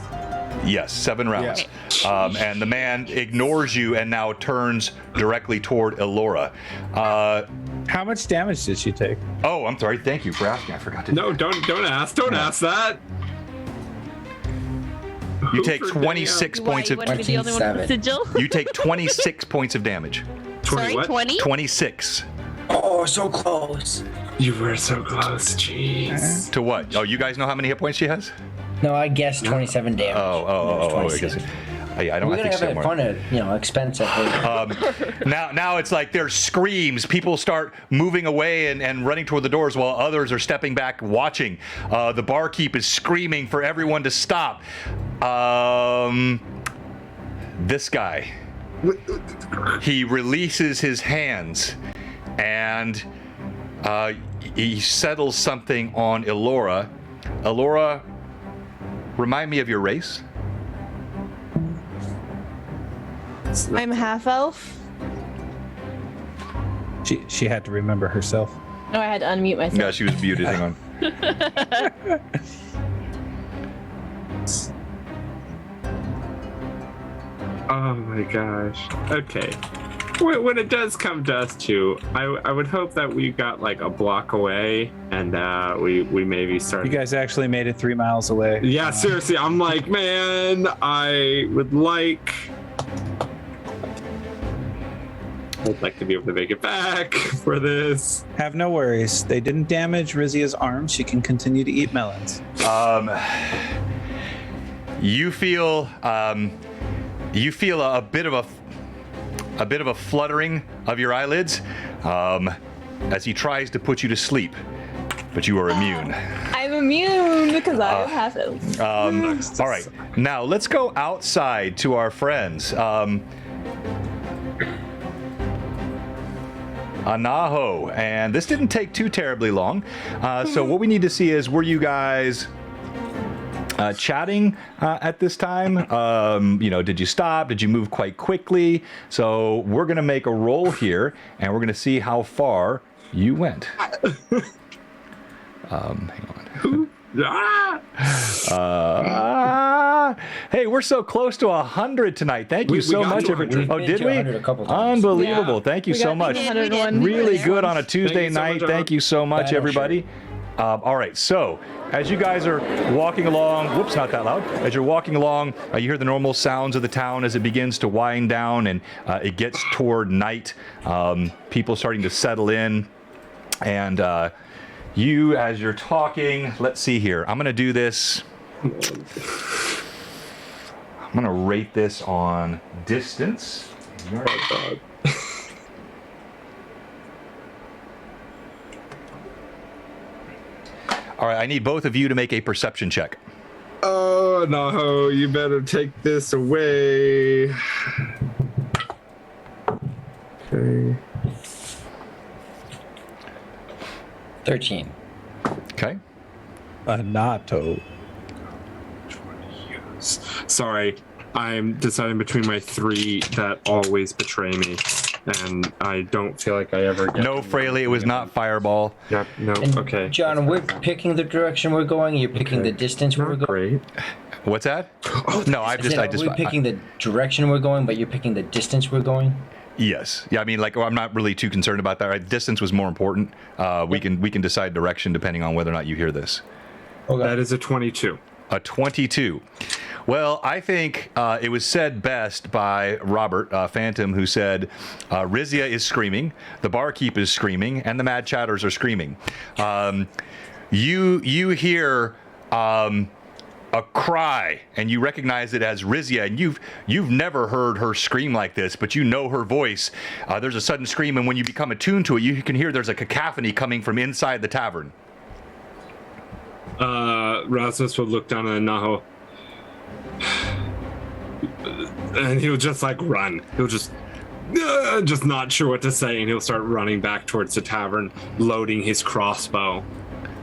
Yes, 7 rounds. And the man ignores you and now turns directly toward Elora. How much damage did she take? Oh, I'm sorry. Thank you for asking. I forgot to. No, don't ask. Don't ask that. You take 26 points of. Why? You want to be the only one with sigil? You take 26 points of damage. Sorry, 20? 26. Oh, so close. You were so close. Jeez. To what? Oh, you guys know how many hit points she has? No, I guessed 27 damage. Oh, I guess. I don't We're think gonna so. have fun at expense at her. Now it's like there's screams. People start moving away and running toward the doors while others are stepping back watching. The barkeep is screaming for everyone to stop. This guy. He releases his hands and he settles something on Elora. Elora, remind me of your race. I'm half elf. She had to remember herself. No, I had to unmute myself. Yeah, she was muted. Hang on. Oh my gosh. Okay. When it does come to us two, I would hope that we got like a block away and we maybe start. You guys actually made it 3 miles away. Yeah, seriously, I'm like, man, I'd like to be able to make it back for this. Have no worries. They didn't damage Rizia's arm. She can continue to eat melons. You feel a bit of a fluttering of your eyelids as he tries to put you to sleep, but you are immune. I'm immune because I'm half elf. All right, now let's go outside to our friends. Anaho, and this didn't take too terribly long. So what we need to see is, were you guys chatting at this time? Did you stop? Did you move quite quickly? So we're gonna make a roll here, and we're gonna see how far you went. Hang on. Hey, we're so close to 100 tonight. Thank you so much, everyone. Oh, did we? Unbelievable. Thank you so much. Really good on a Tuesday night. Thank you so much, everybody. All right, so as you guys are walking along, whoops, not that loud. As you're walking along, you hear the normal sounds of the town as it begins to wind down and it gets toward night. People starting to settle in. And you, as you're talking, let's see here. I'm going to do this. I'm going to rate this on distance. All right, I need both of you to make a perception check. Oh, no, you better take this away. Okay. 13. Okay. Anato. Sorry, I'm deciding between my 3 that always betray me, and I don't feel like I ever get No, Fraley, it was not Fireball. Yep, no, And okay. John, we're picking the direction we're going. You're picking the distance we're Not going. great. What's that? No, I just. We're picking the direction we're going, but you're picking the distance we're going. Yes. Yeah. I mean, I'm not really too concerned about that. Right? Distance was more important. We can decide direction depending on whether or not you hear this. Okay. That is a 22. A 22. Well, I think it was said best by Robert Phantom, who said, Rizia is screaming, the barkeep is screaming, and the mad chatters are screaming. You hear a cry, and you recognize it as Rizia, and you've never heard her scream like this, but you know her voice. There's a sudden scream, and when you become attuned to it, you can hear there's a cacophony coming from inside the tavern. Rasmus will look down at Naho. And he'll just like run. He'll just not sure what to say, and he'll start running back towards the tavern, loading his crossbow.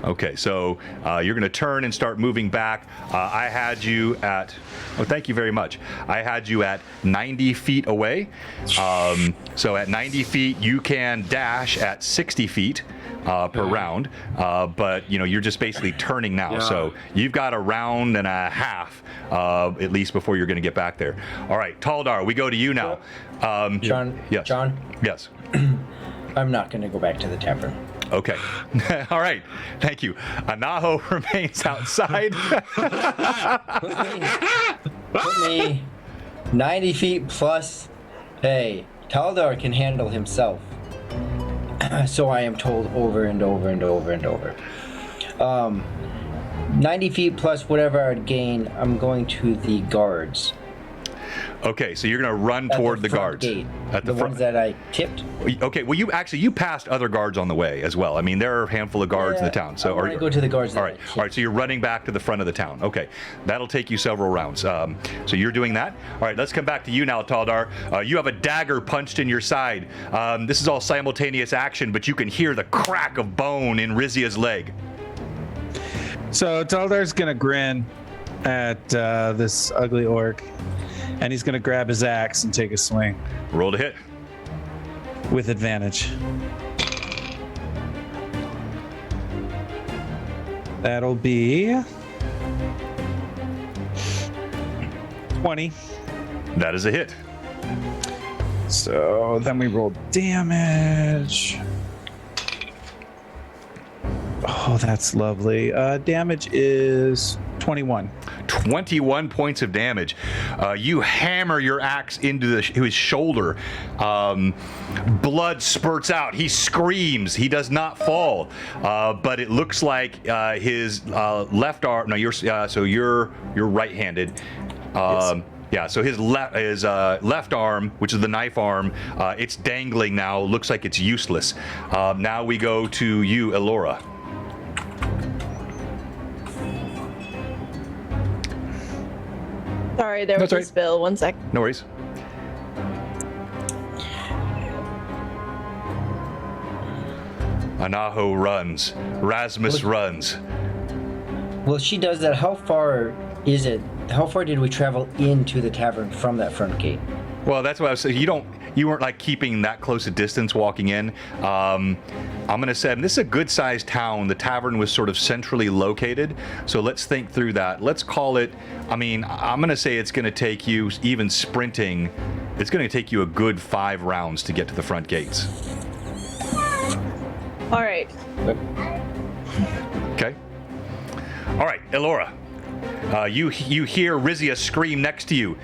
Okay, so you're going to turn and start moving back. I had you at, thank you very much. I had you at 90 feet away. So at 90 feet, you can dash at 60 feet. per round, but you're just basically turning now. So you've got a round and a half, at least, before you're going to get back there. All right, Taldar, we go to you now. John. Yes. John. Yes. I'm not going to go back to the tavern. Okay. All right. Thank you. Anaho remains outside. Put me 90 feet plus. Hey, Taldar can handle himself. So I am told over and over and over and over. 90 feet plus whatever I'd gain, I'm going to the guards. Okay, so you're going to run toward the guards. Gate. At the ones that I tipped. Okay, well, you passed other guards on the way as well. I mean, there are a handful of guards in the town. So I want to go to the guards. All right, so you're running back to the front of the town. Okay, that'll take you several rounds. So you're doing that. All right, let's come back to you now, Taldar. You have a dagger punched in your side. This is all simultaneous action, but you can hear the crack of bone in Rizia's leg. So Taldar's gonna grin at this ugly orc, and he's gonna grab his axe and take a swing. Roll to hit. With advantage. That'll be 20. That is a hit. So then we roll damage. Oh, that's lovely. Damage is 21. 21 points of damage. You hammer your axe into his shoulder. Blood spurts out. He screams. He does not fall. But it looks like his left arm. No, you're right-handed. Yes. Yeah, so his left arm, which is the knife arm, it's dangling now. Looks like it's useless. Now we go to you, Elora. Sorry, there was a spill. 1 sec. No worries. Anaho runs. Rasmus runs. Well, she does that. How far is it? How far did we travel into the tavern from that front gate? Well, that's what I was saying. You weren't like keeping that close a distance walking in. I'm gonna say this is a good-sized town. The tavern was sort of centrally located, so let's think through that. Let's call it. I mean, I'm gonna say it's gonna take you, even sprinting, it's gonna take you a good 5 rounds to get to the front gates. All right. Okay. All right, Elora. You hear Rizia scream next to you.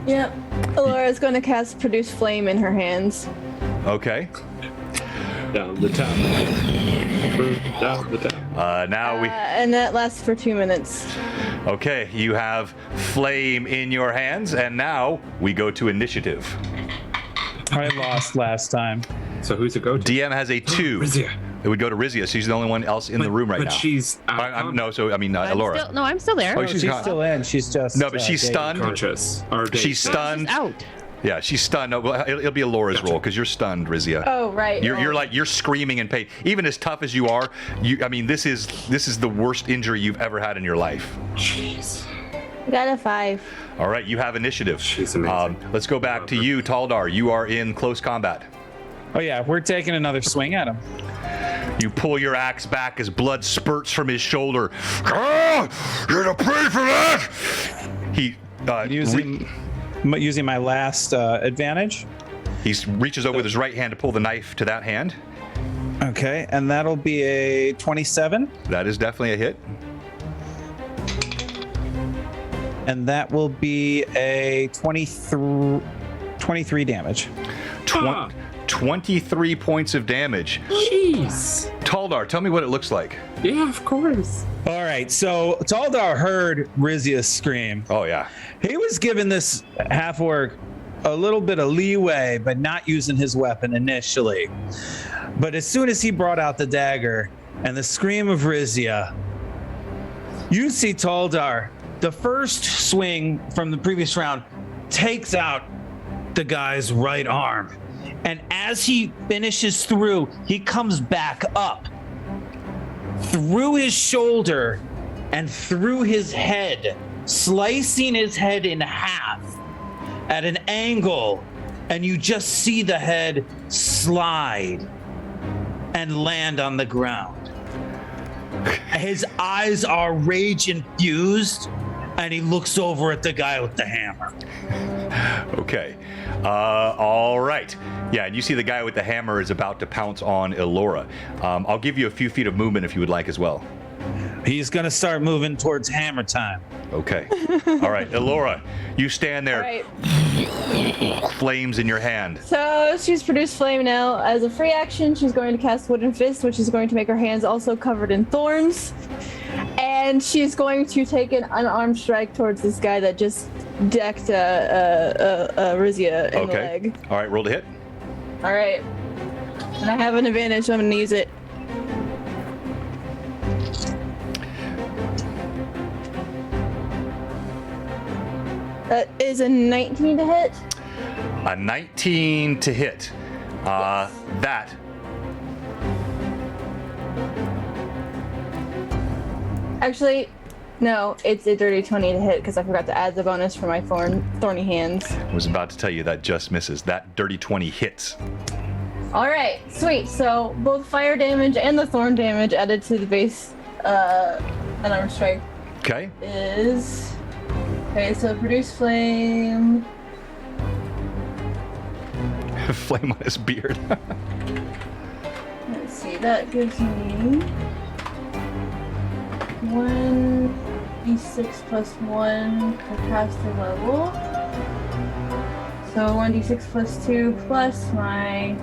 Yep. Elora's going to cast Produce Flame in her hands. Okay. Down the town. Down the town. Now we. And that lasts for 2 minutes. Okay, you have flame in your hands, and now we go to initiative. I lost last time. So who's it go to? DM has a 2. Rizia. It would go to Rizia. She's the only one else in the room right now. But she's out. No, so I mean, Elora. I'm still there. Oh, She's still in. She's just No, but she's stunned. Conscious. She's stunned. She's out. Yeah, she's stunned. No, well, it'll be Elora's roll because you're stunned, Rizia. Oh, right. You're screaming in pain. Even as tough as you are, I mean, this is the worst injury you've ever had in your life. Jeez. Got a 5. All right, you have initiative. She's amazing. Let's go back to you, Taldar. You are in close combat. Oh yeah, we're taking another swing at him. You pull your axe back as blood spurts from his shoulder. You're gonna pay for that! He using my last advantage. He reaches over with his right hand to pull the knife to that hand. Okay, and that'll be a 27. That is definitely a hit. And that will be a 23 damage. 23 points of damage. Jeez. Taldar, tell me what it looks like. Yeah, of course. All right, so Taldar heard Rizia scream. Oh, yeah. He was giving this half-orc a little bit of leeway, but not using his weapon initially. But as soon as he brought out the dagger and the scream of Rizia, you see Taldar, the first swing from the previous round, takes out the guy's right arm. And as he finishes through, he comes back up through his shoulder and through his head, slicing his head in half at an angle, and you just see the head slide and land on the ground. His eyes are rage infused, and he looks over at the guy with the hammer. Okay. All right. Yeah, and you see the guy with the hammer is about to pounce on Elora. I'll give you a few feet of movement if you would like as well. He's gonna start moving towards hammer time. Okay. All right, Elora, you stand there, All right. flames in your hand. So she's produced flame now. As a free action, she's going to cast Wooden Fist, which is going to make her hands also covered in thorns. And she's going to take an unarmed strike towards this guy that just decked Rizia in the leg. All right, roll to hit. All right. And I have an advantage, so I'm going to use it. That is a 19 to hit. A 19 to hit. Yes. That. Actually, no, it's a dirty 20 to hit because I forgot to add the bonus for my thorny hands. I was about to tell you that just misses. That dirty 20 hits. All right, sweet. So both fire damage and the thorn damage added to the base unarmed strike Okay. is... Okay, so produce flame. Flame on his beard. Let's see, that gives me 1d6 plus 1 per caster level. So 1d6 plus 2 plus my...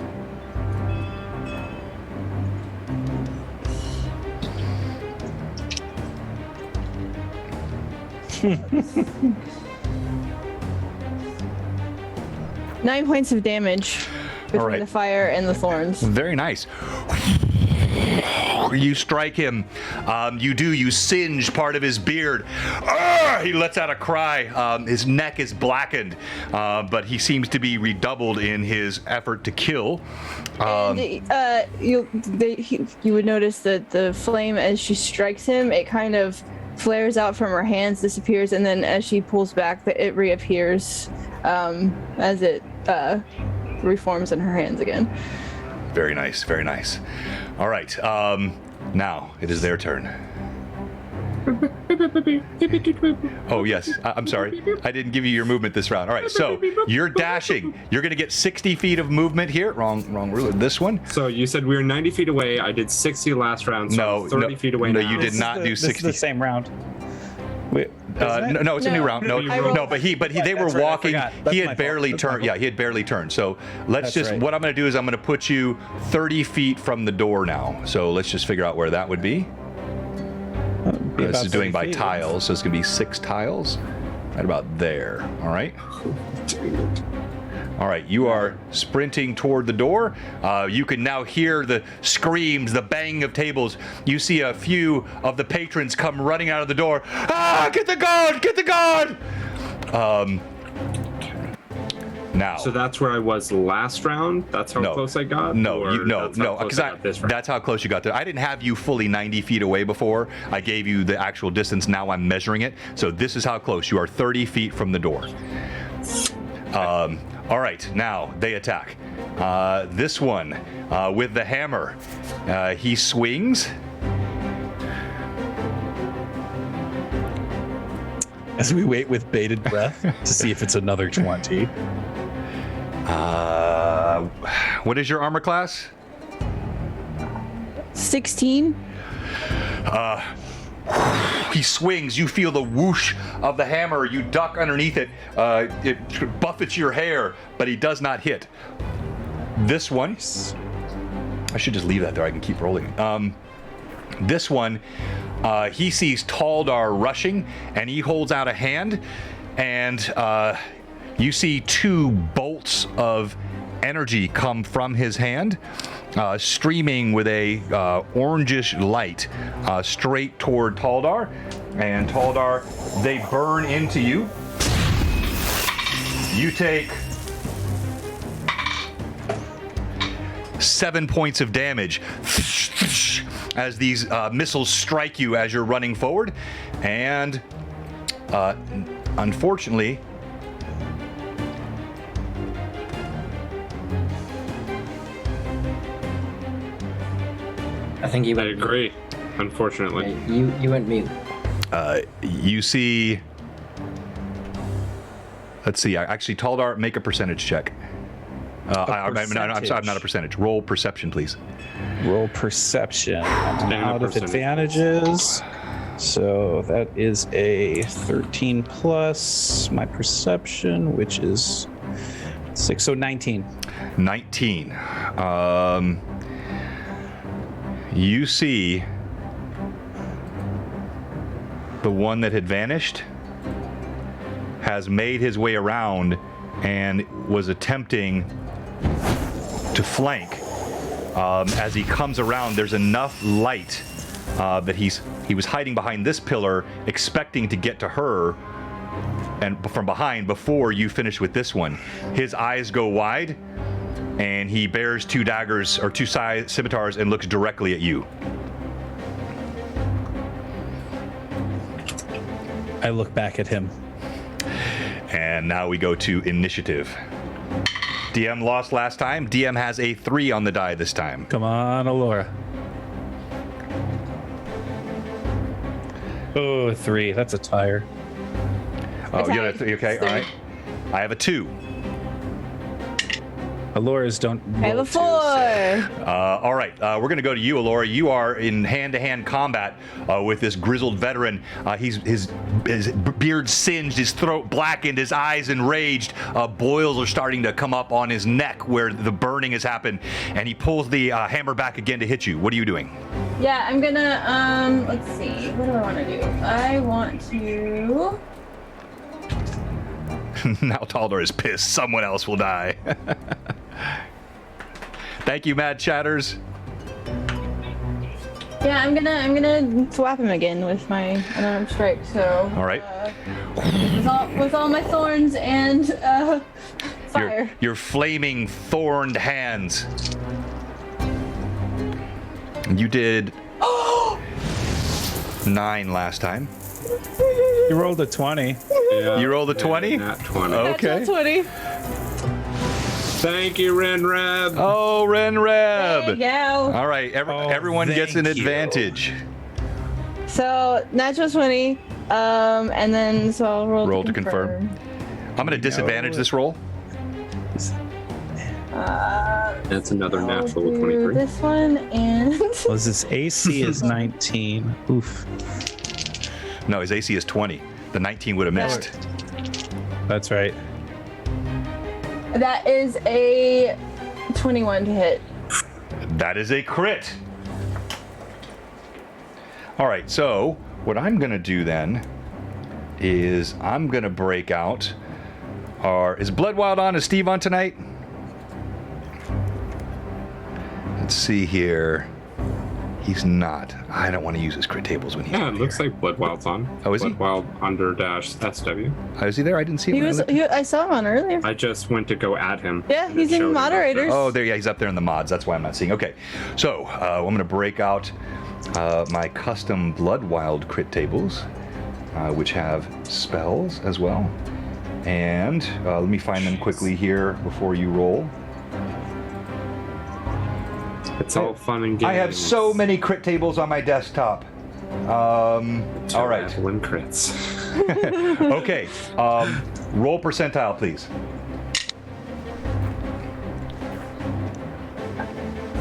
Nine points of damage between the fire and the thorns. Very nice. You strike him. You singe part of his beard. He lets out a cry. His neck is blackened, but he seems to be redoubled in his effort to kill. You would notice that the flame, as she strikes him, it kind of flares out from her hands, disappears, and then as she pulls back, it reappears as it reforms in her hands again. Very nice, very nice. All right, now it is their turn. Oh, yes, I'm sorry. I didn't give you your movement this round. All right, so you're dashing. You're going to get 60 feet of movement here. Wrong rule. This one. So you said we were 90 feet away. I did 60 last round, so No, I'm 30 feet away no, now. you did not do 60. This is the same round. Wait, no, it's a new round. No, but they were That's right, I walking. forgot. That's He my had fault. barely That's my turned. fault. Yeah, he had barely turned. So let's That's right. what I'm going to do is I'm going to put you 30 feet from the door now. So let's just figure out where that would be. This about is doing 30 by feet. tiles, so it's going to be 6 tiles. Right about there. All right. All right, you are sprinting toward the door. You can now hear the screams, the banging of tables. You see a few of the patrons come running out of the door. Ah, get the guard! Get the guard! Now. So that's where I was last round? That's how close I got? No, Or that's how close because I got this round? that's how close you got there. I didn't have you fully 90 feet away before. I gave you the actual distance. Now I'm measuring it. So this is how close. You are 30 feet from the door. All right, now they attack. This one with the hammer. He swings. As we wait with bated breath to see if it's another 20. What is your armor class? 16. He swings. You feel the whoosh of the hammer. You duck underneath it. It buffets your hair, but he does not hit. This one. I should just leave that there. I can keep rolling. This one, he sees Taldar rushing, and he holds out a hand, and you see 2 bolts of energy come from his hand, streaming with a orangish light straight toward Taldar. And Taldar, they burn into you. You take 7 points of damage as these missiles strike you as you're running forward. And unfortunately, I think you I agree. Unfortunately, you went mute. You see. Let's see. Actually, Taldar, make a percentage check. I'm not a percentage. Roll perception, please. Roll perception. Out of advantages. So that is a 13 plus my perception, which is 6. So 19. 19. You see the one that had vanished has made his way around and was attempting to flank. As he comes around, there's enough light that he was hiding behind this pillar, expecting to get to her and from behind before you finish with this one. His eyes go wide, and he bears 2 daggers or 2 scimitars and looks directly at you. I look back at him. And now we go to initiative. DM lost last time. DM has a 3 on the die this time. Come on, Alora. Oh, 3. That's a tire. Oh, you have a 3. Okay, all right. I have a 2. Alora's don't. I have a 4. All right, we're going to go to you, Alora. You are in hand-to-hand combat with this grizzled veteran. His beard singed, his throat blackened, his eyes enraged. Boils are starting to come up on his neck where the burning has happened, and he pulls the hammer back again to hit you. What are you doing? Yeah, I'm gonna, let's see. What do I want to do? I want to... Now Taldor is pissed. Someone else will die. Thank you, Mad Chatters. Yeah, I'm gonna swap him again with my unarmed strike. So. All right. With all my thorns and fire. Your flaming thorned hands. You did 9 last time. You rolled a 20. Yeah, You rolled a 20? Nat 20. Okay. Natural 20. Thank you, Renrab. Oh, Renrab. There you go. All right, everyone gets an advantage. So natural 20. And then so I'll roll to confirm. I'm going to disadvantage this roll. That's another I'll natural do 23. This one and. Was his AC is 19? Oof. No, his AC is 20. The 19 would have missed. That's right. That is a 21 to hit. That is a crit. All right, so what I'm going to do then is I'm going to break out Is Bloodwild on? Is Steve on tonight? Let's see here. He's not. I don't want to use his crit tables when he's Yeah, it looks like Bloodwild's on. Oh, is he? Bloodwild under dash SW. Oh, is he there? I didn't see him. I saw him on earlier. I just went to go at him. Yeah, and it he's in showed him up there. moderators. Oh, there. Yeah, he's up there in the mods. That's why I'm not seeing. Okay, so I'm going to break out my custom Bloodwild crit tables, which have spells as well. And let me find them quickly here before you roll. It's all fun and games. I have so many crit tables on my desktop. All right. One crits. Okay. Roll percentile, please.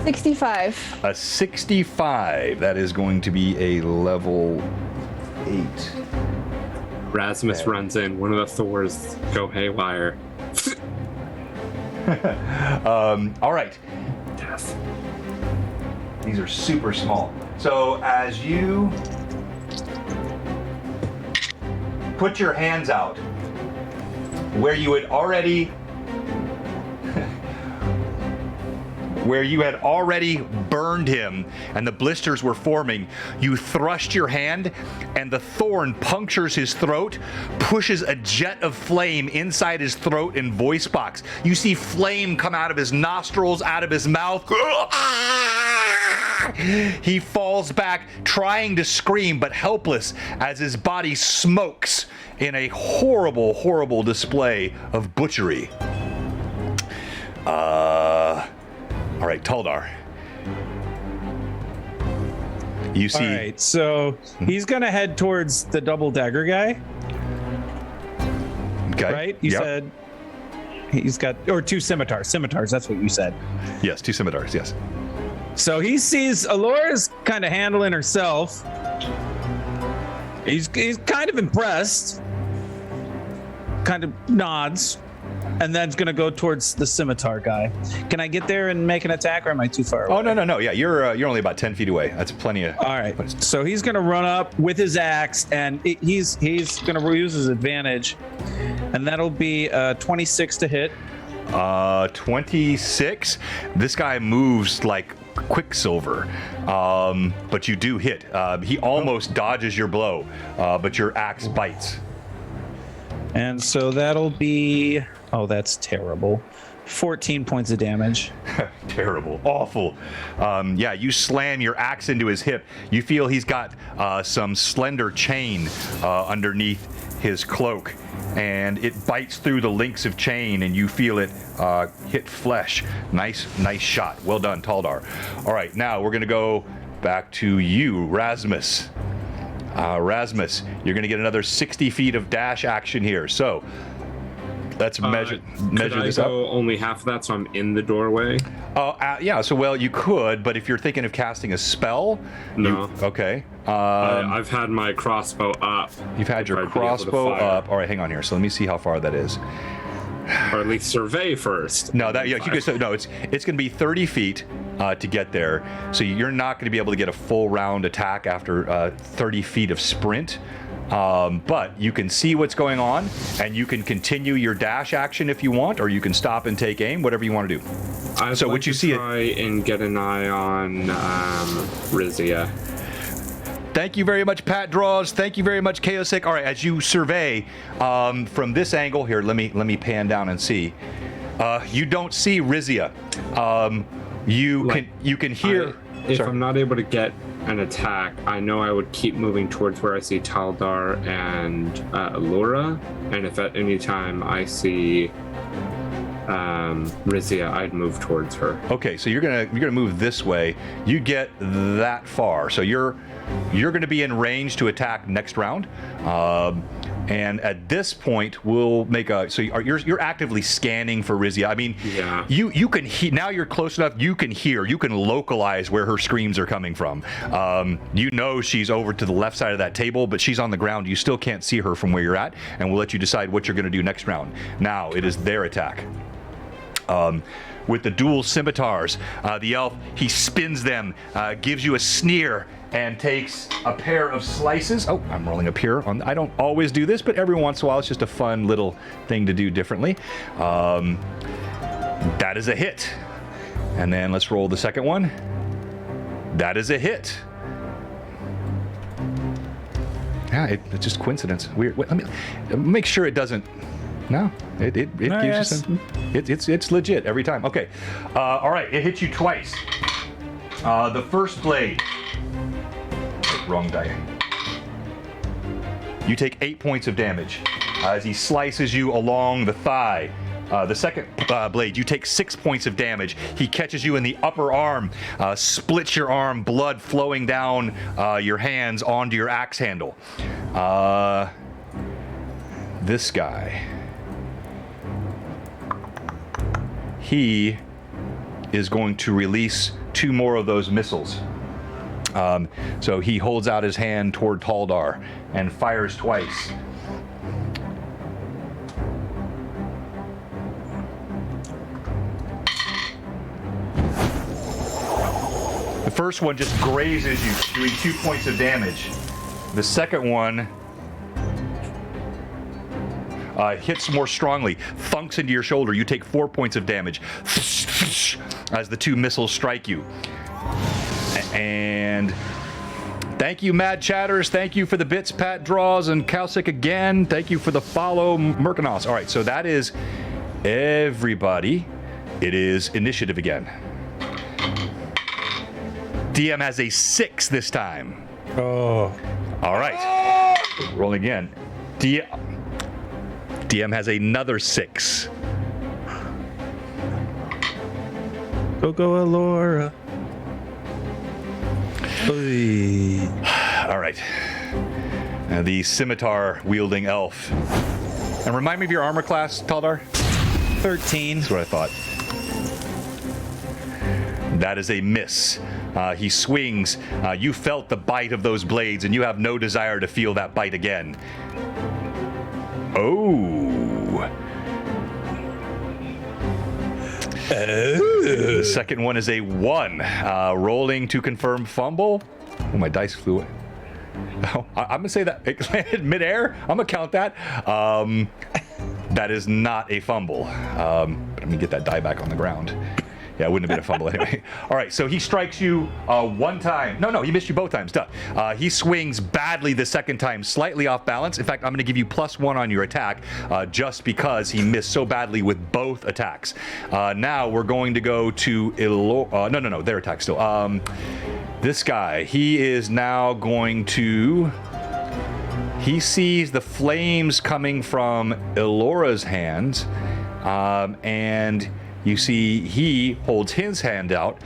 65. A 65. That is going to be a level 8. Rasmus runs in. One of the Thors go haywire. All right. Death. These are super small. So as you put your hands out where you had already burned him and the blisters were forming, you thrust your hand and the thorn punctures his throat, pushes a jet of flame inside his throat and voice box. You see flame come out of his nostrils, out of his mouth. He falls back, trying to scream, but helpless as his body smokes in a horrible, horrible display of butchery. All right, Taldar. You see. All right, so he's gonna head towards the double dagger guy. Okay. Right? You said he's got, or 2 scimitars. Scimitars, that's what you said. Yes, 2 scimitars, yes. So he sees Alora's kind of handling herself. He's kind of impressed. Kind of nods. And then it's going to go towards the scimitar guy. Can I get there and make an attack, or am I too far away? Oh, no. Yeah, you're only about 10 feet away. That's plenty of... All right. So he's going to run up with his axe, and he's going to use his advantage. And that'll be 26 to hit. 26. This guy moves like Quicksilver, but you do hit. He almost dodges your blow, but your axe bites. And so that'll be, oh, that's terrible. 14 points of damage. Terrible. Awful. Yeah, you slam your axe into his hip. You feel he's got some slender chain underneath his cloak, and it bites through the links of chain, and you feel it hit flesh. Nice shot. Well done, Taldar. All right, now we're going to go back to you, Rasmus. Rasmus, you're going to get another 60 feet of dash action here. So let's measure this up. Only half of that, so I'm in the doorway? Yeah, so, well, you could, but if you're thinking of casting a spell... No. Okay. I've had my crossbow up. You've had your crossbow up. All right, hang on here. So let me see how far that is. Or at least survey first. No, you can, no, it's going to be 30 feet to get there. So you're not going to be able to get a full round attack after 30 feet of sprint. But you can see what's going on, and you can continue your dash action if you want, or you can stop and take aim, whatever you want to do. I'd so like what you to see try and get an eye on Rizia. Thank you very much, Pat Draws. Thank you very much, Chaosic. All right, as you survey from this angle here, let me pan down and see. You don't see Rizia. You can hear. If I'm not able to get an attack, I know I would keep moving towards where I see Taldar and Allura, and if at any time I see Rizia, I'd move towards her. Okay, so you're gonna move this way. You get that far, so you're gonna be in range to attack next round. And at this point, we'll make a. So you're actively scanning for Rizia. I mean, yeah. You can now you're close enough. You can hear. You can localize where her screams are coming from. You know she's over to the left side of that table, but she's on the ground. You still can't see her from where you're at, and we'll let you decide what you're going to do next round. Now it is their attack. With the dual scimitars, the elf, he spins them, gives you a sneer, and takes a pair of slices. Oh, I'm rolling up here. I don't always do this, but every once in a while, it's just a fun little thing to do differently. That is a hit. And then let's roll the second one. That is a hit. Yeah, it's just coincidence. Weird. Wait, let me make sure it doesn't. No, it gives you some. It's legit every time. Okay, all right. It hits you twice. The first blade. Wrong die. You take 8 points of damage as he slices you along the thigh. The second blade, you take 6 points of damage. He catches you in the upper arm, splits your arm, blood flowing down your hands onto your axe handle. This guy. He is going to release 2 more of those missiles. So he holds out his hand toward Taldar and fires twice. The first one just grazes you, doing 2 points of damage. The second one hits more strongly, thunks into your shoulder. You take 4 points of damage as the 2 missiles strike you. And thank you, Mad Chatters. Thank you for the bits, Pat Draws, and Kalsic again. Thank you for the follow, Mercanos. All right, so that is everybody. It is initiative again. DM has a 6 this time. Oh. All right. Oh. Roll again. DM has another 6. Go, Allura. All right. The scimitar-wielding elf. And remind me of your armor class, Taldar? 13. That's what I thought. That is a miss. He swings. You felt the bite of those blades, and you have no desire to feel that bite again. Oh. The second one is a 1. Rolling to confirm fumble. Oh, my dice flew away. Oh, I'm going to say that it landed midair. I'm going to count that. That is not a fumble. Let me get that die back on the ground. Yeah, it wouldn't have been a fumble anyway. All right, so he strikes you one time. No, he missed you both times. Duh. He swings badly the second time, slightly off balance. In fact, I'm going to give you +1 on your attack just because he missed so badly with both attacks. Now we're going to go to no, their attack still. This guy, he is now going to... He sees the flames coming from Elora's hands, and you see he holds his hand out,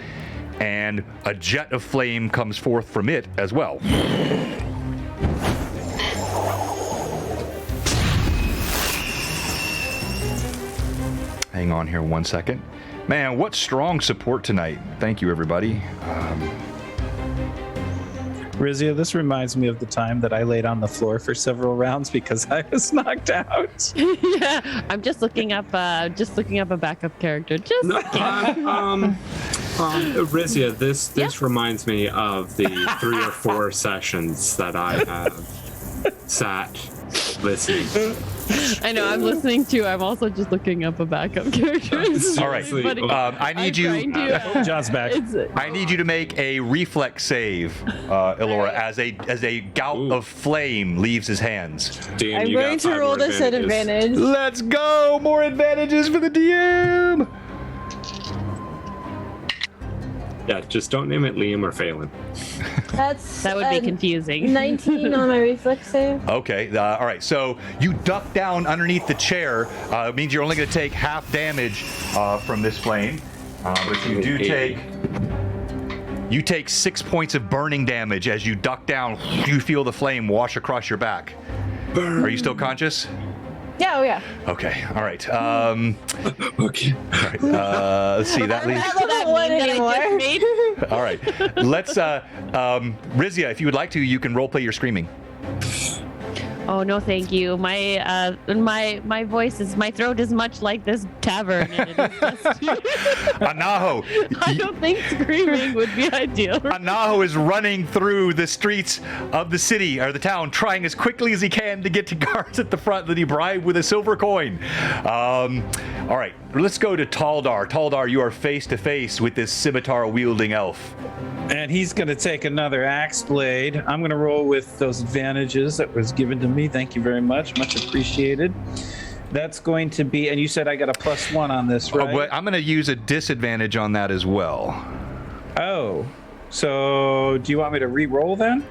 and a jet of flame comes forth from it as well. Hang on here 1 second. Man, what strong support tonight. Thank you, everybody. Rizia, this reminds me of the time that I laid on the floor for several rounds because I was knocked out. Yeah, I'm just looking up a backup character. Rizia, this reminds me of the 3 or 4 sessions that I have sat listening. I know, I'm listening too. I'm also just looking up a backup character. All right, I need you. John's back. I need you to make a reflex save, Elora, as a gout of flame leaves his hands. Dan, I'm going to roll this at advantage. Let's go! More advantages for the DM. Yeah, just don't name it Liam or Phelan. That would be confusing. 19 on my reflex save. Okay, all right. So you duck down underneath the chair. It means you're only going to take half damage from this flame, but you do take. You take 6 points of burning damage as you duck down. You feel the flame wash across your back. Burn. Are you still conscious? Yeah, oh yeah. Okay, all right. Okay. All right. Let's see. That leaves. All right. Let's. Rizia, if you would like to, you can roleplay your screaming. Oh no, thank you. My voice is, my throat is much like this tavern. And it is just... Anaho. I don't think screaming would be ideal. Anaho is running through the streets of the city or the town, trying as quickly as he can to get to guards at the front that he bribed with a silver coin. All right, let's go to Taldar. Taldar, you are face to face with this scimitar-wielding elf. And he's going to take another axe blade. I'm going to roll with those advantages that was given to me. Thank you very much. Much appreciated. That's going to be, and you said I got a +1 on this, right? Oh, but I'm going to use a disadvantage on that as well. Oh, so do you want me to re-roll then?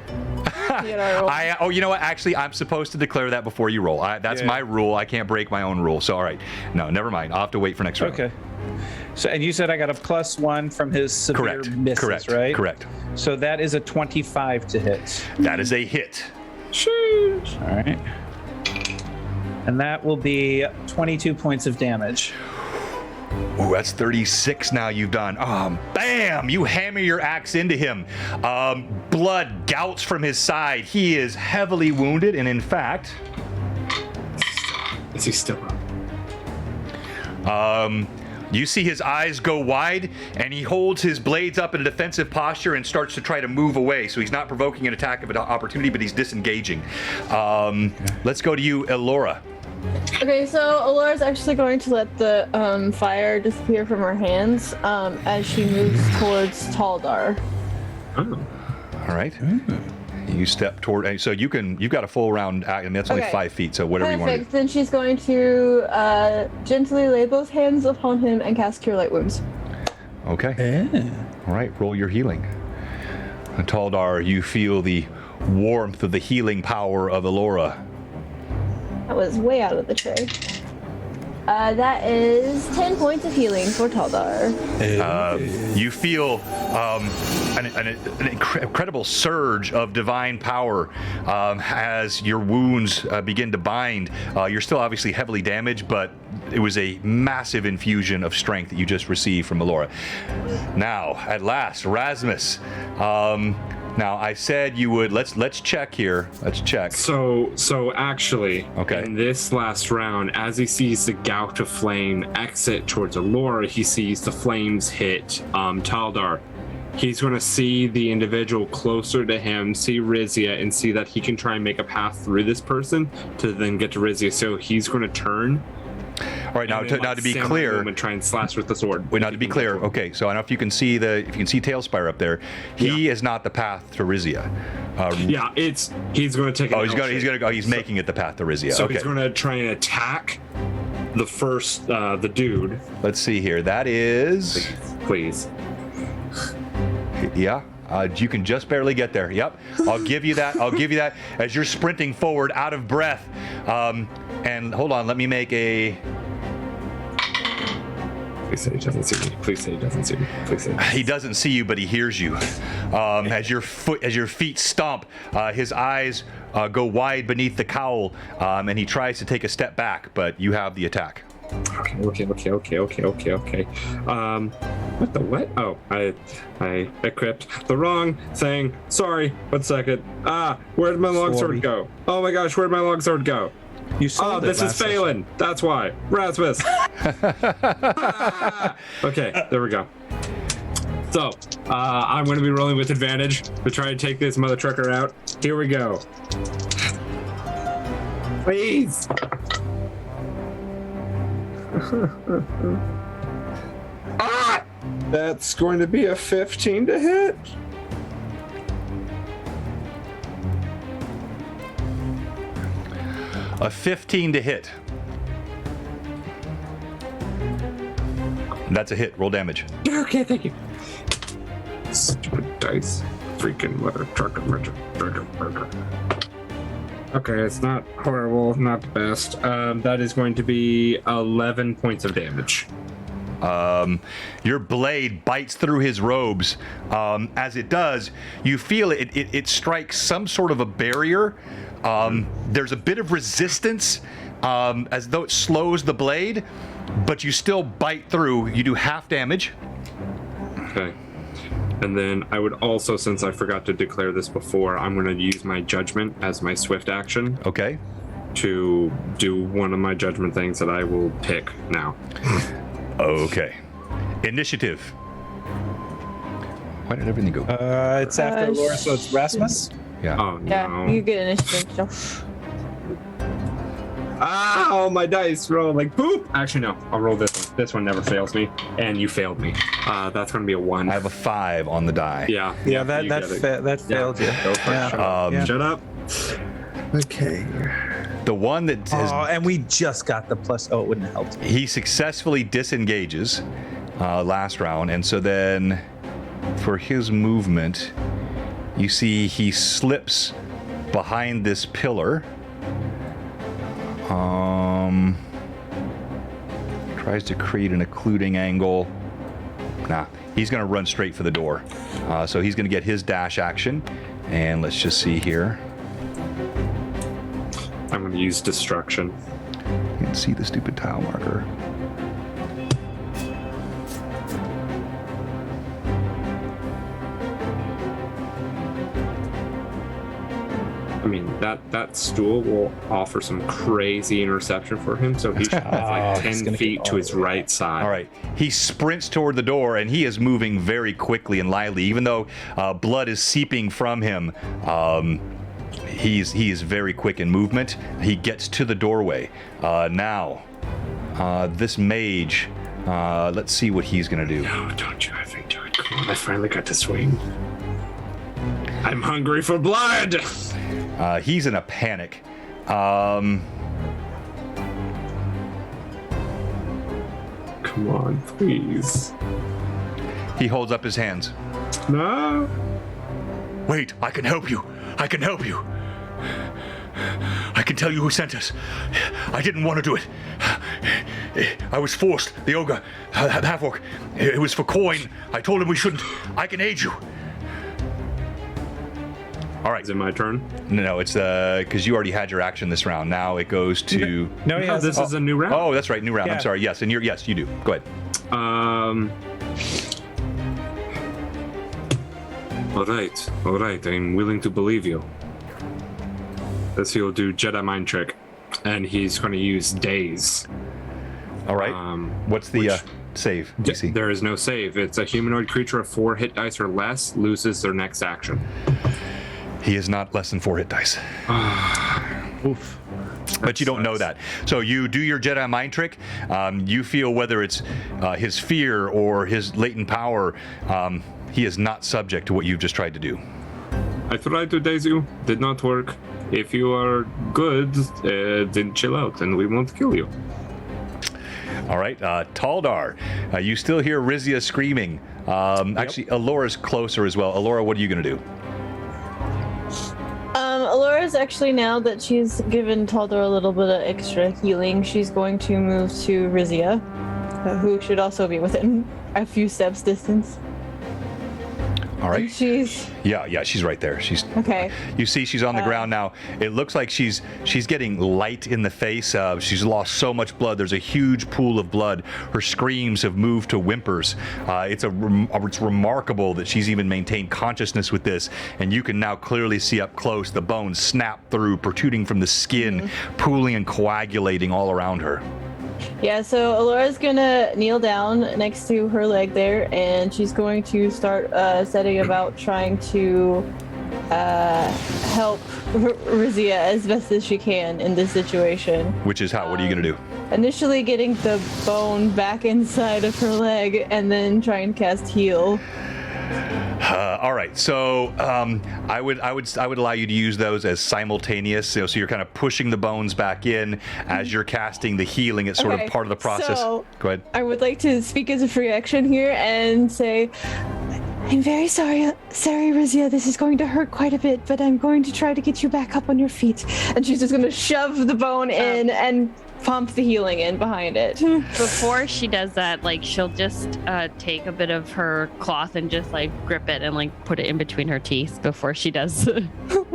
You know what? Actually, I'm supposed to declare that before you roll. That's my rule. I can't break my own rule. So, all right. No, never mind. I'll have to wait for next round. Okay. So, and you said I got a +1 from his severe misses, right? Correct. So that is a 25 to hit. That is a hit. Sheesh. All right. And that will be 22 points of damage. Ooh, that's 36 now you've done. Bam! You hammer your axe into him. Blood gouts from his side. He is heavily wounded, and in fact... Is he still up? You see his eyes go wide, and he holds his blades up in a defensive posture and starts to try to move away. So he's not provoking an attack of an opportunity, but he's disengaging. Let's go to you, Elora. Okay, so Elora's actually going to let the fire disappear from her hands as she moves towards Taldar. Oh. All right. You step toward, so you've got a full round, and that's only 5 feet, so whatever you want to do. Then she's going to gently lay both hands upon him and cast Cure Light Wounds. Okay. All right, roll your healing. Taldar, you feel the warmth of the healing power of Elora. That was way out of the tray. That is 10 points of healing for Taldar. You feel an incredible surge of divine power as your wounds begin to bind. You're still obviously heavily damaged, but it was a massive infusion of strength that you just received from Melora. Now, at last, Rasmus. Now, I said you would. Let's check here. Let's check. So actually, okay. In this last round, as he sees the gout of flame exit towards Allura, he sees the flames hit Taldar. He's going to see the individual closer to him, see Rizia, and see that he can try and make a path through this person to then get to Rizia. So he's going to turn. All right, now to be clear, and try and slash with the sword. Wait, now to be clear, okay. So I don't know if you can see Tailspire up there. He is not the path to Rizia. He's going to take. He's going to go. He's making it the path to Rizia. So okay. he's going to try and attack the first, the dude. Let's see here. That is. Please. Yeah. You can just barely get there. Yep. I'll give you that. As you're sprinting forward, out of breath. And hold on. Let me make a. Please say he doesn't see me. Please say he doesn't see me. Please say he doesn't see you, but he hears you. As your feet stomp, his eyes go wide beneath the cowl, and he tries to take a step back, but you have the attack. Okay. What the what? Oh, I equipped the wrong thing. Sorry. 1 second. Where'd my longsword go? Oh my gosh, where'd my longsword go? You sold this is Phelan. That's why. Rasmus. Okay, there we go. So, I'm going to be rolling with advantage to try and take this mother trucker out. Here we go. Please. That's going to be a 15 to hit. A 15 to hit. That's a hit. Roll damage. Okay, thank you. Stupid dice. Freaking mother trucker. Okay, it's not horrible, not the best. That is going to be 11 points of damage. Your blade bites through his robes. As it does, you feel it strikes some sort of a barrier. There's a bit of resistance, as though it slows the blade, but you still bite through. You do half damage. Okay. And then I would also, since I forgot to declare this before, I'm going to use my judgment as my swift action. Okay. To do one of my judgment things that I will pick now. Okay. Initiative. Why did everything go? It's after Laura, so it's Rasmus. Yeah. Oh, no. Yeah, you get initiative, Josh. Oh, my dice roll like poop. Actually, no. I'll roll this one. This one never fails me. And you failed me. That's going to be a 1. I have a 5 on the die. Yeah. Yeah, that failed you. Go for it. Shut up. Okay. The one that has, and we just got the plus. Oh, it wouldn't have helped. he successfully disengages last round, and so then for his movement, you see he slips behind this pillar. Tries to create an occluding angle. Nah, he's going to run straight for the door. So he's going to get his dash action, and let's just see here. I'm going to use destruction. You can see the stupid tile marker. I mean, that stool will offer some crazy interception for him, so he should have like 10 feet to his right side. All right. He sprints toward the door, and he is moving very quickly and lively. Even though blood is seeping from him, he is very quick in movement. He gets to the doorway. Now, this mage, let's see what he's going to do. No, don't you ever do it. Come on, I finally got to swing. I'm hungry for blood! He's in a panic. Come on, please. He holds up his hands. No. Wait, I can help you. I can help you. I can tell you who sent us. I didn't want to do it. I was forced. The ogre, half-orc, it was for coin. I told him we shouldn't. I can aid you. All right. Is it my turn? No, it's because you already had your action this round. Now it goes to. No, he has. This is a new round. Oh, that's right, new round. Yeah. I'm sorry. Yes, and yes, you do. Go ahead. All right. I'm willing to believe you. Let's see. He'll do Jedi mind trick, and he's going to use daze. All right. What's the save? DC? There is no save. It's a humanoid creature of 4 hit dice or less loses their next action. He is not less than 4 hit dice. Oof. But you don't know that. So you do your Jedi mind trick. You feel whether it's his fear or his latent power, he is not subject to what you've just tried to do. I tried to daze you. Did not work. If you are good, then chill out and we won't kill you. All right. Taldar, you still hear Rizia screaming. Actually, Alora's closer as well. Alora, what are you going to do? Alora's actually, now that she's given Taldor a little bit of extra healing, she's going to move to Rizia, who should also be within a few steps distance. All right. She's she's right there. She's okay. You see, she's on the ground now. It looks like she's getting light in the face. She's lost so much blood. There's a huge pool of blood. Her screams have moved to whimpers. It's remarkable that she's even maintained consciousness with this. And you can now clearly see up close the bones snap through, protruding from the skin, pooling and coagulating all around her. Yeah, so Alora's gonna kneel down next to her leg there, and she's going to start setting about trying to help Rizia as best as she can in this situation. Which is how? What are you gonna do? Initially getting the bone back inside of her leg, and then try and cast heal. All right, so I would allow you to use those as simultaneous. So you're kind of pushing the bones back in as you're casting the healing. It's sort of part of the process. So Go ahead. I would like to speak as a free action here and say, I'm very sorry, Rizia. This is going to hurt quite a bit, but I'm going to try to get you back up on your feet. And she's just going to shove the bone in and pump the healing in behind it. Before she does that, like, she'll just take a bit of her cloth and just like grip it and like put it in between her teeth before she does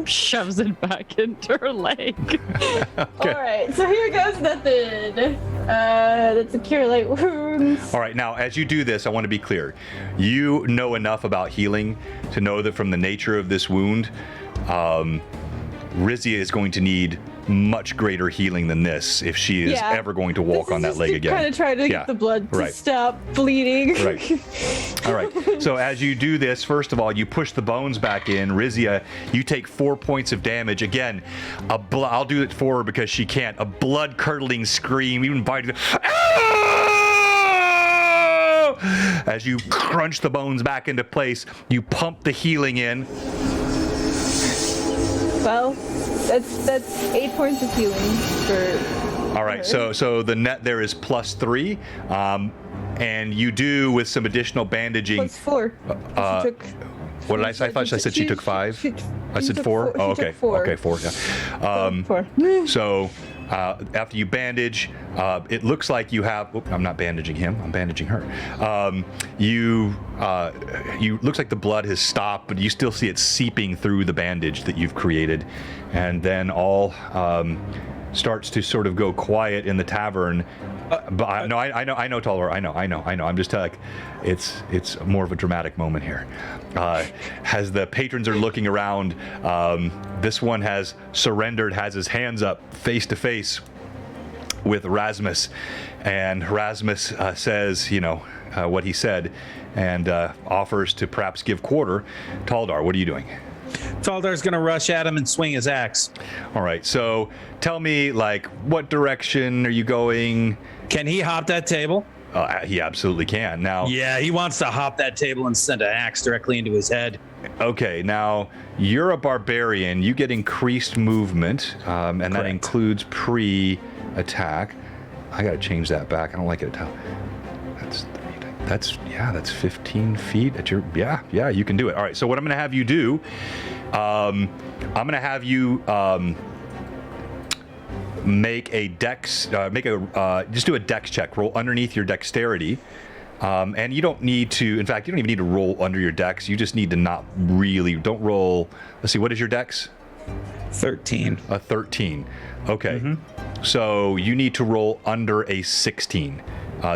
shoves it back into her leg. Okay. All right, so here goes nothing. That's a cure light wounds. All right, now as you do this, I want to be clear. You know enough about healing to know that from the nature of this wound, Rizia is going to need much greater healing than this if she is ever going to walk on that leg again. Kind of try to get the blood to stop bleeding. Right. All right. So as you do this, first of all, you push the bones back in. Rizia, you take 4 points of damage. Again, I'll do it for her because she can't. A blood-curdling scream, even biting. As you crunch the bones back into place, you pump the healing in. Well, that's 8 points of healing for. All right, so the net there is +3, and you do with some additional bandaging. +4. What did I say? I thought I said she took 5. I said 4. Oh, okay. 4. Okay, 4. Yeah. 4. So after you bandage, it looks like you have. I'm not bandaging him. I'm bandaging her. You looks like the blood has stopped, but you still see it seeping through the bandage that you've created, and then all starts to sort of go quiet in the tavern. But I know, Taller. I know. I'm just like, it's more of a dramatic moment here. As the patrons are looking around, this one has surrendered, has his hands up face to face with Rasmus, and Rasmus says, what he said, and offers to perhaps give quarter. Taldar, what are you doing? Taldar's gonna rush at him and swing his axe. All right, so tell me, like, what direction are you going? Can he hop that table? He absolutely can. Now, yeah, he wants to hop that table and send an axe directly into his head. Okay, now you're a barbarian. You get increased movement, and Correct. that includes pre-attack. I gotta change that back. I don't like it. That's 15 feet at your. Yeah, you can do it. All right. So what I'm gonna have you do, I'm gonna have you make a dex, just do a dex check. Roll underneath your dexterity. And you don't need to, in fact, you don't even need to roll under your dex. You just need to don't roll. Let's see, what is your dex? 13. A 13. Okay. So you need to roll under a 16.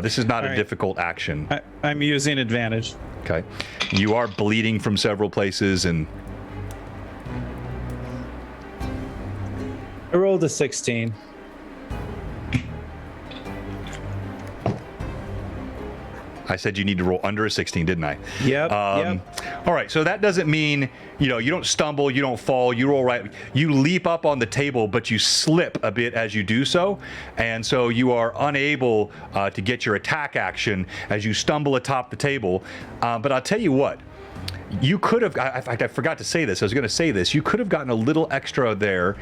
This is not a difficult action. I'm using advantage. Okay. You are bleeding from several places and... I rolled a 16. I said you need to roll under a 16, didn't I? Yep. All right, so that doesn't mean, you don't stumble, you don't fall, you roll right. You leap up on the table, but you slip a bit as you do so. And so you are unable to get your attack action as you stumble atop the table. But I'll tell you what, you could have, in fact, I forgot to say this. I was going to say this. You could have gotten a little extra there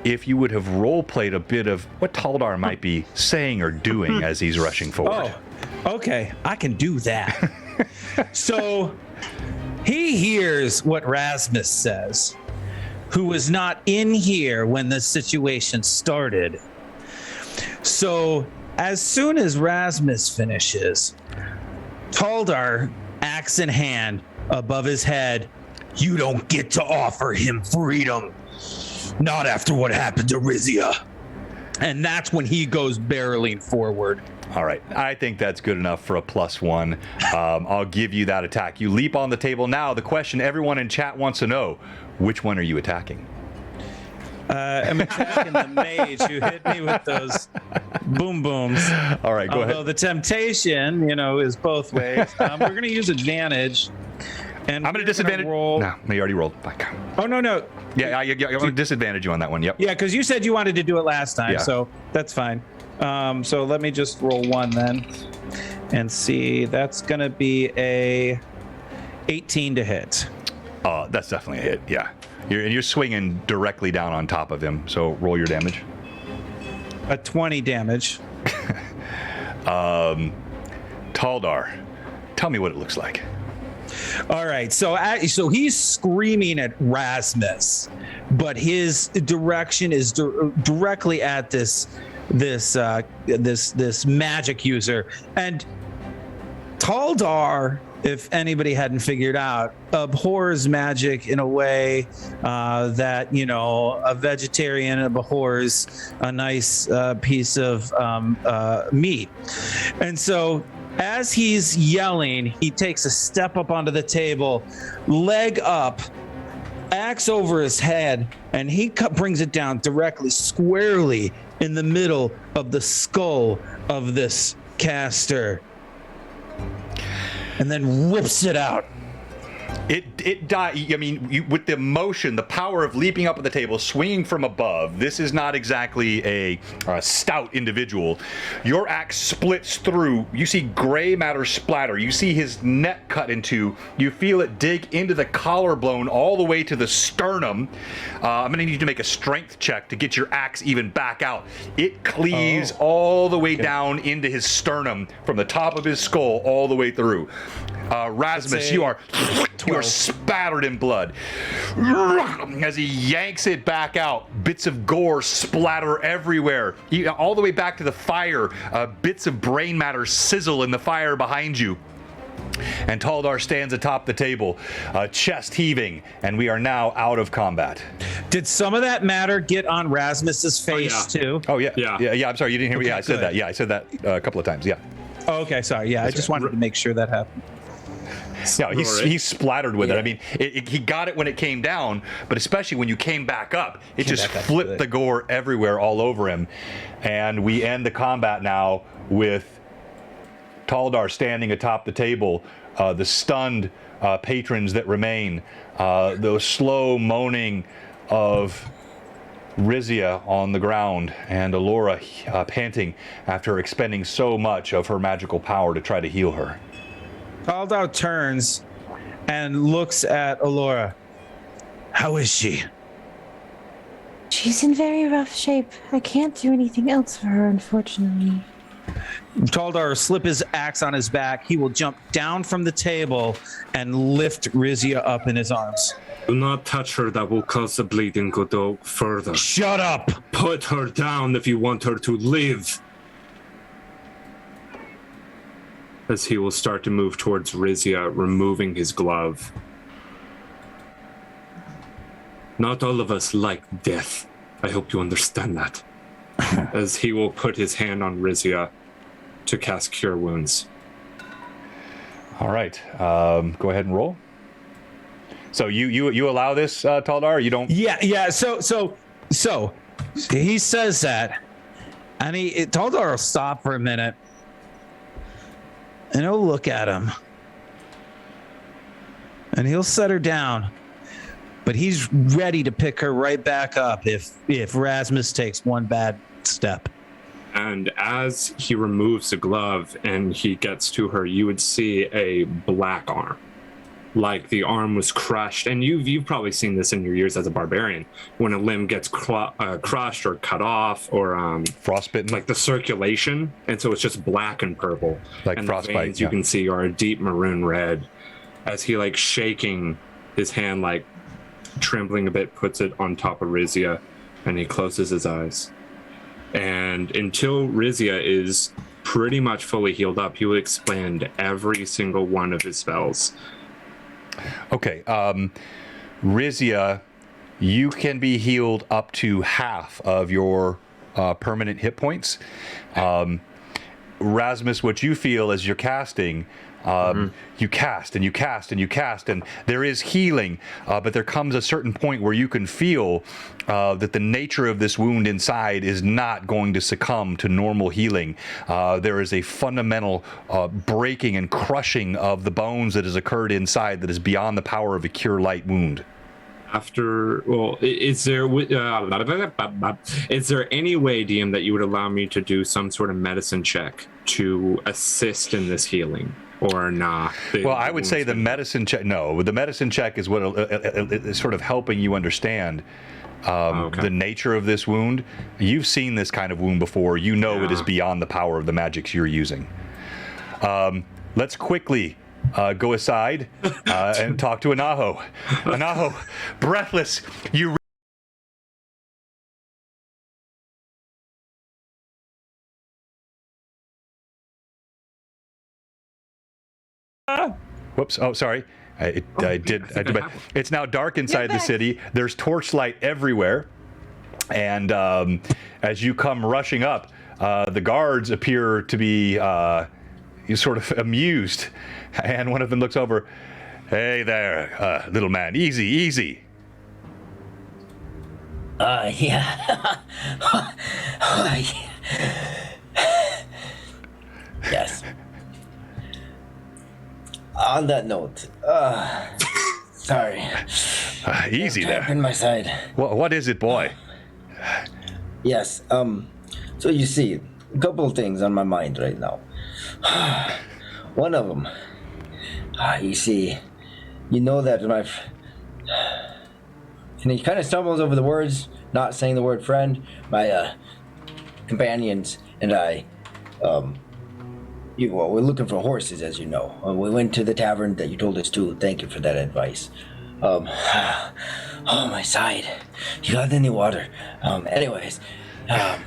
if you would have role-played a bit of what Taldar might be saying or doing as he's rushing forward. Oh, okay. I can do that. So he hears what Rasmus says, who was not in here when the situation started. So as soon as Rasmus finishes, Taldar, axe in hand, above his head, "You don't get to offer him freedom. Not after what happened to Rizia." And that's when he goes barreling forward. All right, I think that's good enough for a +1. I'll give you that attack. You leap on the table. Now, the question everyone in chat wants to know, which one are you attacking? I'm attacking the mage who hit me with those boom booms. All right, go Although ahead. the temptation, is both ways. We're going to use advantage. And I'm going to disadvantage. Roll. No, you already rolled. Oh, no. Yeah, I want to disadvantage you on that one. Yep. Yeah, because you said you wanted to do it last time, so that's fine. So let me just roll one then and see. That's going to be a 18 to hit. That's definitely a hit, yeah. You're swinging directly down on top of him, so roll your damage. A 20 damage. Taldar, tell me what it looks like. All right, so he's screaming at Rasmus, but his direction is directly at this magic user. And Taldar, if anybody hadn't figured out, abhors magic in a way that a vegetarian abhors a nice piece of meat. And so as he's yelling, he takes a step up onto the table, leg up, axe over his head, and he brings it down directly, squarely in the middle of the skull of this caster, and then whips it out. It died. I mean, with the motion, the power of leaping up at the table, swinging from above. This is not exactly a stout individual. Your axe splits through. You see gray matter splatter. You see his neck cut in two. You feel it dig into the collarbone all the way to the sternum. I'm going to need you to make a strength check to get your axe even back out. It cleaves all the way down into his sternum from the top of his skull all the way through. Rasmus, you are spattered in blood. As he yanks it back out, bits of gore splatter everywhere, all the way back to the fire. Bits of brain matter sizzle in the fire behind you. And Taldar stands atop the table, chest heaving, and we are now out of combat. Did some of that matter get on Rasmus's face too? Oh yeah. I'm sorry, you didn't hear me. Yeah, I said that. Yeah, I said that a couple of times. Yeah. Oh, okay, sorry. Yeah, I just wanted to make sure that happened. No, he's splattered with it. I mean, he got it when it came down, but especially when you came back up, it just flipped the gore everywhere all over him. And we end the combat now with Taldar standing atop the table, the stunned patrons that remain, the slow moaning of Rizia on the ground, and Alora panting after expending so much of her magical power to try to heal her. Taldar turns and looks at Alora. How is she? She's in very rough shape. I can't do anything else for her, unfortunately. Taldar will slip his axe on his back. He will jump down from the table and lift Rizia up in his arms. Do not touch her. That will cause the bleeding to go further. Shut up! Put her down if you want her to live. As he will start to move towards Rizia, removing his glove. Not all of us like death. I hope you understand that. As he will put his hand on Rizia to cast Cure Wounds. All right. Go ahead and roll. So you allow this, Taldar? You don't? Yeah. So he says that, and Taldar will stop for a minute, and he'll look at him, and he'll set her down, but he's ready to pick her right back up if Rasmus takes one bad step. And as he removes the glove and he gets to her, you would see a black arm. Like the arm was crushed. And you've probably seen this in your years as a barbarian. When a limb gets crushed or cut off or frostbitten. Like the circulation. And so it's just black and purple. Like and frostbite. The veins you can see are a deep maroon red. As he like shaking his hand, like trembling a bit, puts it on top of Rizia, and he closes his eyes. And until Rizia is pretty much fully healed up, he will expend every single one of his spells. Okay. Rizia, you can be healed up to half of your permanent hit points. Rasmus, what you feel as you're casting, you cast and you cast and you cast, and there is healing, but there comes a certain point where you can feel that the nature of this wound inside is not going to succumb to normal healing. There is a fundamental breaking and crushing of the bones that has occurred inside that is beyond the power of a cure light wound. Is there any way, DM, that you would allow me to do some sort of medicine check to assist in this healing? Or not? Well, I would say the medicine check. No, the medicine check is what is sort of helping you understand the nature of this wound. You've seen this kind of wound before. You know it is beyond the power of the magics you're using. Let's quickly go aside and talk to Anaho. Anaho, breathless, you. Whoops! Oh, sorry. It's now dark inside the city. There's torchlight everywhere, and as you come rushing up, the guards appear to be sort of amused, and one of them looks over. Hey there, little man. Easy, easy. Yeah. Yes. On that note, sorry. Easy there. In my side. What is it, boy? Yes. So you see, a couple of things on my mind right now. One of them, you see, you know that and he kind of stumbles over the words, not saying the word friend. My companions and I, we're looking for horses, as you know. We went to the tavern that you told us to. Thank you for that advice. Oh, my side. You got any water? Anyways. So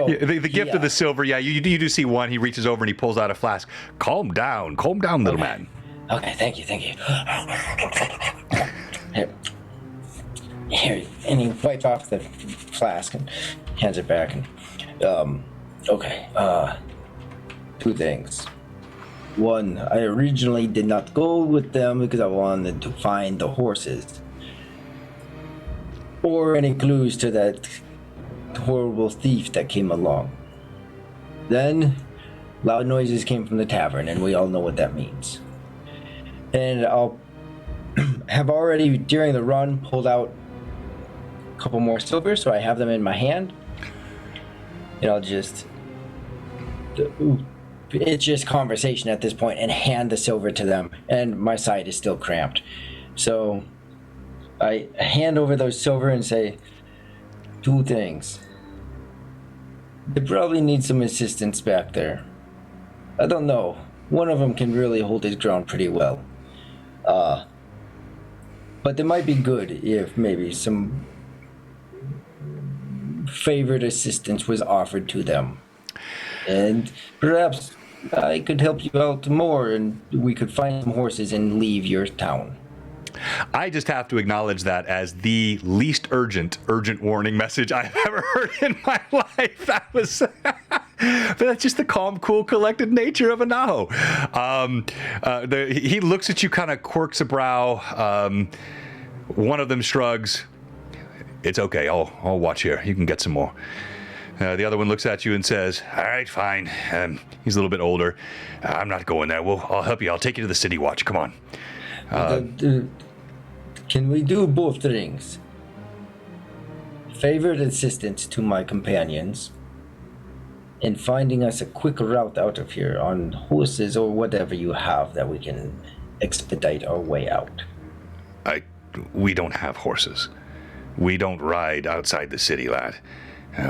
the gift of the silver, you do see one. He reaches over and he pulls out a flask. Calm down, little man. Okay, thank you. Here, and he wipes off the flask and hands it back. And two things. One, I originally did not go with them because I wanted to find the horses. Or any clues to that horrible thief that came along. Then, loud noises came from the tavern, and we all know what that means. And I'll have already, during the run, pulled out a couple more silver, so I have them in my hand. And I'll just... It's just conversation at this point, and hand the silver to them, and my side is still cramped. So I hand over those silver and say, two things. They probably need some assistance back there. I don't know. One of them can really hold his ground pretty well. But it might be good if maybe some favored assistance was offered to them. And perhaps I could help you out more and we could find some horses and leave your town. I just have to acknowledge that as the least urgent warning message I've ever heard in my life. That was, but that's just the calm, cool, collected nature of Anaho. He looks at you, kind of quirks a brow. One of them shrugs. It's okay. I'll watch here. You can get some more. The other one looks at you and says, all right, fine. He's a little bit older. I'm not going there. I'll help you. I'll take you to the city watch. Come on. Can we do both things? Favored assistance to my companions and finding us a quick route out of here on horses or whatever you have that we can expedite our way out. We don't have horses. We don't ride outside the city, lad.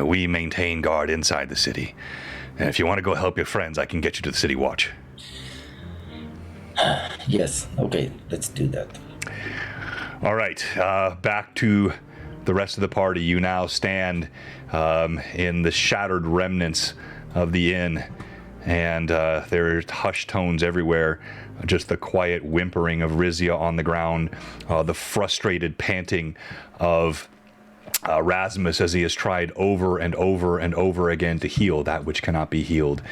We maintain guard inside the city. And if you want to go help your friends, I can get you to the city watch. Yes, okay, let's do that. All right, back to the rest of the party. You now stand in the shattered remnants of the inn, and there's hushed tones everywhere. Just the quiet whimpering of Rizia on the ground, the frustrated panting of Rasmus as he has tried over and over and over again to heal that which cannot be healed.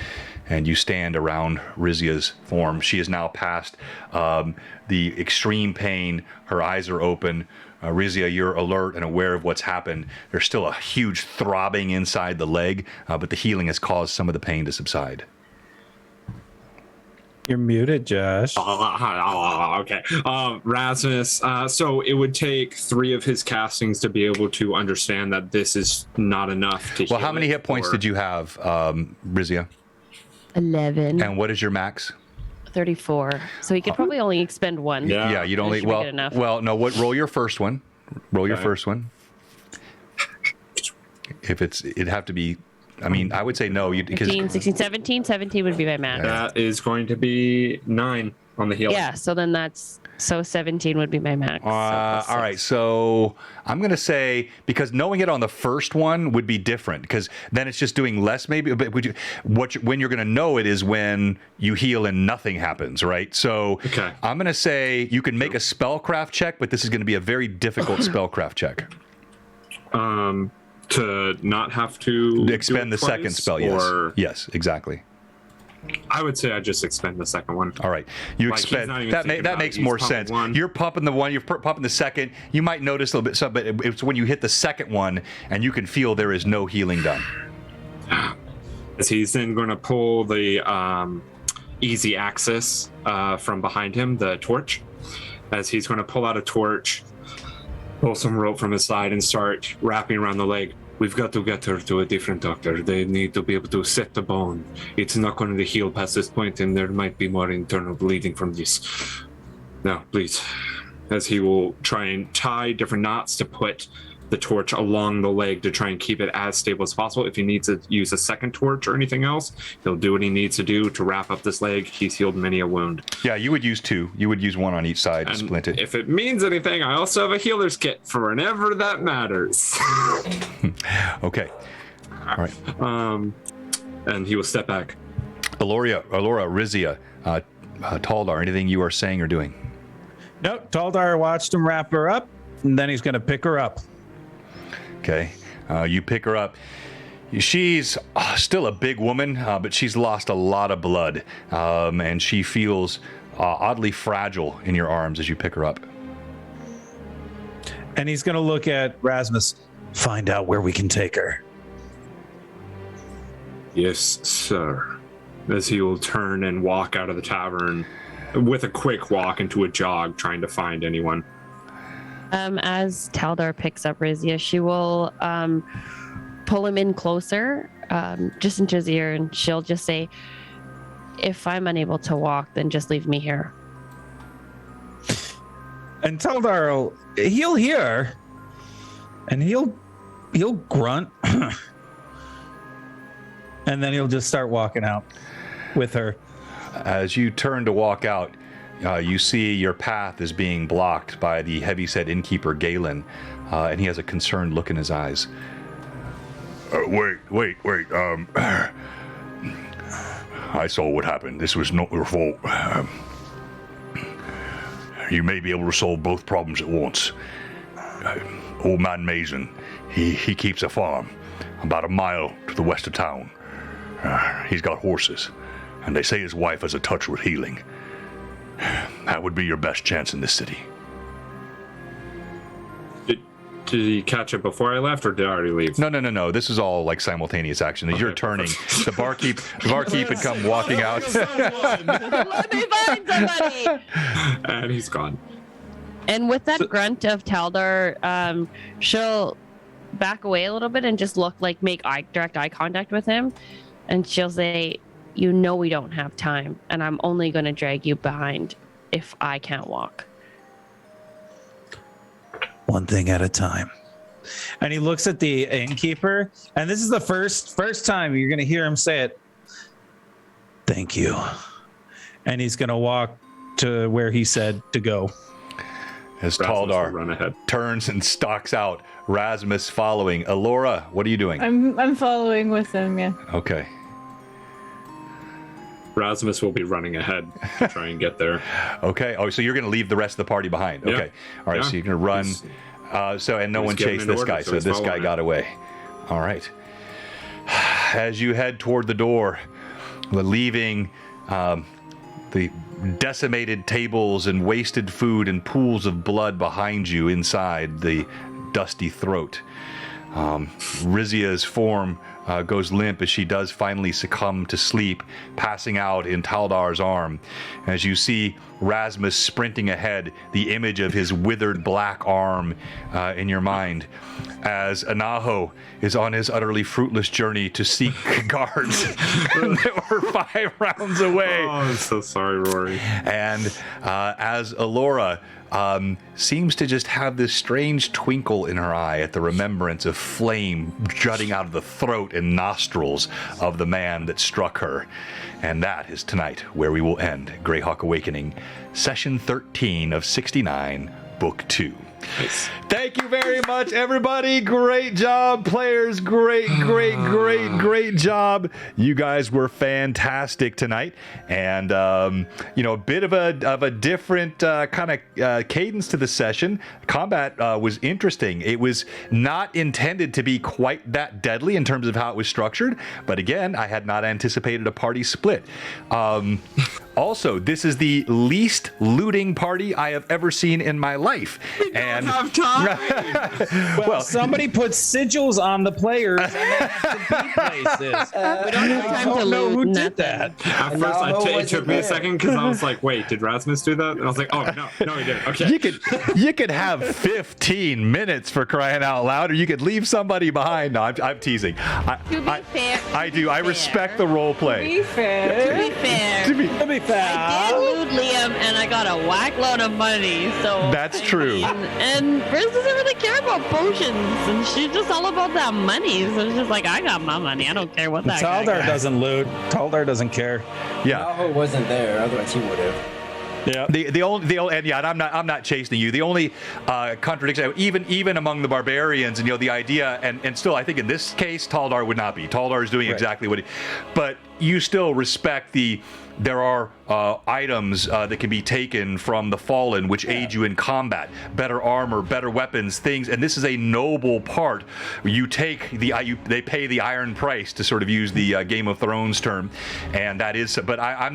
And you stand around Rizia's form. She is now past the extreme pain. Her eyes are open. Rizia, you're alert and aware of what's happened. There's still a huge throbbing inside the leg, but the healing has caused some of the pain to subside. You're muted, Josh. Okay. Rasmus, so it would take 3 of his castings to be able to understand that this is not enough to heal. Well, how many hit points did you have, Rizia? 11. And what is your max? 34. So he could probably only expend 1. Yeah, you'd only, no, roll your first one. Roll your first one. If it'd have to be, I mean, I would say no. 15, 16, 17. 17 would be my max. That is going to be 9 on the heal. Yeah, so then 17 would be my max. All right, so I'm going to say, because knowing it on the first one would be different, because then it's just doing less maybe. But when you're going to know it is when you heal and nothing happens, right? So okay. I'm going to say you can make a spellcraft check, but this is going to be a very difficult spellcraft check. To not have to expend the second spell, yes. Yes, exactly. I would say I just expend the second one. All right, you expend that makes more sense. You're pumping the one, you're pumping the second. You might notice a little bit, but it's when you hit the second one and you can feel there is no healing done. As he's then going to pull the easy axis from behind him, the torch. As he's going to pull out a torch, pull some rope from his side, and start wrapping around the leg. We've got to get her to a different doctor. They need to be able to set the bone. It's not going to heal past this point, and there might be more internal bleeding from this. Now, please. As he will try and tie different knots to put the torch along the leg to try and keep it as stable as possible. If he needs to use a second torch or anything else, he'll do what he needs to do to wrap up this leg. He's healed many a wound. Yeah, you would use 2. You would use 1 on each side to splint it. If it means anything, I also have a healer's kit for whenever that matters. Okay. All right. And he will step back. Alora, Rizia, Taldar, anything you are saying or doing? Nope. Taldar watched him wrap her up, and then he's going to pick her up. Okay. You pick her up. She's still a big woman, but she's lost a lot of blood, and she feels oddly fragile in your arms as you pick her up. And he's going to look at Rasmus, find out where we can take her. Yes, sir. As he will turn and walk out of the tavern with a quick walk into a jog, trying to find anyone. As Taldar picks up Rizia, she will pull him in closer, just into his ear, and she'll just say, if I'm unable to walk, then just leave me here. And Taldar, he'll hear, and he'll grunt. And then he'll just start walking out with her. As you turn to walk out, you see your path is being blocked by the heavyset innkeeper Galen, and he has a concerned look in his eyes. Wait. I saw what happened. This was not your fault. You may be able to solve both problems at once. Old man Mason, he keeps a farm about a mile to the west of town. He's got horses, and they say his wife has a touch with healing. That would be your best chance in this city. Did he catch it before I left, or did I already leave? No. This is all like simultaneous action. As you're turning, the barkeep had come walking out. Let me find somebody. And he's gone. And with that grunt of Taldar, she'll back away a little bit and just make direct eye contact with him. And she'll say, "You know we don't have time, and I'm only going to drag you behind if I can't walk." One thing at a time. And he looks at the innkeeper, and this is the first time you're going to hear him say it. Thank you. And he's going to walk to where he said to go. As Taldar turns and stalks out, Rasmus following. Alora, what are you doing? I'm following with him, yeah. Okay. Rasmus will be running ahead to try and get there. Okay. Oh, so you're going to leave the rest of the party behind. Yeah. Okay. All right. Yeah. So you're going to run. And no one chased this guy. So this guy got away. All right. As you head toward the door, leaving the decimated tables and wasted food and pools of blood behind you inside the dusty throat, Rizia's form goes limp as she does finally succumb to sleep, passing out in Taldar's arm. As you see Rasmus sprinting ahead, the image of his withered black arm in your mind, as Anaho is on his utterly fruitless journey to seek guards that were 5 rounds away. Oh, I'm so sorry, Rory. And as Alora seems to just have this strange twinkle in her eye at the remembrance of flame jutting out of the throat and nostrils of the man that struck her. And that is tonight where we will end Greyhawk Awakening, Session 13 of 69, Book 2. Nice. Thank you very much, everybody. Great job, players. Great job. You guys were fantastic tonight. And, a bit of a different kind of cadence to the session. Combat was interesting. It was not intended to be quite that deadly in terms of how it was structured. But again, I had not anticipated a party split. Also, this is the least looting party I have ever seen in my life. Don't have time. Well, somebody put sigils on the players and they have to be places. We don't have time to know who loot did that. At first, it took me a second because I was like, wait, did Rasmus do that? And I was like, oh, no, he didn't. Okay. You could have 15 minutes for crying out loud, or you could leave somebody behind. No, I'm teasing. To be fair. I respect the role play. To be fair. To be fair. To be fair. I did loot Liam, and I got a whack load of money. So That's true. And Riz doesn't really care about potions, and she's just all about that money. So it's just like, I got my money. I don't care what that guy Taldar got. doesn't loot. Taldar doesn't care. Yeah. Naho wasn't there, otherwise he would have. Yeah. The only and yeah, and I'm not chasing you. The only contradiction, even among the barbarians, and the idea, and still I think in this case Taldar would not be. Taldar is doing exactly what but you still respect there are items that can be taken from the fallen which aid you in combat, better armor, better weapons, things, and this is a noble part. You take they pay the iron price, to sort of use the Game of Thrones term, and that is. But I'm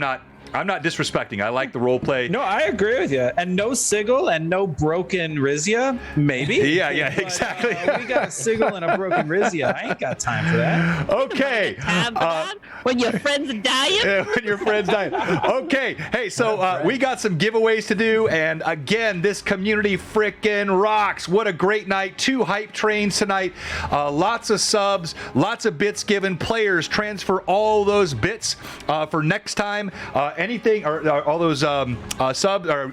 not disrespecting. I like the role play. No, I agree with you. And no sigil and no broken Rizia, maybe. Yeah, But, exactly. We got a sigil and a broken Rizia. I ain't got time for that. Okay. When your friends die. When your friends die. Okay. Hey, so we got some giveaways to do, and again, this community frickin' rocks. What a great night. 2 hype trains tonight. Lots of subs, lots of bits given. Players transfer all those bits for next time. Anything or all those subs, or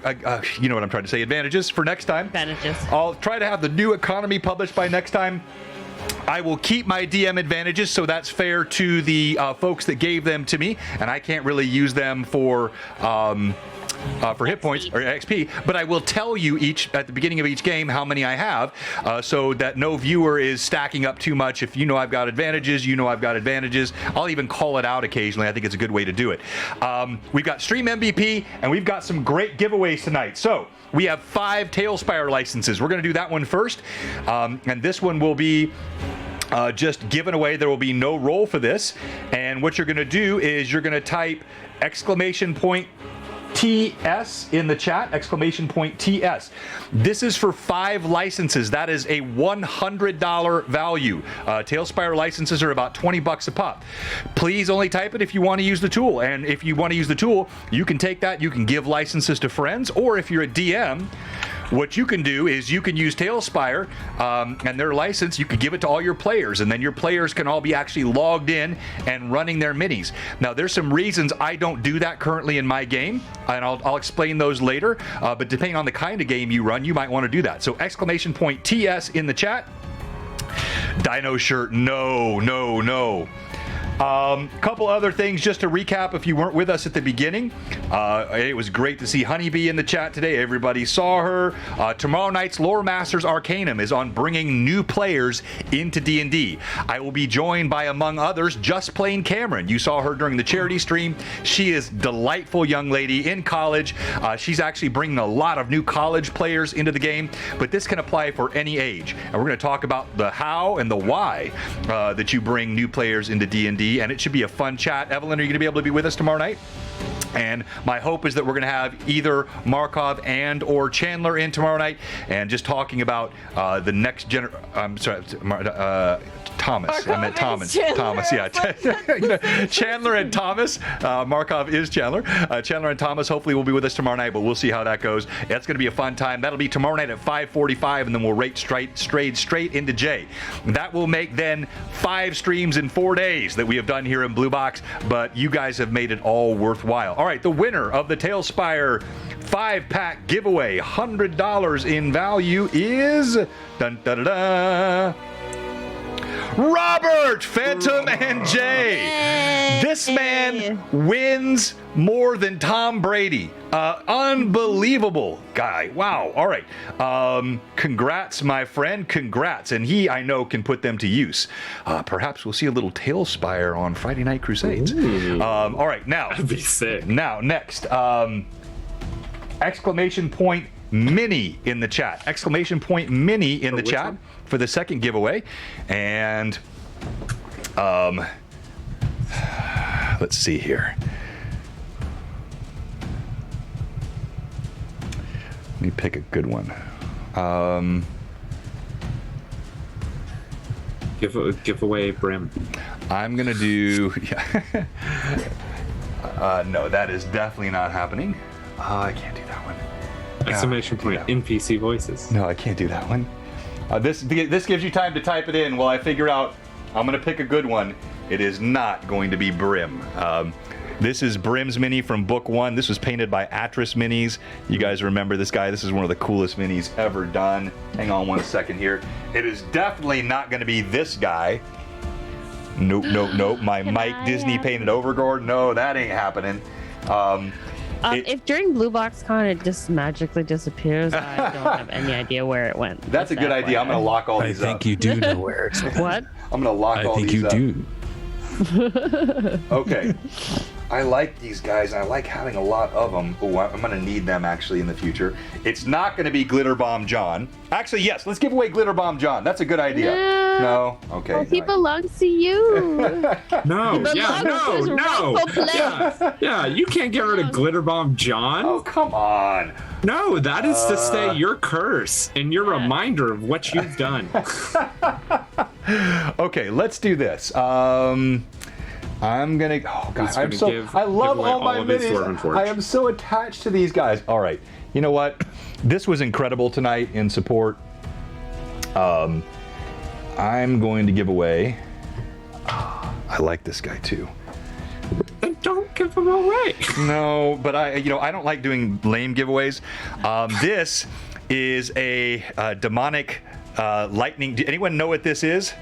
you know what I'm trying to say, advantages for next time. Advantages. I'll try to have the new economy published by next time. I will keep my DM advantages, so that's fair to the folks that gave them to me, and I can't really use them for hit points or XP, but I will tell you each at the beginning of each game how many I have, so that no viewer is stacking up too much. If you know I've got advantages, you know I've got advantages. I'll even call it out occasionally. I think it's a good way to do it. We've got Stream MVP, and we've got some great giveaways tonight. So we have 5 Tailspire licenses. We're going to do that one first, and this one will be just given away. There will be no roll for this, and what you're going to do is you're going to type !TS in the chat, !TS. This is for 5 licenses. That is a $100 value. Tailspire licenses are about $20 a pop. Please only type it if you want to use the tool. And if you want to use the tool, you can take that, you can give licenses to friends, or if you're a DM, what you can do is you can use Tailspire and their license. You can give it to all your players, and then your players can all be actually logged in and running their minis. Now, there's some reasons I don't do that currently in my game, and I'll explain those later. But depending on the kind of game you run, you might want to do that. So !TS in the chat. Dino shirt, no. Couple other things just to recap if you weren't with us at the beginning. It was great to see Honeybee in the chat today. Everybody saw her. Tomorrow night's Lore Masters Arcanum is on bringing new players into D&D. I will be joined by, among others, Just Plain Cameron. You saw her during the charity stream. She is a delightful young lady in college. She's actually bringing a lot of new college players into the game, but this can apply for any age. And we're going to talk about the how and the why that you bring new players into D&D. And it should be a fun chat. Evelyn, are you going to be able to be with us tomorrow night? And my hope is that we're going to have either Markov and or Chandler in tomorrow night, and just talking about the next Thomas. Markov I meant Thomas. Chandler. Thomas, yeah. Chandler and Thomas. Markov is Chandler. Chandler and Thomas hopefully will be with us tomorrow night, but we'll see how that goes. That's going to be a fun time. That'll be tomorrow night at 5:45, and then we'll rate straight into Jay. That will make then 5 streams in 4 days that we have done here in Blue Box, but you guys have made it all worthwhile. All right, the winner of the Tailspire 5-pack giveaway, $100 in value, is Robert, Phantom, and Jay. This man wins more than Tom Brady. Unbelievable guy. Wow. All right. Congrats, my friend. Congrats. And he, I know, can put them to use. Perhaps we'll see a little Tailspire on Friday Night Crusades. All right. Now, That'd be sick. Now, next. !Mini in the chat. !Mini in the chat for the second giveaway. And let's see here. Let me pick a good one. Give away Brim. I'm gonna do. No, that is definitely not happening. I can't do that one. Exclamation point, NPC voices. No, I can't do that one. This gives you time to type it in while I figure out. I'm going to pick a good one. It is not going to be Brim. This is Brim's mini from book 1. This was painted by Atris Minis. You guys remember this guy? This is one of the coolest minis ever done. Hang on one second here. It is definitely not going to be this guy. Nope. My Mike Disney painted Overlord. No, that ain't happening. If during Blue Box Con it just magically disappears, I don't have any idea where it went. That's a good idea. I'm going to lock all these up. I think you do know where it's at. What? I'm going to lock all these up. I think you do. Okay. I like these guys. I like having a lot of them. Oh, I'm going to need them actually in the future. It's not going to be Glitter Bomb John. Actually, yes. Let's give away Glitter Bomb John. That's a good idea. No? Okay. Well, he belongs to you. No. Yeah. You can't get rid of Glitter Bomb John. Oh, come on. No, that is to stay your curse and your reminder of what you've done. Okay, let's do this. I'm gonna. Oh God, I love all my minis. I am so attached to these guys. All right, you know what? This was incredible tonight in support. I'm going to give away. I like this guy too. Then don't give them away. No, but I don't like doing lame giveaways. This is a demonic lightning. Do anyone know what this is?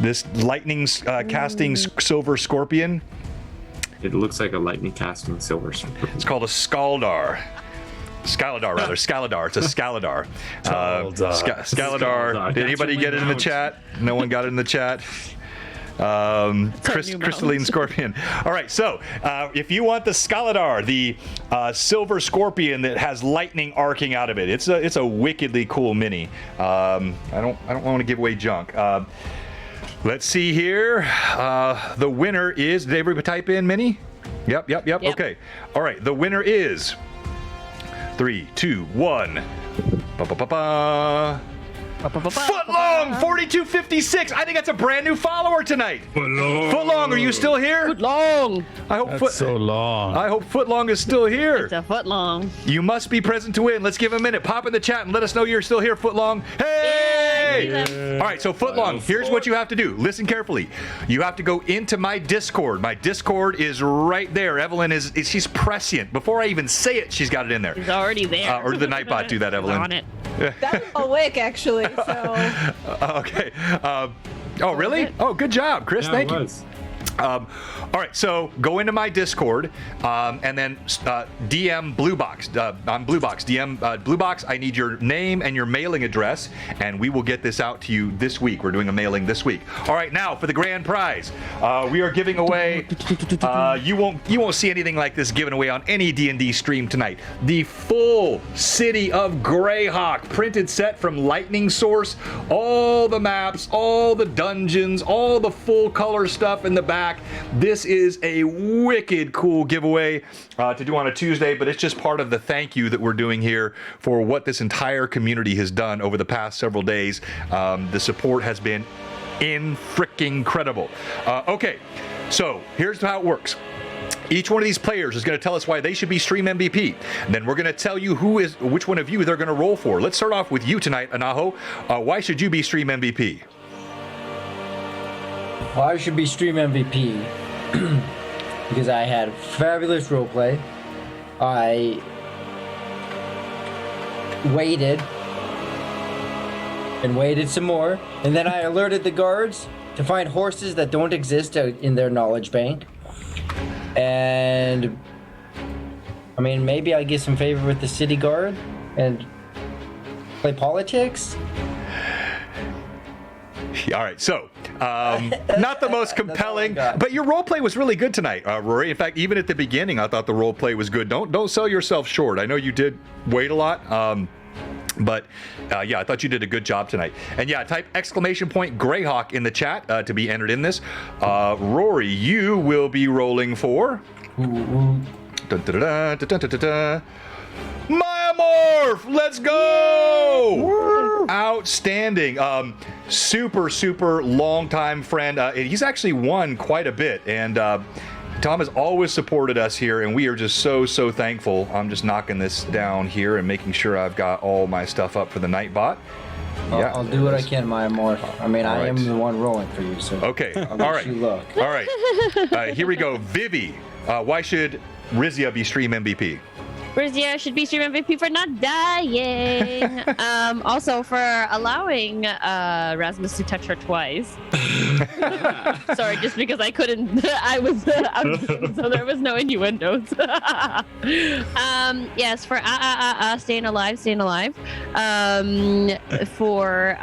This lightning casting silver scorpion. It looks like a lightning casting silver scorpion. It's called a Skaldar. Scaladar, rather. Scaladar. It's a Scaladar. Scaladar. Did anybody get it in the chat? No one got it in the chat? Crystalline Scorpion. All right, so if you want the Scaladar, the silver scorpion that has lightning arcing out of it, it's a wickedly cool mini. I don't want to give away junk. Let's see here. The winner is. Did everybody type in mini? Yep. Okay. All right. The winner is 3, 2, 1. Footlong 4256. I think that's a brand new follower tonight. Footlong, are you still here? Footlong. I hope so long. I hope Footlong is still here. It's a footlong. You must be present to win. Let's give him a minute. Pop in the chat and let us know you're still here, Footlong. Hey! All right, so Footlong, here's what you have to do. Listen carefully. You have to go into my Discord. My Discord is right there. Evelyn she's prescient. Before I even say it, she's got it in there. He's already there. Or did the Nightbot do that, Evelyn? On it. That was awake, actually. So. Okay. Oh, really? Oh, good job, Chris. Yeah, Thank it you. was. All right, so go into my Discord and then DM BlueBox. On BlueBox, DM BlueBox. I need your name and your mailing address, and we will get this out to you this week. We're doing a mailing this week. All right, now for the grand prize, we are giving away. You won't see anything like this given away on any D&D stream tonight. The full City of Greyhawk printed set from Lightning Source. All the maps, all the dungeons, all the full color stuff in the back. This is a wicked cool giveaway to do on a Tuesday, but it's just part of the thank you that we're doing here for what this entire community has done over the past several days. The support has been incredible. Okay, so here's how it works. Each one of these players is going to tell us why they should be Stream MVP. And then we're going to tell you which one of you they're going to roll for. Let's start off with you tonight, Anaho. Why should you be Stream MVP? Well, I should be Stream MVP because I had fabulous roleplay. I waited and waited some more, and then I alerted the guards to find horses that don't exist in their knowledge bank. And I mean, maybe I get some favor with the city guard and play politics. All right, so not the most compelling, but your role play was really good tonight, Rory. In fact, even at the beginning, I thought the role play was good. Don't sell yourself short. I know you did wait a lot, but yeah, I thought you did a good job tonight. And yeah, type !Greyhawk in the chat to be entered in this. Rory, you will be rolling for. Myamorph, let's go! Outstanding. Super long time friend. He's actually won quite a bit, and Tom has always supported us here, and we are just so thankful. I'm just knocking this down here and making sure I've got all my stuff up for the Nightbot. Yeah, I'll do what I can, Myamorph. I mean, I am the one rolling for you, so okay. I'll let you look. All right. Here we go. Vivi, why should Rizia be Stream MVP? Rizia should be Stream MVP for not dying. Also for allowing Rasmus to touch her twice. Sorry, just because I couldn't. I was so there was no innuendos. Yes, for staying alive. For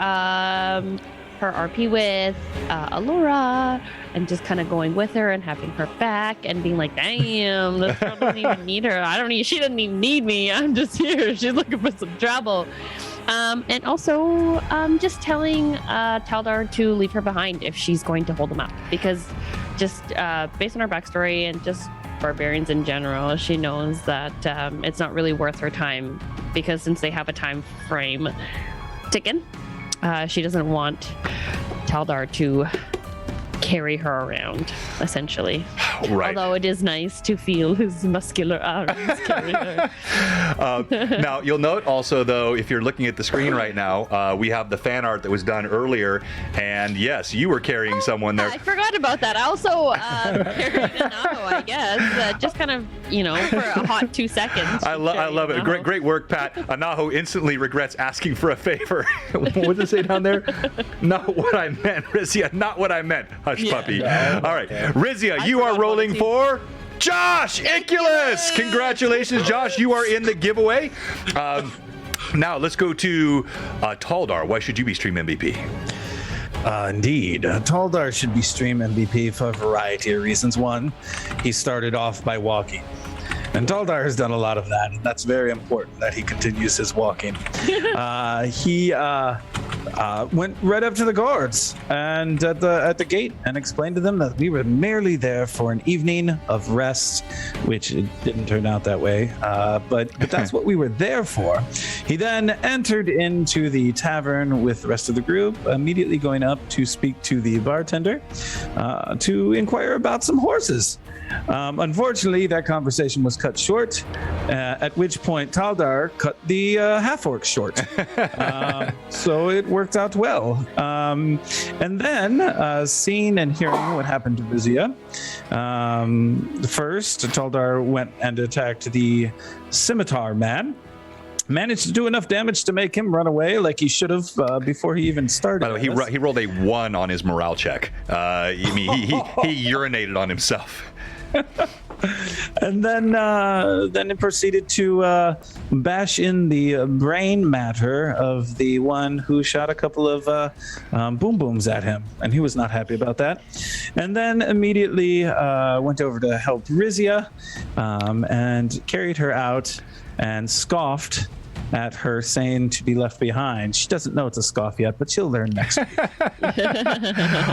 her RP with Allura and just kind of going with her and having her back and being like, damn, this girl doesn't even need her. She doesn't even need me. I'm just here. She's looking for some trouble. And also just telling Taldar to leave her behind if she's going to hold him up, because just based on her backstory and just barbarians in general, she knows that it's not really worth her time, because since they have a time frame ticking, she doesn't want Taldar to carry her around. essentially. Right. Although it is nice to feel his muscular arms carry her. Now, you'll note also, though, if you're looking at the screen right now, we have the fan art that was done earlier. And yes, you were carrying someone there. I forgot about that. I also carried Anaho, I guess. Just kind of, for a hot 2 seconds. I love it. Great work, Pat. Anaho instantly regrets asking for a favor. What did it say down there? Not what I meant, Rizia. Not what I meant. Hush, puppy. All right. Rizia, you are rolling for Josh Iculus. Congratulations, Josh. You are in the giveaway. Now, let's go to Taldar. Why should you be Stream MVP? Indeed. Taldar should be Stream MVP for a variety of reasons. One, he started off by walking. And Taldar has done a lot of that, and that's very important that he continues his walking. He went right up to the guards and at the gate and explained to them that we were merely there for an evening of rest, which it didn't turn out that way, but that's what we were there for. He then entered into the tavern with the rest of the group, immediately going up to speak to the bartender to inquire about some horses. Unfortunately, that conversation was cut short, at which point Taldar cut the half-orc short. So it worked out well. And then, seeing and hearing what happened to Rizia, first, Taldar went and attacked the scimitar man. Managed to do enough damage to make him run away like he should have before he even started. By the way, he rolled a 1 on his morale check. He urinated on himself. And then it proceeded to bash in the brain matter of the one who shot a couple of boom booms at him, and he was not happy about that. And then immediately went over to help Rizia and carried her out and scoffed at her saying to be left behind. She doesn't know it's a scoff yet, but she'll learn next week.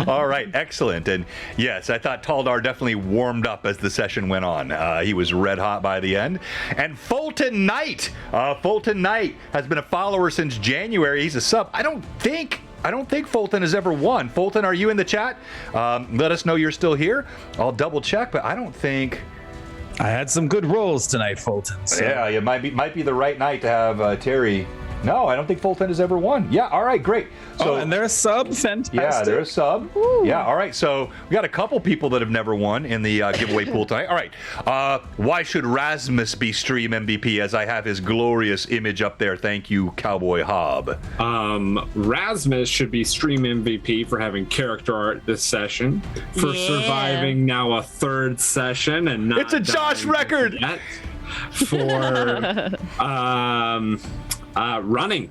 All right, excellent. And yes, I thought Taldar definitely warmed up as the session went on. He was red hot by the end. And Fulton Knight. Fulton Knight has been a follower since January. He's a sub. I don't think Fulton has ever won. Fulton, are you in the chat? Let us know you're still here. I'll double check, but I don't think... I had some good rolls tonight, Fulton. So. Yeah, it might be the right night to have Terry. No, I don't think Fulton has ever won. Yeah, all right, great. So, and they're a sub, fantastic. Yeah, they're a sub. Ooh. Yeah, all right. So we got a couple people that have never won in the giveaway pool tonight. All right. Why should Rasmus be Stream MVP? As I have his glorious image up there. Thank you, Cowboy Hob. Rasmus should be Stream MVP for having character art this session, for surviving now a 3rd session and not. It's a Josh record. Yet. For running.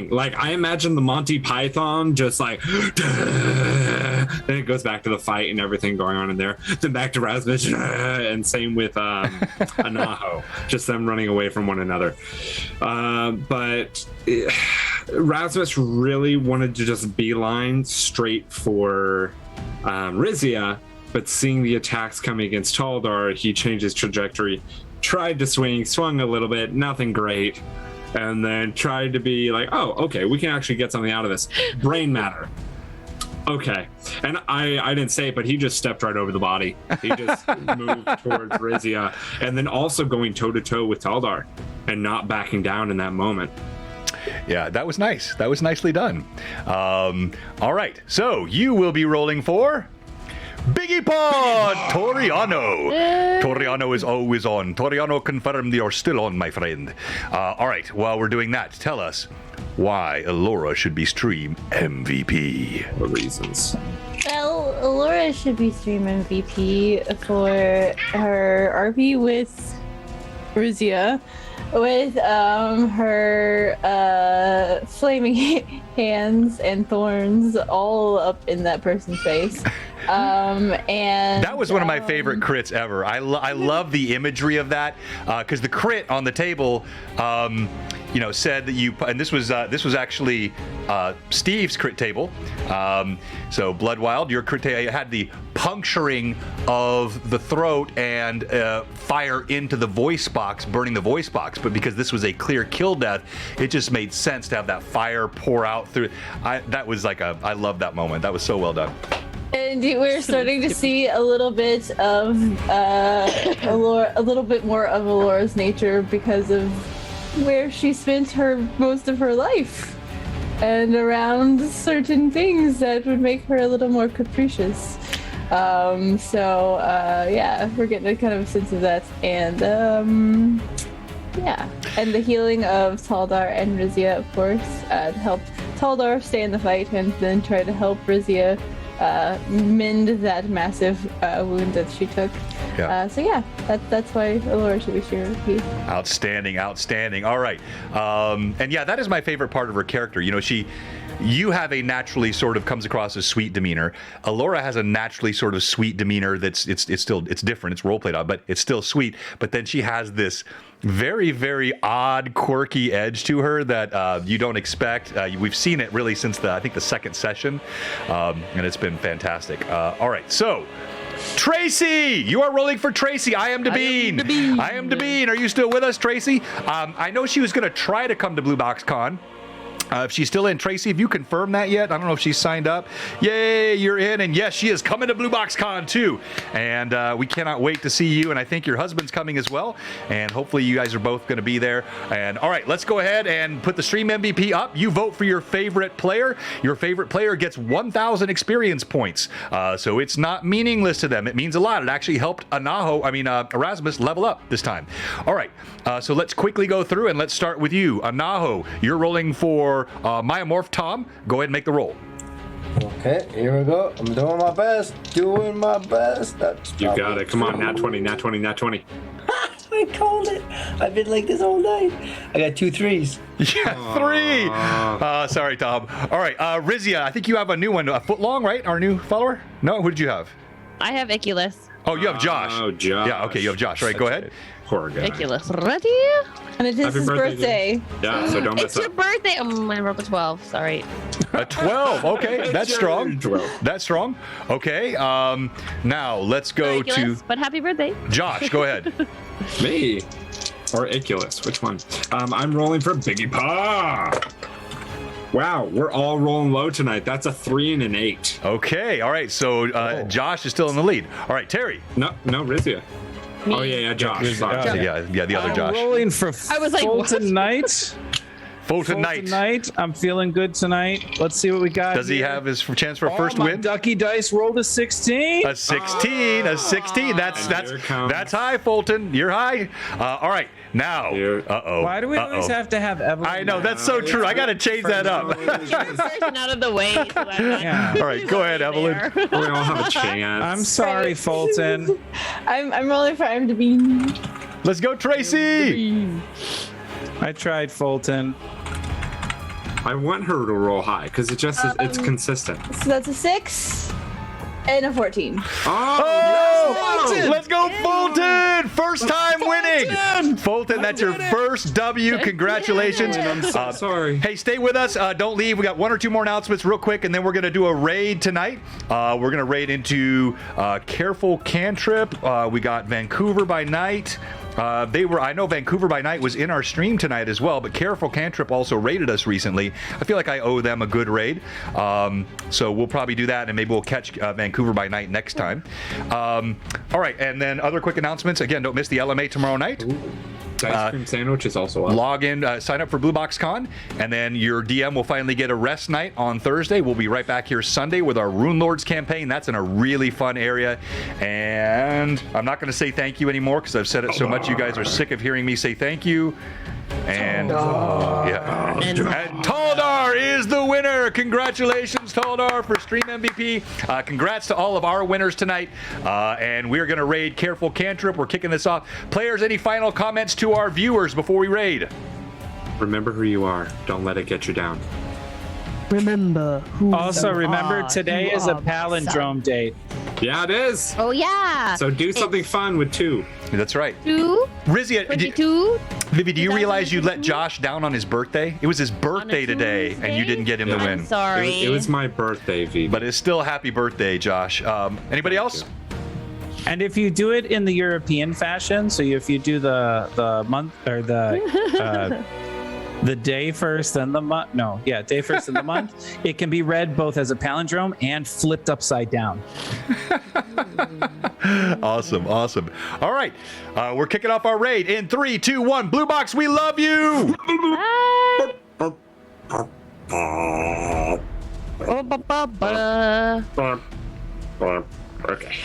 Like, I imagine the Monty Python just like, then it goes back to the fight and everything going on in there. Then back to Rasmus, and same with Anaho, just them running away from one another. But Rasmus really wanted to just beeline straight for Rizia, but seeing the attacks coming against Taldar, he changed his trajectory, tried to swung a little bit, nothing great. And then tried to be like, oh, okay, we can actually get something out of this. Brain matter. Okay. And I didn't say it, but he just stepped right over the body. He just moved towards Rizia. And then also going toe-to-toe with Taldar and not backing down in that moment. Yeah, that was nice. That was nicely done. All right. So you will be rolling for... Biggie Pod! Toriano. Toriano is always on. Toriano confirmed you're still on, my friend. All right, while we're doing that, tell us why Alora should be Stream MVP. The reasons. Well, Alora should be Stream MVP for her RP with Rizia, with her flaming hands and thorns all up in that person's face. And that was one of my favorite crits ever. I love the imagery of that, because the crit on the table, said that you, and this was actually Steve's crit table. So Bloodwild, your crit table had the puncturing of the throat and fire into the voice box, burning the voice box. But because this was a clear kill death, it just made sense to have that fire pour out through. I love that moment. That was so well done. And we're starting to see a little bit of a little bit more of Alora's nature because of where she spent most of her life, and around certain things that would make her a little more capricious. Yeah, we're getting a kind of a sense of that, and yeah, and the healing of Taldar and Rizia, of course, to help Taldar stay in the fight, and then try to help Rizia mend that massive wound that she took. Yeah. That's why Alora should be here. Outstanding. All right. And yeah, that is my favorite part of her character. You know, you have a naturally sort of comes across as sweet demeanor. Alora has a naturally sort of sweet demeanor it's different. It's role played on, but it's still sweet. But then she has this very, very odd, quirky edge to her that you don't expect. We've seen it really since I think the second session, and it's been fantastic. All right, so Tracy, you are rolling for Tracy. I am Devine. Are you still with us, Tracy? I know she was going to try to come to Blue Box Con. If she's still in, Tracy, have you confirmed that yet? I don't know if she's signed up. Yay, you're in. And yes, she is coming to Blue Box Con too. And we cannot wait to see you. And I think your husband's coming as well. And hopefully you guys are both going to be there. And all right, let's go ahead and put the stream MVP up. You vote for your favorite player. Your favorite player gets 1,000 experience points. So it's not meaningless to them. It means a lot. It actually helped Erasmus level up this time. All right, so let's quickly go through and let's start with you. Anaho, you're rolling for Myomorph Tom. Go ahead and make the roll. Okay, here we go. I'm doing my best. That's You got it. Come on, nat 20. I called it. I've been like this all night. I got 2 3s. Yeah, 3. Sorry, Tom. All right, Rizia, I think you have a new one. A foot long, right? Our new follower? No, who did you have? I have Iculus. Oh, you have Josh. Oh, Josh. Yeah, okay, you have Josh. All right, go ahead. Poor guy. Iculus. Ready? And it is his birthday. Yeah, so don't mess It's your up. birthday. I rolled a 12. Sorry. A 12. Okay, that's strong. 12. That's strong. Okay, now let's go Iculus, to but happy birthday. Josh. Go ahead. Me or Iculus? Which one? I'm rolling for Biggie Pa. Wow, we're all rolling low tonight. That's a 3 and an 8. Okay, all right, so Josh is still in the lead. All right, Terry. No, Rizia. Me. Oh yeah, Josh. Sorry. Yeah, the other I'm Josh. rolling for I was like, Fulton what? Knight. Fulton Knight. I'm feeling good tonight. Let's see what we got. Does he here. have his chance for a first my win? Ducky dice rolled a 16. A 16. A 16. That's high, Fulton. You're high. All right, now. Uh-oh. Why do we always have to have Evelyn? I know, that's so true. I got to change that up. Get the person out of the way. So that I'm not Yeah. All right, go ahead, Evelyn. We all have a chance. I'm sorry, Fulton. I'm rolling for IMDb. Let's go, Tracy. I tried Fulton. I want her to roll high because it's consistent. So that's a 6 and a 14. Oh, let's go, Fulton! First time winning. Fulton, that's your first W. Congratulations. I'm so sorry. Hey, stay with us. Don't leave. We got 1 or 2 more announcements real quick, and then we're going to do a raid tonight. We're going to raid into Careful Cantrip. We got Vancouver by Night. I know Vancouver by Night was in our stream tonight as well, but Careful Cantrip also raided us recently. I feel like I owe them a good raid. So we'll probably do that, and maybe we'll catch Vancouver by Night next time. All right, and then other quick announcements. Again, don't miss the LMA tomorrow night. Ice cream sandwich is also up. Log in, sign up for Blue Box Con, and then your DM will finally get a rest night on Thursday. We'll be right back here Sunday with our Rune Lords campaign. That's in a really fun area, and I'm not going to say thank you anymore because I've said it so much. You guys are sick of hearing me say thank you. And and Taldar is the winner. Congratulations, Taldar, for Stream MVP. Congrats to all of our winners tonight. And we're going to raid Careful Cantrip. We're kicking this off. Players, any final comments to our viewers before we raid? Remember who you are. Don't let it get you down. Remember who Also, you remember are. today You is a are palindrome date. Yeah, it is. Oh, yeah. So do something fun with 2. That's right. 2, Rizia, 22. Vivi, do you realize you let Josh down on his birthday? It was his birthday today, and you didn't get him to win. I'm sorry. It was my birthday, V. But it's still happy birthday, Josh. Anybody else? And if you do it in the European fashion, so if you do the month or the The day first and the month. No, yeah, day first in the month. It can be read both as a palindrome and flipped upside down. Awesome. All right, we're kicking off our raid in 3, 2, 1. Blue Box, we love you. Bye. Oh, Okay.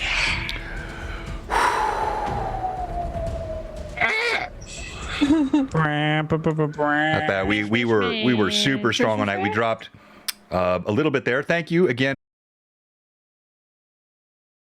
Not bad. We were super strong on night. We dropped a little bit there. Thank you again.